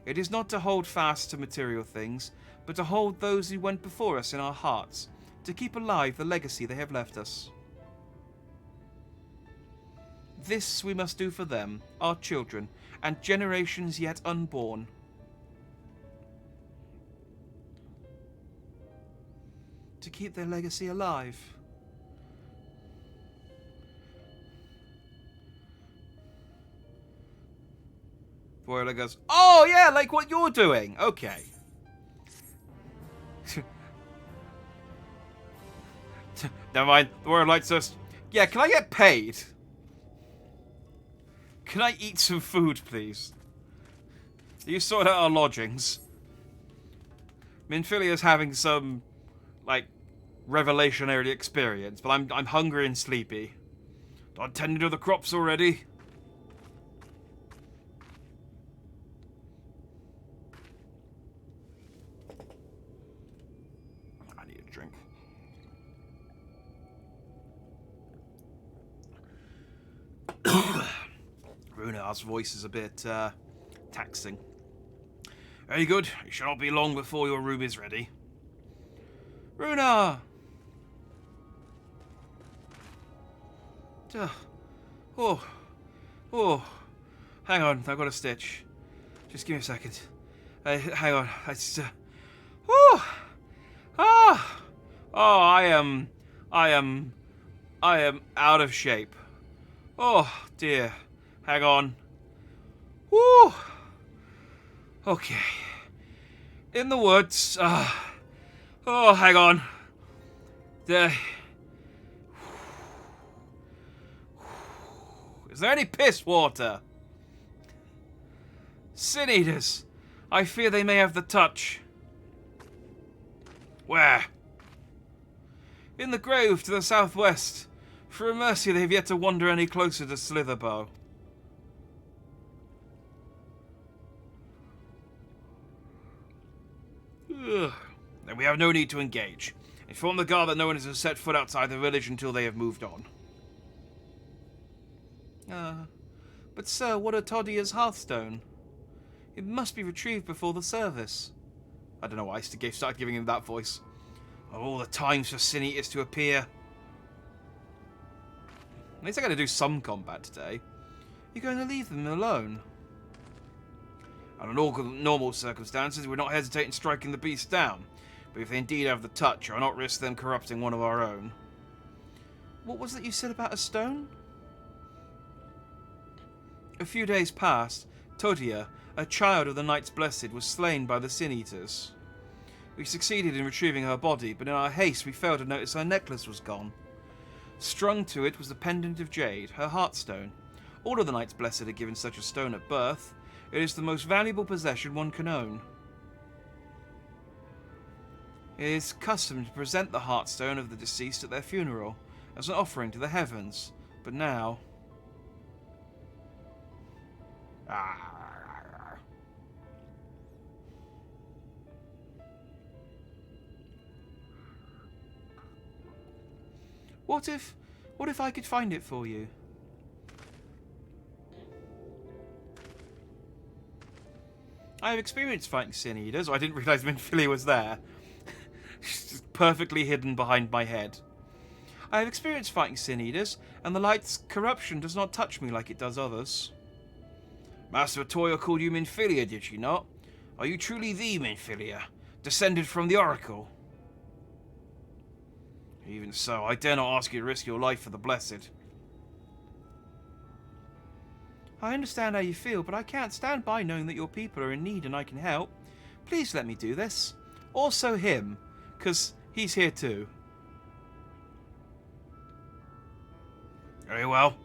It is not to hold fast to material things, but to hold those who went before us in our hearts, to keep alive the legacy they have left us. This we must do for them, our children, and generations yet unborn. To keep their legacy alive. Boiler goes, oh yeah, like what you're doing. Okay. Never mind. The Royal Light says, yeah, can I get paid? Can I eat some food, please? You sort out our lodgings. Minfilia's having some, like, revelationary experience, but I'm hungry and sleepy. Done tending to the crops already? I need a drink. Runar's voice is a bit taxing. Very good. It shall not be long before your room is ready. Runar! Oh. Hang on, I've got a stitch. Just give me a second. Hang on. I am out of shape. Oh, dear. Hang on. Woo! Okay. In the woods. Oh, hang on. Is there any piss water? Sin Eaters. I fear they may have the touch. Where? In the grove to the southwest. For a mercy they've yet to wander any closer to Slitherbow. Ugh. Then we have no need to engage. Inform the guard that no one is to set foot outside the village until they have moved on. But sir, what of Todia's hearthstone? It must be retrieved before the service. I don't know why I started giving him that voice. Of all the times for Sin Eaters to appear. At least I got to do some combat today. You're going to leave them alone? Under normal circumstances, we're not hesitating striking the beast down. But if they indeed have the touch, I'll not risk them corrupting one of our own. What was it you said about a stone? A few days past, Todia, a child of the Knights Blessed, was slain by the Sin Eaters. We succeeded in retrieving her body, but in our haste we failed to notice her necklace was gone. Strung to it was the pendant of jade, her heartstone. All of the Knights Blessed are given such a stone at birth. It is the most valuable possession one can own. It is custom to present the heartstone of the deceased at their funeral, as an offering to the heavens. But now... What if I could find it for you? I have experience fighting Sin Eaters. I didn't realise Minfilia was there. She's perfectly hidden behind my head. I have experience fighting Sin Eaters, and the light's corruption does not touch me like it does others. Master Atoya called you Minfilia, did she not? Are you truly the Minfilia, descended from the Oracle? Even so, I dare not ask you to risk your life for the Blessed. I understand how you feel, but I can't stand by knowing that your people are in need and I can help. Please let me do this. Also him, because he's here too. Very well,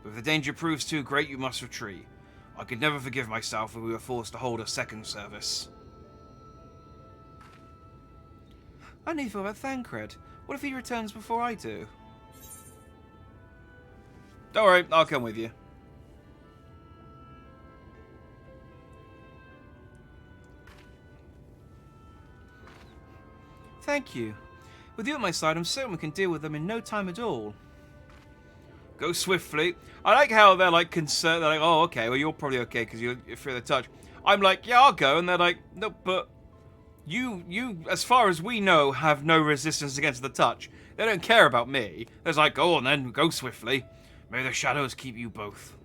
but if the danger proves too great, you must retreat. I could never forgive myself if we were forced to hold a second service. I need to feel about Thancred. What if he returns before I do? Don't worry, I'll come with you. Thank you. With you at my side, I'm certain we can deal with them in no time at all. Go swiftly. I like how they're like concerned. They're like, oh, okay, well, you're probably okay because you're free of the touch. I'm like, yeah, I'll go. And they're like, no, but you, as far as we know, have no resistance against the touch. They don't care about me. They're like, go on then, go swiftly. May the shadows keep you both.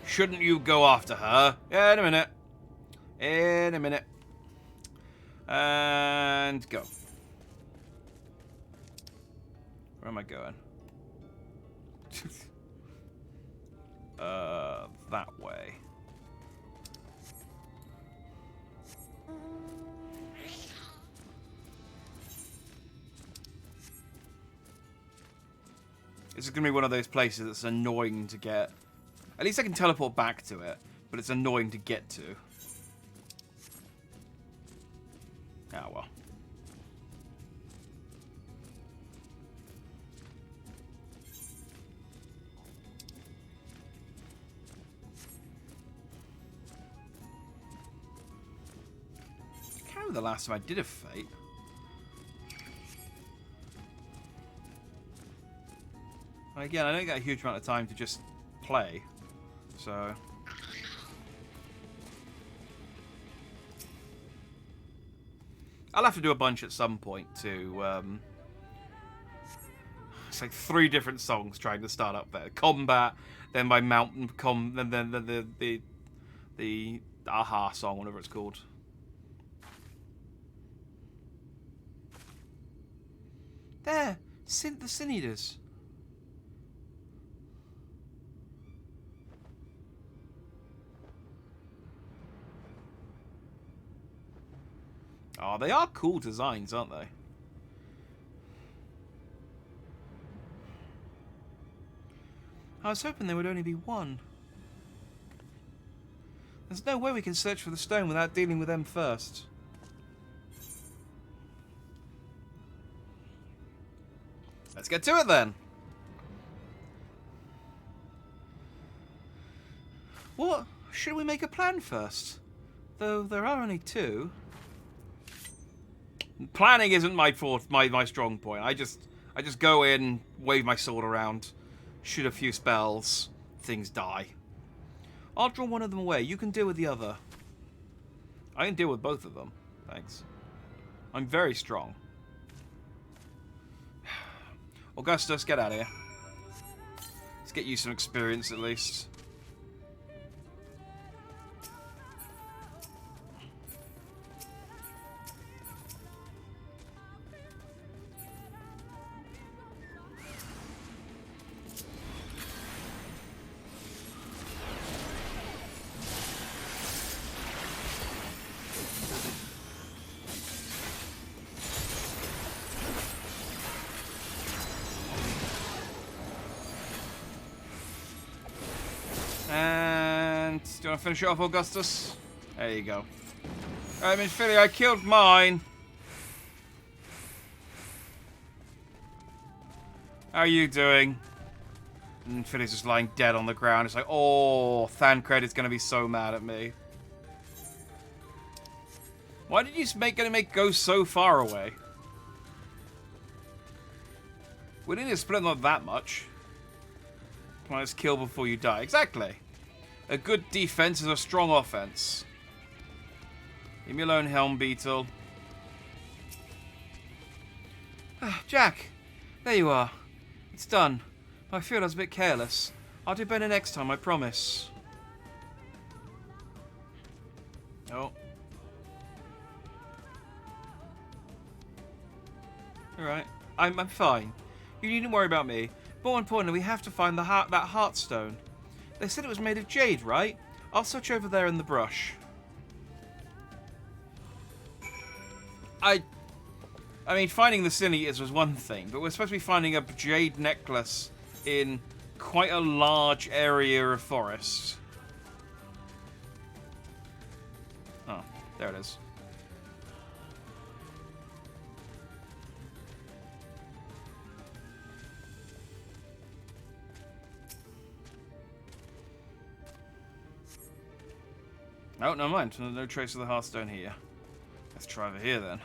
Shouldn't you go after her? Yeah, in a minute. In a minute. And go. Where am I going? That way. This is going to be one of those places that's annoying to get. At least I can teleport back to it, but it's annoying to get to. Ah, well. I can't remember the last time I did a Fate. Again, I don't get a huge amount of time to just play, so... I'll have to do a bunch at some point to, it's like 3 different songs trying to start up there. Combat, then my mountain then the Aha song, whatever it's called. There! The Sin Eaters. Oh, they are cool designs, aren't they? I was hoping there would only be one. There's no way we can search for the stone without dealing with them first. Let's get to it then. What? Should we make a plan first? Though there are only 2. Planning isn't my strong point. I just go in, wave my sword around, shoot a few spells, things die. I'll draw one of them away. You can deal with the other. I can deal with both of them. Thanks. I'm very strong. Augustus, get out of here. Let's get you some experience at least. And do you want to finish it off, Augustus? There you go. Alright, Minfilia, I killed mine. How are you doing? And Minfilia's just lying dead on the ground. It's like, oh, Thancred is going to be so mad at me. Why did you make go so far away? We need to split not that much. Let's kill before you die. Exactly. A good defense is a strong offense. Leave me alone, Helm Beetle. Jack, there you are. It's done. I feel I was a bit careless. I'll do better next time, I promise. Oh. Alright. I'm fine. You needn't worry about me. More importantly, we have to find that Heartstone. They said it was made of jade, right? I'll search over there in the brush. I mean, finding the Sin Eaters was one thing, but we're supposed to be finding a jade necklace in quite a large area of forest. Oh, there it is. Oh, never mind. No trace of the Hearthstone here. Let's try over here then.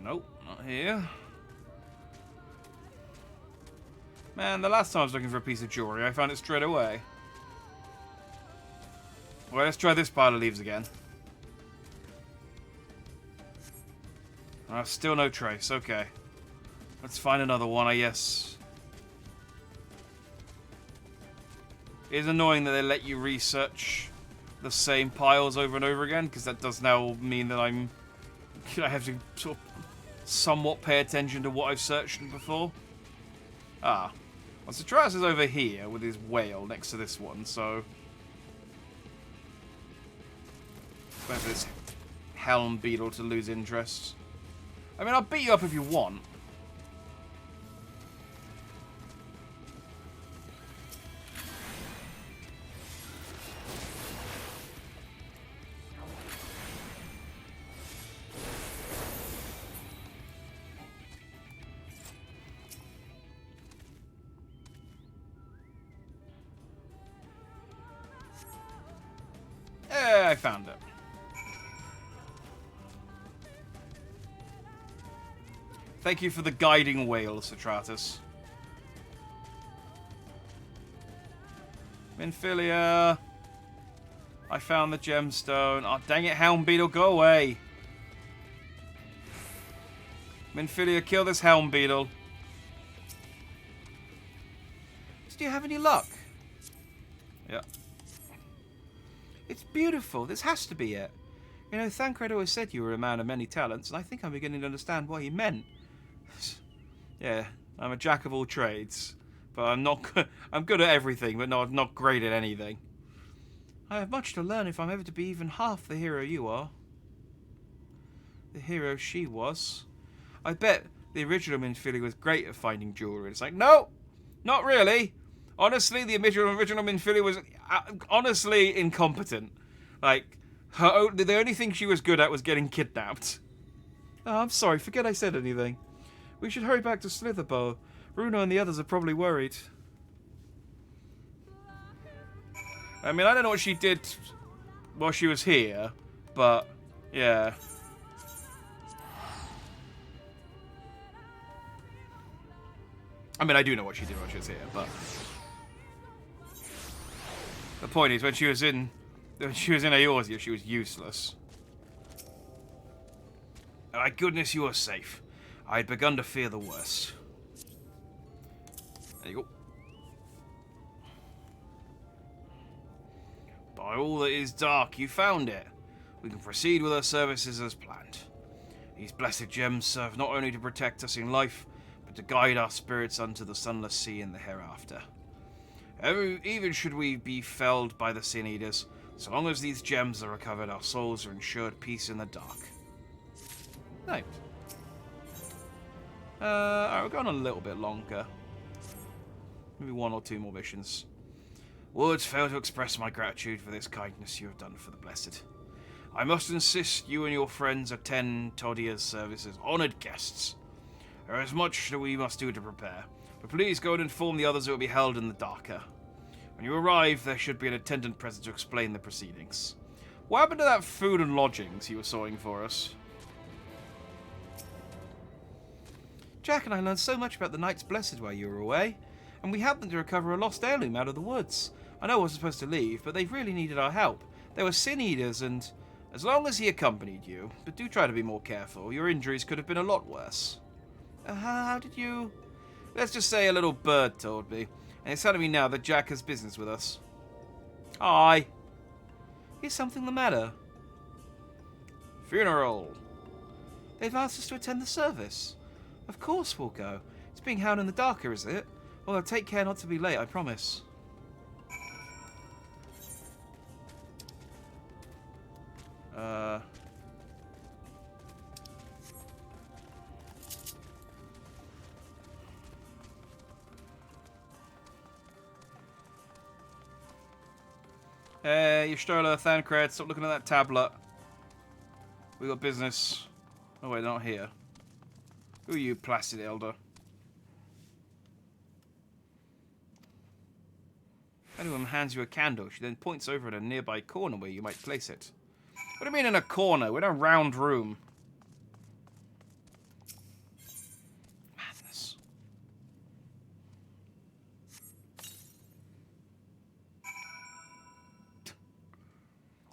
Nope, not here. Man, the last time I was looking for a piece of jewelry, I found it straight away. Well, let's try this pile of leaves again. Still no trace, okay. Let's find another one, I guess. It is annoying that they let you research the same piles over and over again, because that does now mean that I have to sort of somewhat pay attention to what I've searched before. Ah. Well, Citratus is over here with his whale next to this one, so... wait for this Helm Beetle to lose interest. I mean, I'll beat you up if you want. I found it. Thank you for the guiding whale, Citratus. Minfilia. I found the gemstone. Oh, dang it, Helm Beetle, go away. Minfilia, kill this Helm Beetle. Do you have any luck? Yeah. It's beautiful. This has to be it. You know, Thancred always said you were a man of many talents, and I think I'm beginning to understand what he meant. Yeah, I'm a jack of all trades, but I'm not good. I'm good at everything, but not great at anything. I have much to learn if I'm ever to be even half the hero you are. The hero she was. I bet the original Minfilia was great at finding jewelry. It's like, no, not really. Honestly, the original Minfilia was honestly incompetent. Like, the only thing she was good at was getting kidnapped. Oh, I'm sorry, forget I said anything. We should hurry back to Slitherbow. Bruno and the others are probably worried. I mean, I don't know what she did while she was here, but, yeah. I mean, I do know what she did while she was here, but... the point is, when she was in Eorzea, she was useless. My goodness, you are safe. I had begun to fear the worst. There you go. By all that is dark, you found it. We can proceed with our services as planned. These blessed gems serve not only to protect us in life, but to guide our spirits unto the sunless sea in the hereafter. Even should we be felled by the Sin Eaters, so long as these gems are recovered, our souls are ensured peace in the dark. Nice. Alright, we're going a little bit longer. Maybe one or two more missions. Words fail to express my gratitude for this kindness you have done for the blessed. I must insist you and your friends attend Todia's service as honoured guests. There is much that we must do to prepare, but please go and inform the others it will be held in the Darker. When you arrive, there should be an attendant present to explain the proceedings. What happened to that food and lodgings you were sorting for us? Jack and I learned so much about the Knights Blessed while you were away, and we happened to recover a lost heirloom out of the woods. I know I wasn't supposed to leave, but they really needed our help. They were sin eaters, and as long as he accompanied you, but do try to be more careful, your injuries could have been a lot worse. How did you... Let's just say a little bird told me, and it's telling me now that Jack has business with us. Hi. Is something the matter? Funeral. They've asked us to attend the service. Of course we'll go. It's being held in the Darker, is it? Well, take care not to be late, I promise. Hey, Stola, Thancred, stop looking at that tablet. We got business. Oh wait, not here. Who are you, placid elder? Anyone hands you a candle, she then points over at a nearby corner where you might place it. What do you mean in a corner? We're in a round room. Madness.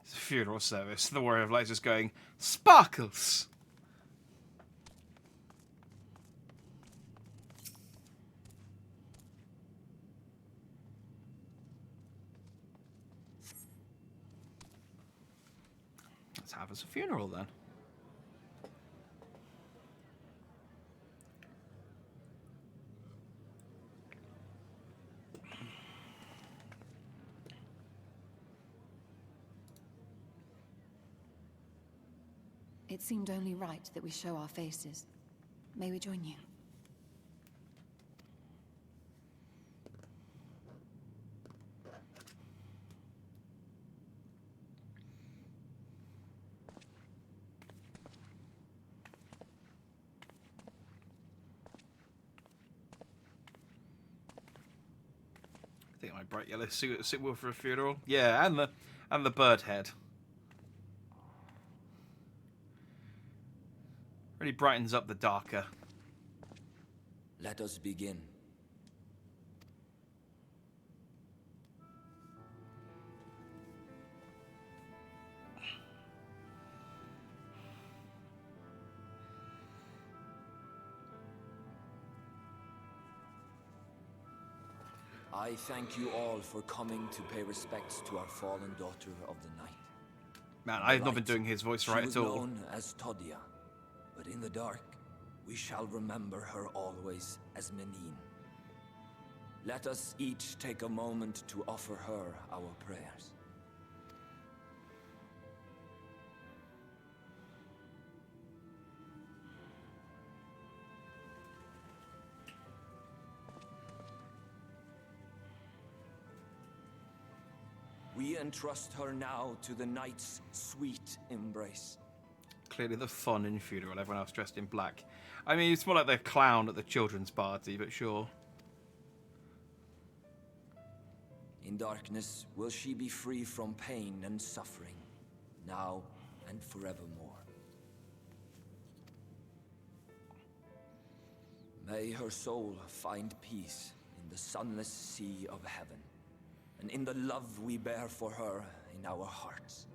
It's a funeral service. The Warrior of Light is just going, sparkles! Let's have us a funeral then. It seemed only right that we show our faces. May we join you? I think my bright yellow suit sit well for a funeral. Yeah, and the bird head. Really brightens up the Darker. Let us begin. I thank you all for coming to pay respects to our fallen daughter of the night. Man, I've not been doing his voice right at all. She was known as Todia, but in the dark, we shall remember her always as Menine. Let us each take a moment to offer her our prayers. We entrust her now to the night's sweet embrace. Clearly the fun in funeral, everyone else dressed in black. I mean, it's more like the clown at the children's party, but sure. In darkness will she be free from pain and suffering, now and forevermore. May her soul find peace in the sunless sea of heaven, and in the love we bear for her in our hearts.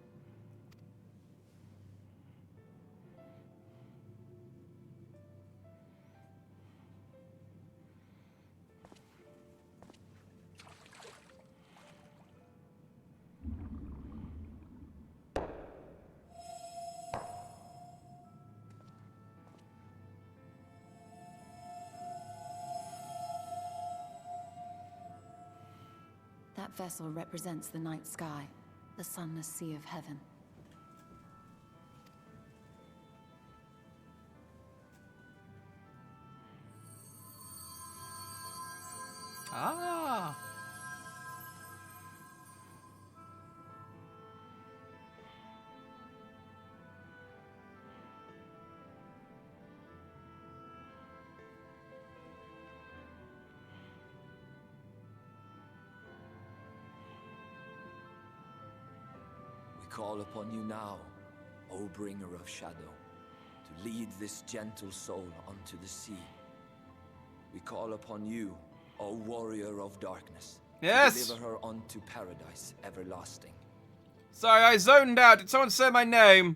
That vessel represents the night sky, the sunless sea of heaven. Ah! call upon you now, O bringer of shadow, to lead this gentle soul onto the sea. We call upon you, O warrior of darkness, yes, to deliver her onto paradise everlasting. Sorry, I zoned out. Did someone say my name?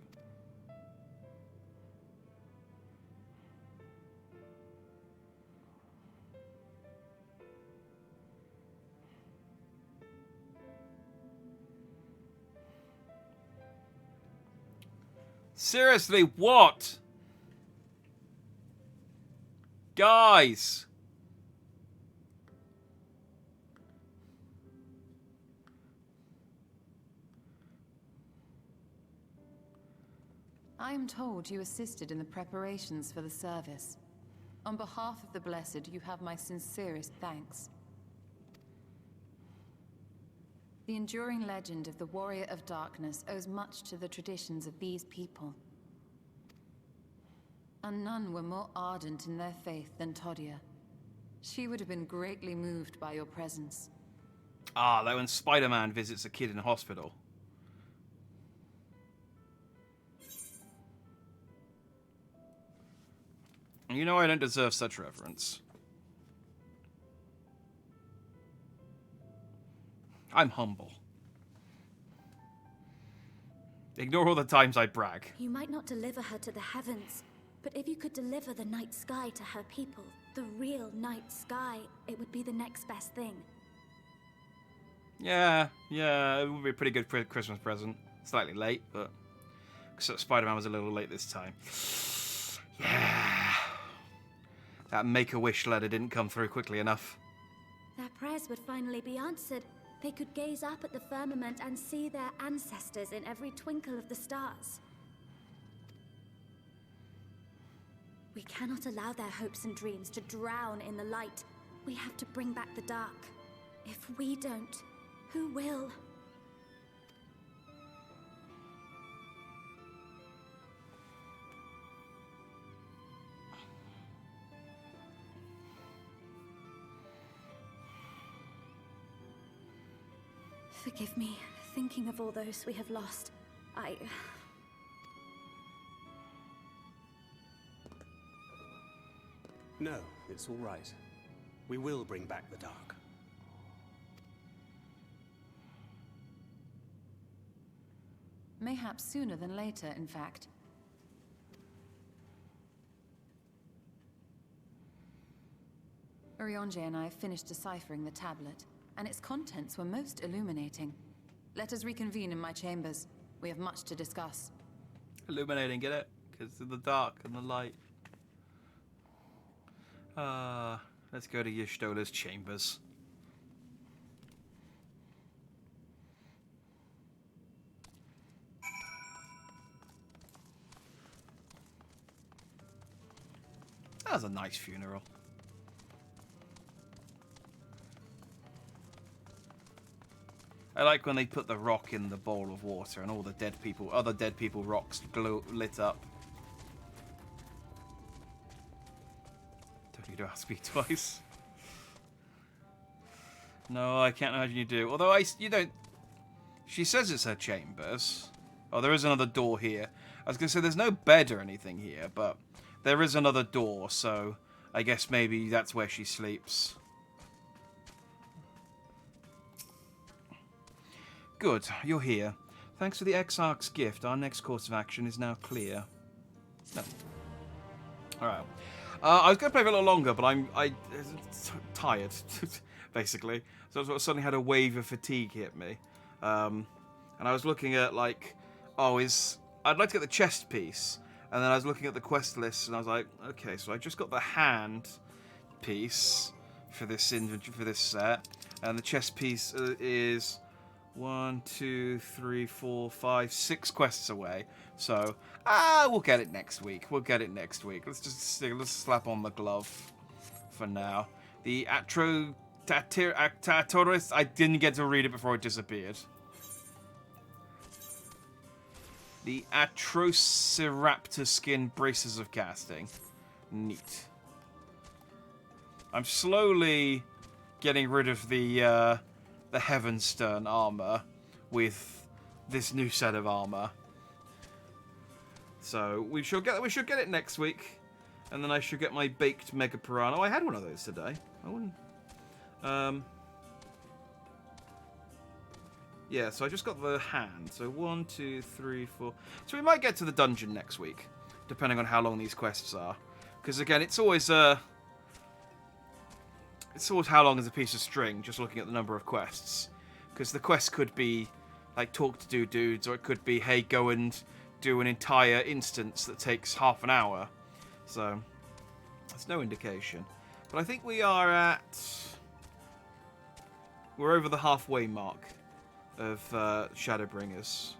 Seriously, what? Guys. I am told you assisted in the preparations for the service. On behalf of the Blessed, you have my sincerest thanks. The enduring legend of the Warrior of Darkness owes much to the traditions of these people. And none were more ardent in their faith than Todia. She would have been greatly moved by your presence. Ah, like when Spider-Man visits a kid in a hospital. You know I don't deserve such reverence. I'm humble. Ignore all the times I brag. You might not deliver her to the heavens, but if you could deliver the night sky to her people, the real night sky, it would be the next best thing. Yeah, it would be a pretty good Christmas present. Slightly late, but Spider-Man was a little late this time. Yeah. That Make-A-Wish letter didn't come through quickly enough. Their prayers would finally be answered. They could gaze up at the firmament and see their ancestors in every twinkle of the stars. We cannot allow their hopes and dreams to drown in the light. We have to bring back the dark. If we don't, who will? Forgive me, thinking of all those we have lost. No, it's all right. We will bring back the dark. Mayhaps sooner than later, in fact. Urianger and I finished deciphering the tablet, and its contents were most illuminating. Let us reconvene in my chambers. We have much to discuss. Illuminating, get it? Because of the dark and the light. Let's go to Y'shtola's chambers. That was a nice funeral. I like when they put the rock in the bowl of water and all the dead people, other dead people rocks lit up. Don't need to ask me twice. No, I can't imagine you do. Although you don't. She says it's her chambers. Oh, there is another door here. I was gonna say there's no bed or anything here, but there is another door, so I guess maybe that's where she sleeps. Good, you're here. Thanks to the Exarch's gift, our next course of action is now clear. No. Alright. I was going to play for a little longer, but I'm tired, basically. So I suddenly had a wave of fatigue hit me. And I was looking at, like, I'd like to get the chest piece. And then I was looking at the quest list, and I was like, okay, so I just got the hand piece for this inventory, for this set. And the chest piece is 1, 2, 3, 4, 5, 6 quests away. So, we'll get it next week. Let's slap on the glove for now. The Atroceratus, I didn't get to read it before it disappeared. The Atroceratus skin braces of casting. Neat. I'm slowly getting rid of the Heavenstern armor with this new set of armor. So we should get it next week, and then I should get my baked Mega Piranha. Oh, I had one of those today. I wouldn't. Yeah, so I just got the hand. So 1, 2, 3, 4. So we might get to the dungeon next week, depending on how long these quests are. Because again, it's always how long is a piece of string, just looking at the number of quests. Because the quest could be like talk to dudes, or it could be, hey, go and do an entire instance that takes half an hour. So that's no indication. But I think we're over the halfway mark of Shadowbringers.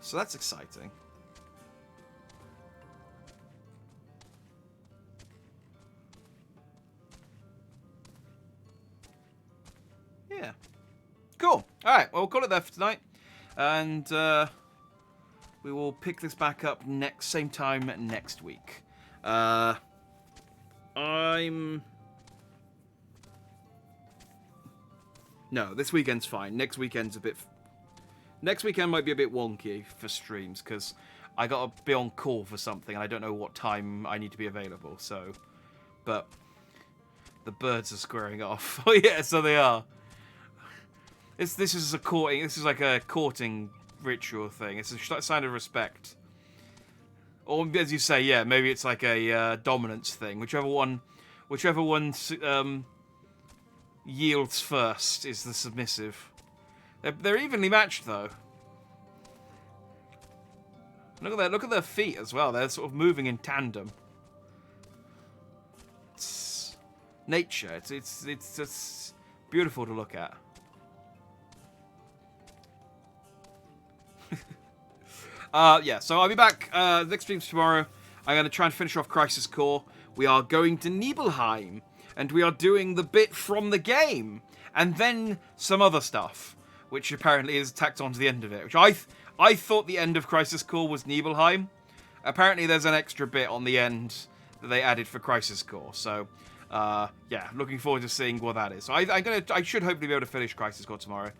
So that's exciting. Yeah. Cool. Alright, well, we'll call it there for tonight. And we will pick this back up same time next week. No, this weekend's fine. Next weekend might be a bit wonky for streams, because I got to be on call for something, and I don't know what time I need to be available, so... But the birds are squaring off. Oh yeah, so they are. This is like a courting ritual thing. It's a sign of respect. Or, as you say, yeah, maybe it's like a dominance thing. Whichever one yields first is the submissive. They're evenly matched, though. Look at their feet as well. They're sort of moving in tandem. It's nature. It's just beautiful to look at. Yeah, so I'll be back next stream tomorrow. I'm going to try and finish off Crisis Core. We are going to Nibelheim, and we are doing the bit from the game, and then some other stuff, which apparently is tacked onto the end of it, which I thought the end of Crisis Core was Nibelheim. Apparently there's an extra bit on the end that they added for Crisis Core, so yeah, looking forward to seeing what that is. So I should hopefully be able to finish Crisis Core tomorrow,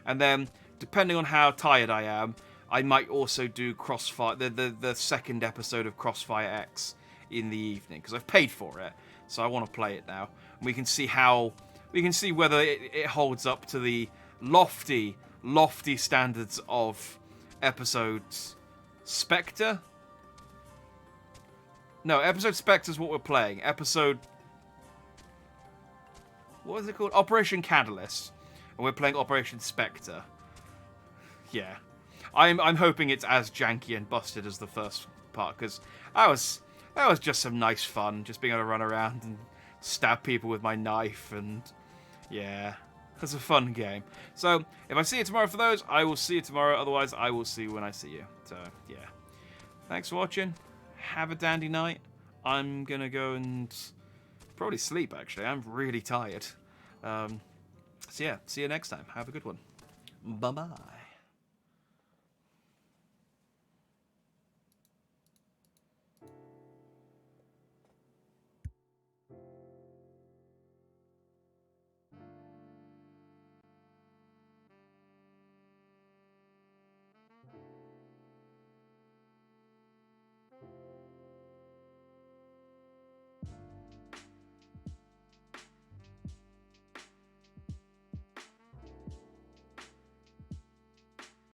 and then, depending on how tired I am, I might also do Crossfire, the second episode of Crossfire X in the evening, because I've paid for it, so I want to play it now. And we can see whether it holds up to the lofty standards of episodes Spectre. No, episode Spectre is what we're playing. What is it called? Operation Catalyst, and we're playing Operation Spectre. Yeah. I'm hoping it's as janky and busted as the first part, because that was just some nice fun, just being able to run around and stab people with my knife, and yeah, it's a fun game. So if I see you tomorrow for those, I will see you tomorrow. Otherwise, I will see you when I see you. So yeah, thanks for watching. Have a dandy night. I'm gonna go and probably sleep. Actually, I'm really tired. So yeah, see you next time. Have a good one. Bye bye.